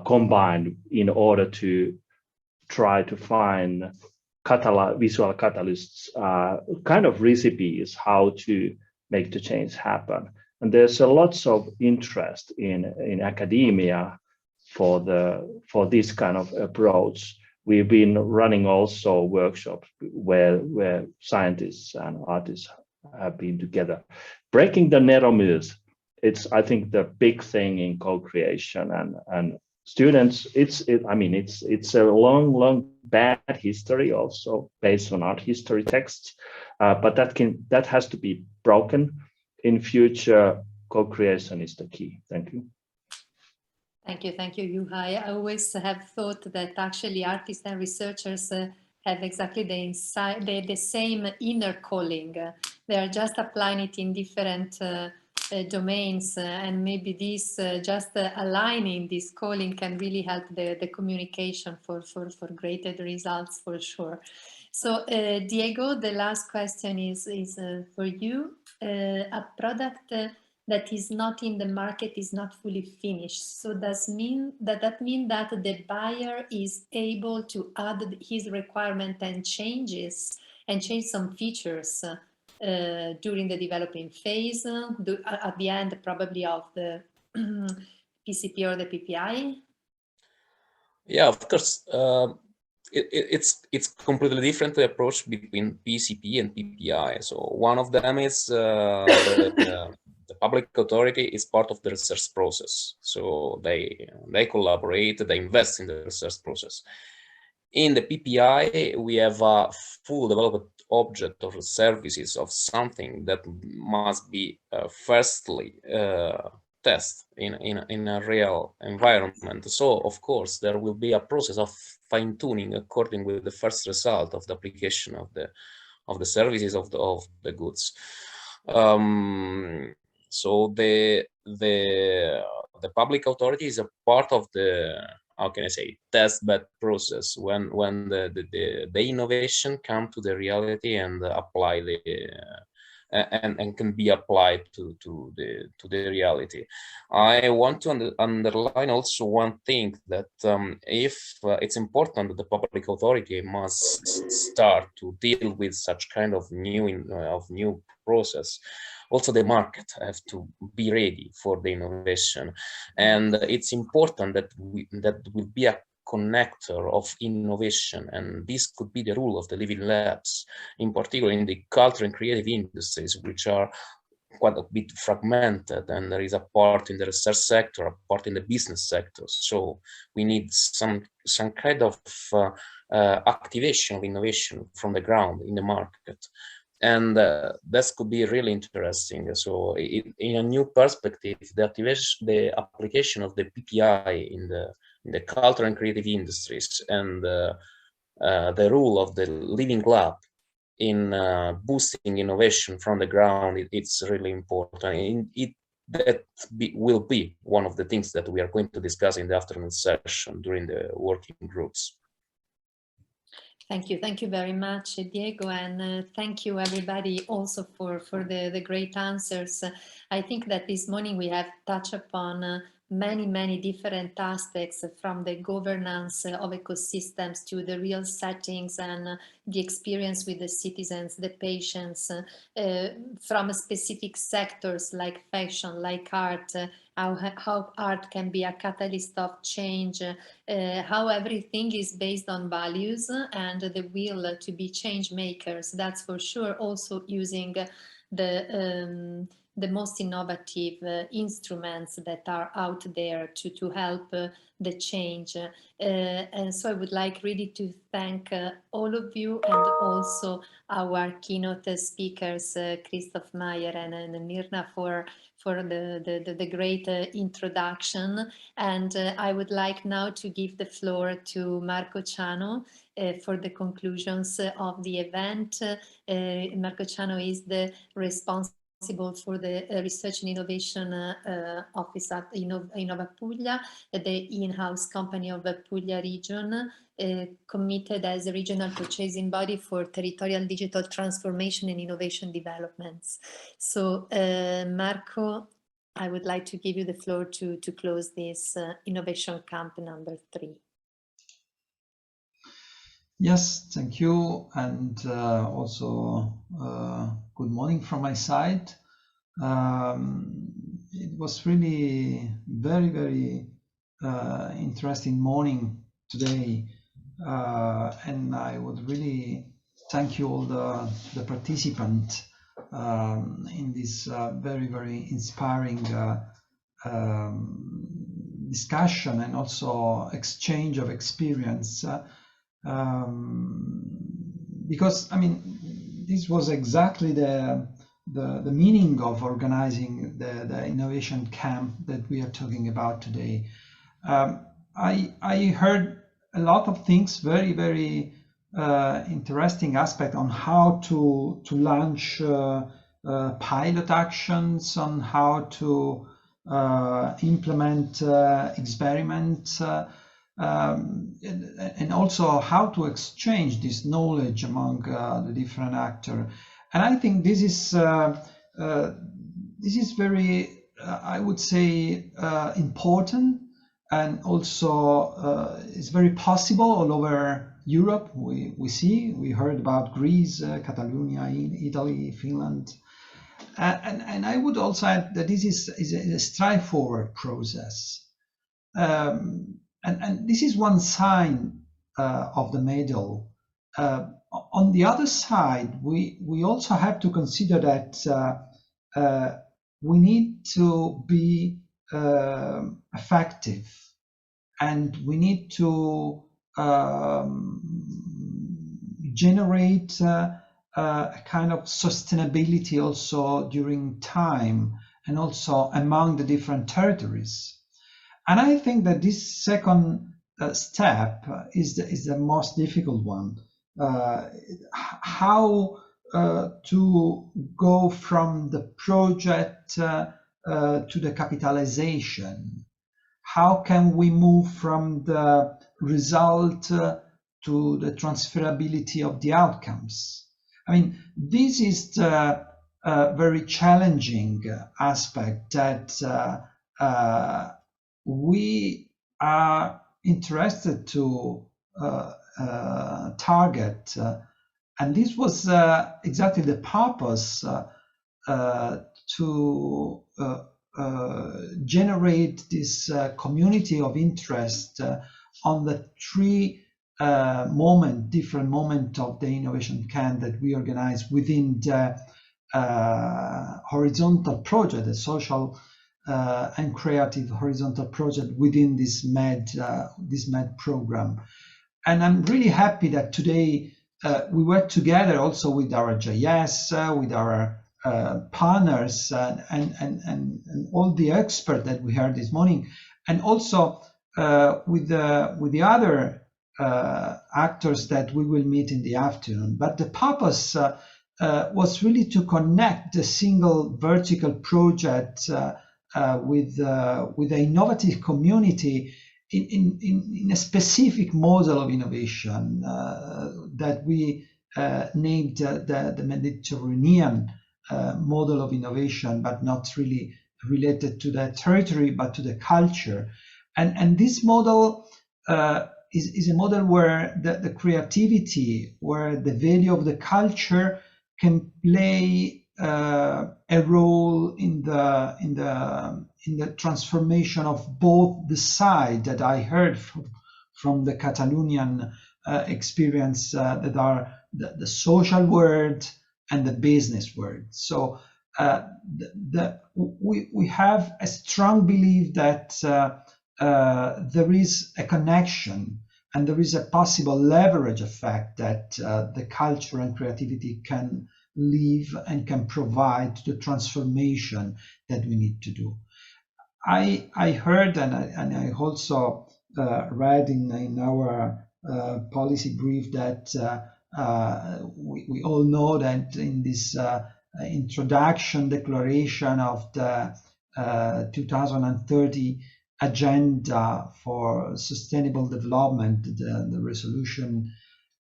combined in order to try to find visual catalysts, kind of recipes how to make the change happen. And there's lots of interest in academia for this kind of approach. We've been running also workshops where scientists and artists have been together. Breaking the narrow myths, it's, I think, the big thing in co-creation, and students, it's a long bad history also based on art history texts, but that has to be broken. In future, co-creation is the key. Thank you. Thank you, Juha. I always have thought that actually artists and researchers have exactly the same inner calling. They are just applying it in different domains, and maybe this just aligning this calling can really help the communication for greater results, for sure. So Diego, the last question is for you. A product that is not in the market is not fully finished. So does mean that the buyer is able to add his requirement and change some features during the developing phase, at the end probably of the PCP or the PPI? Yeah, of course. It's completely different the approach between PCP and PPI. So one of them is the public authority is part of the research process. So they collaborate, they invest in the research process. In the PPI, we have a full developed object of services of something that must be firstly tested in a real environment. So of course there will be a process of fine-tuning according with the first result of the application of the services of the goods. So the public authority is a part of the, how can I say, test bed process when the innovation come to the reality and apply and can be applied to the reality. I want to underline also one thing, that if it's important that the public authority must start to deal with such kind of new process, also the market have to be ready for the innovation, and it's important that will be a connector of innovation, and this could be the role of the living labs, in particular in the culture and creative industries, which are quite a bit fragmented, and there is a part in the research sector, a part in the business sector. So we need some kind of activation of innovation from the ground in the market. And that could be really interesting. So in a new perspective, the application of the PPI in the culture and creative industries, and the role of the living lab in boosting innovation from the ground, it's really important. Will be one of the things that we are going to discuss in the afternoon session during the working groups. Thank you very much, Diego, and thank you everybody also for the great answers. I think that this morning we have touched upon many different aspects, from the governance of ecosystems to the real settings and the experience with the citizens, the patients, from specific sectors like fashion, like art, how art can be a catalyst of change, how everything is based on values and the will to be change makers. That's for sure. Also using the most innovative instruments that are out there to help the change. And so I would like really to thank all of you, and also our keynote speakers, Christoph Meyer and Mirna, for the great introduction. And I would like now to give the floor to Marco Ciano for the conclusions of the event. Marco Ciano is the responsible for the Research and Innovation Office at Innova Puglia, the in-house company of the Puglia region, committed as a regional purchasing body for territorial digital transformation and innovation developments. So Marco, I would like to give you the floor to close this Innovation Camp number 3. Yes, thank you. And also good morning from my side. It was really very, very interesting morning today. And I would really thank you all the participants in this very, very inspiring discussion and also exchange of experience. Because I mean, this was exactly the meaning of organizing the innovation camp that we are talking about today. I heard a lot of things, very, very interesting aspect on how to launch pilot actions, on how to implement experiments, and also how to exchange this knowledge among the different actors. And I think this is very, I would say, important, and also it's very possible all over Europe. We heard about Greece, Catalonia, Italy, Finland, and I would also add that this is a strive forward process. And this is one side of the medal. On the other side, we also have to consider that we need to be effective, and we need to generate a kind of sustainability also during time, and also among the different territories. And I think that this second step is the most difficult one. How to go from the project to the capitalization? How can we move from the result to the transferability of the outcomes? I mean, this is the very challenging aspect that we are interested to target, and this was exactly the purpose to generate this community of interest on the three different moments of the innovation camp that we organize within the horizontal project, the social and creative horizontal project within this MED program. And I'm really happy that today we work together also with our JS, with our partners, and all the experts that we heard this morning, and also with the other actors that we will meet in the afternoon. But the purpose was really to connect the single vertical project with the innovative community in a specific model of innovation that we named the Mediterranean model of innovation, but not really related to the territory, but to the culture. And this model is a model where the creativity, where the value of the culture can play a role in the transformation of both the side that I heard from the Catalonian experience that are the social world and the business world. So we have a strong belief that there is a connection, and there is a possible leverage effect that the culture and creativity can live and can provide the transformation that we need to do. I heard and I also read in our policy brief that we all know that in this introduction declaration of the 2030 agenda for sustainable development, the resolution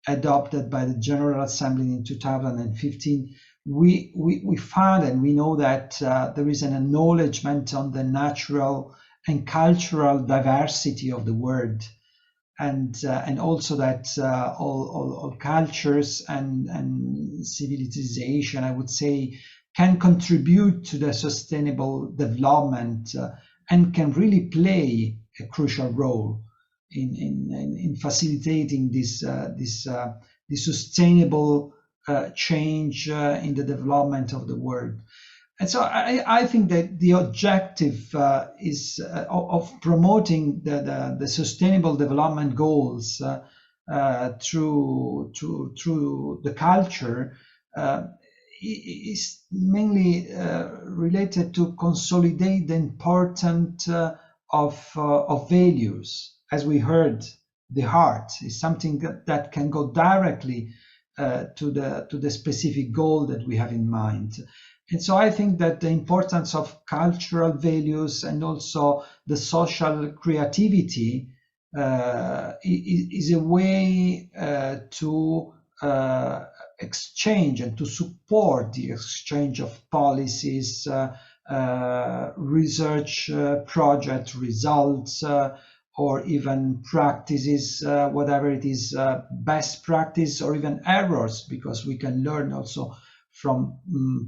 adopted by the General Assembly in 2015, we found and we know that there is an acknowledgement on the natural and cultural diversity of the world, and also that all cultures and civilization, I would say, can contribute to the sustainable development and can really play a crucial role in facilitating this sustainable change in the development of the world. And so I think that the objective is of promoting the sustainable development goals through the culture is mainly related to consolidate the importance of values. As we heard, the heart is something that can go directly to the specific goal that we have in mind. And so I think that the importance of cultural values and also the social creativity is a way to exchange and to support the exchange of policies, research project results, or even practices, whatever it is, best practice or even errors, because we can learn also from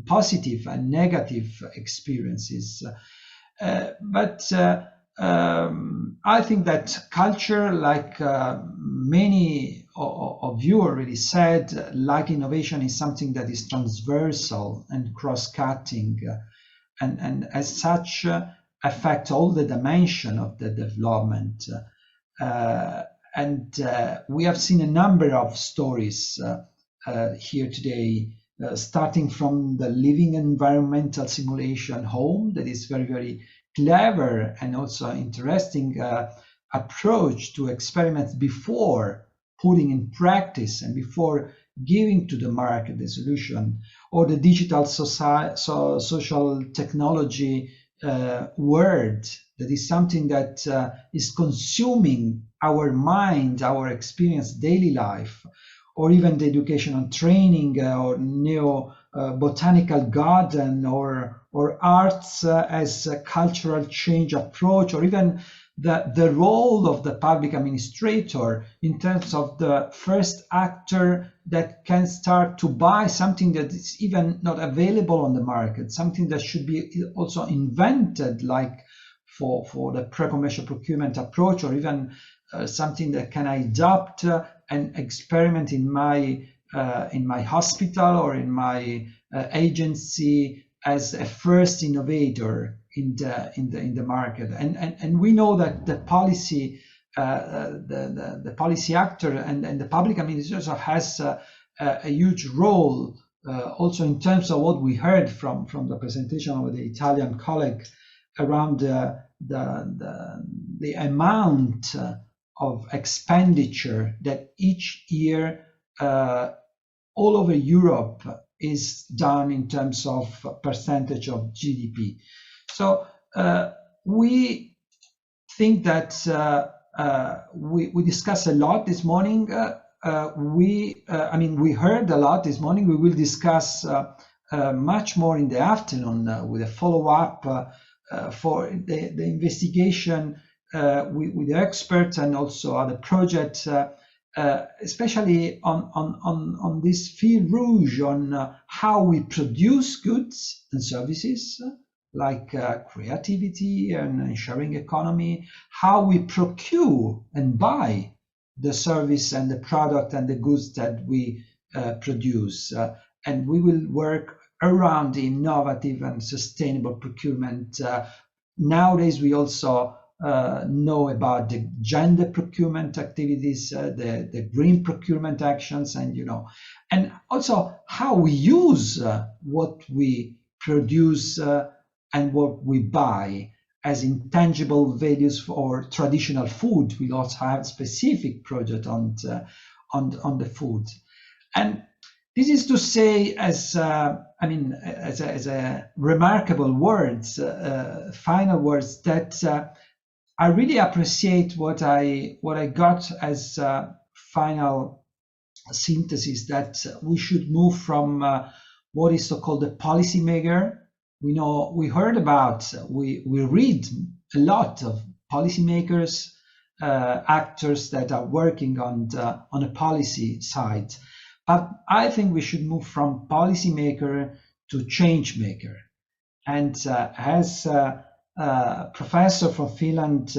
positive and negative experiences. But I think that culture, like many of you already said, like innovation, is something that is transversal and cross-cutting, and as such affect all the dimension of the development. And we have seen a number of stories here today, starting from the living environmental simulation home, that is very, very clever and also interesting approach to experiments before putting in practice and before giving to the market the solution, or the digital social technology word, that is something that is consuming our mind, our experience, daily life, or even the educational training or botanical garden or arts as a cultural change approach, or even the role of the public administrator in terms of the first actor that can start to buy something that is even not available on the market, something that should be also invented, like for the pre-commercial procurement approach, or even something that can adopt and experiment in my hospital or in my agency as a first innovator in the market. And we know that the policy the policy actor and the public administrator has a huge role also in terms of what we heard from the presentation of the Italian colleague around the amount of expenditure that each year all over Europe is done in terms of percentage of GDP. So we think that we discussed a lot this morning. We heard a lot this morning. We will discuss much more in the afternoon with a follow-up for the investigation with the experts and also other projects, especially on this fil rouge on how we produce goods and services, like creativity and sharing economy, how we procure and buy the service and the product and the goods that we produce. And we will work around the innovative and sustainable procurement. Nowadays, we also know about the gender procurement activities, the green procurement actions, and and also how we use what we produce and what we buy as intangible values for traditional food. We also have a specific project on the food, and this is to say, as as a remarkable words, final words, that I really appreciate what I got as final synthesis, that we should move from what is so-called the policymaker. We heard about, we read a lot of policymakers, actors that are working on a policy side. But I think we should move from policymaker to change maker. And as professor from Finland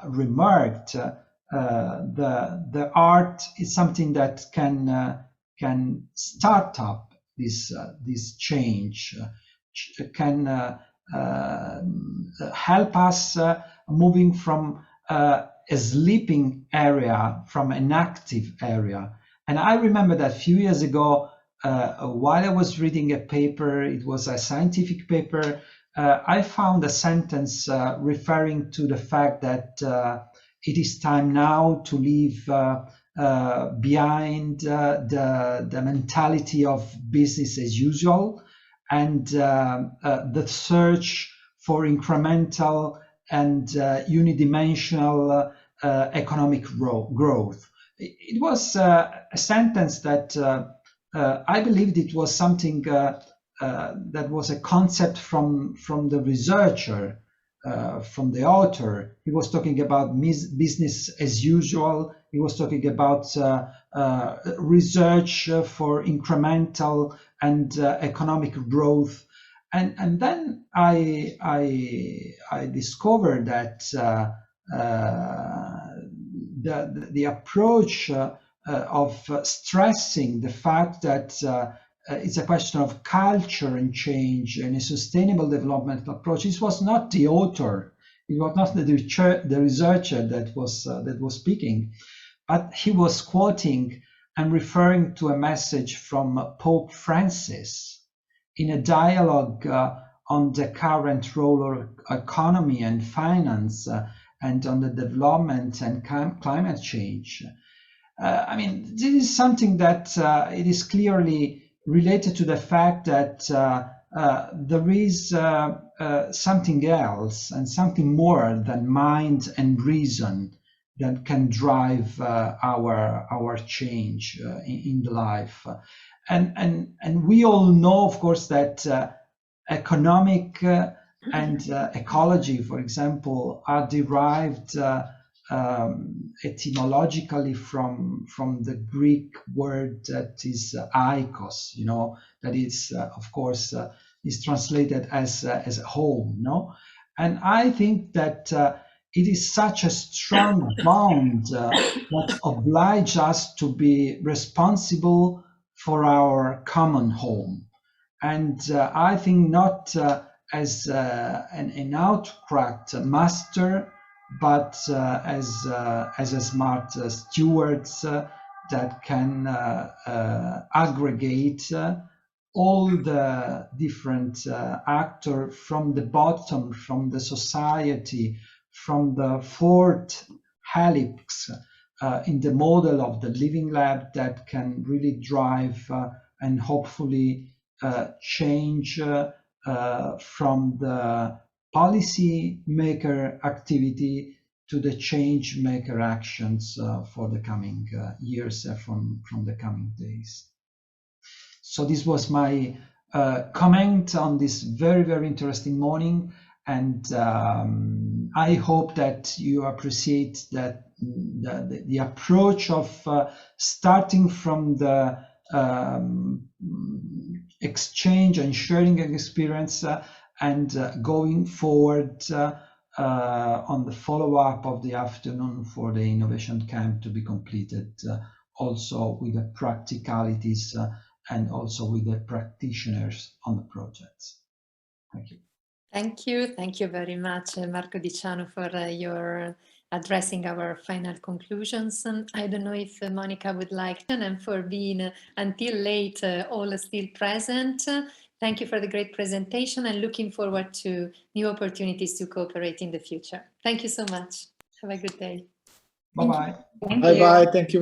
remarked, the art is something that can start up this change, can help us moving from a sleeping area, from an active area. And I remember that a few years ago, while I was reading a paper, it was a scientific paper, I found a sentence referring to the fact that it is time now to leave behind the mentality of business as usual, and the search for incremental and unidimensional economic growth. It was a sentence that I believed it was something that was a concept from the researcher, from the author. He was talking about business as usual. He was talking about research for incremental and economic growth. And then I discovered that the approach of stressing the fact that it's a question of culture and change and a sustainable development approach. This was not the author, it was not the researcher that was speaking, but he was quoting and referring to a message from Pope Francis in a dialogue on the current role of economy and finance and on the development and climate change. This is something that it is clearly related to the fact that there is something else and something more than mind and reason that can drive our change in the life. And we all know, of course, that economic and ecology, for example, are derived etymologically from the Greek word that is oikos, that is, of course, is translated as a home, no? And I think that it is such a strong bond that obliges us to be responsible for our common home. And I think not as an outcracked master, but as a smart stewards that can aggregate all the different actors from the bottom, from the society, from the fourth helix in the model of the living lab, that can really drive and hopefully change from the policy maker activity to the change maker actions for the coming years, from the coming days. So this was my comment on this very, very interesting morning, and I hope that you appreciate that the approach of starting from the exchange and sharing an experience and going forward on the follow-up of the afternoon for the innovation camp to be completed, also with the practicalities and also with the practitioners on the projects. Thank you. Thank you very much, Marco Diciano, for your addressing our final conclusions. I don't know if Monica would like to, and for being until late, all still present. Thank you for the great presentation and looking forward to new opportunities to cooperate in the future. Thank you so much. Have a good day. Bye-bye. Bye-bye. Thank you.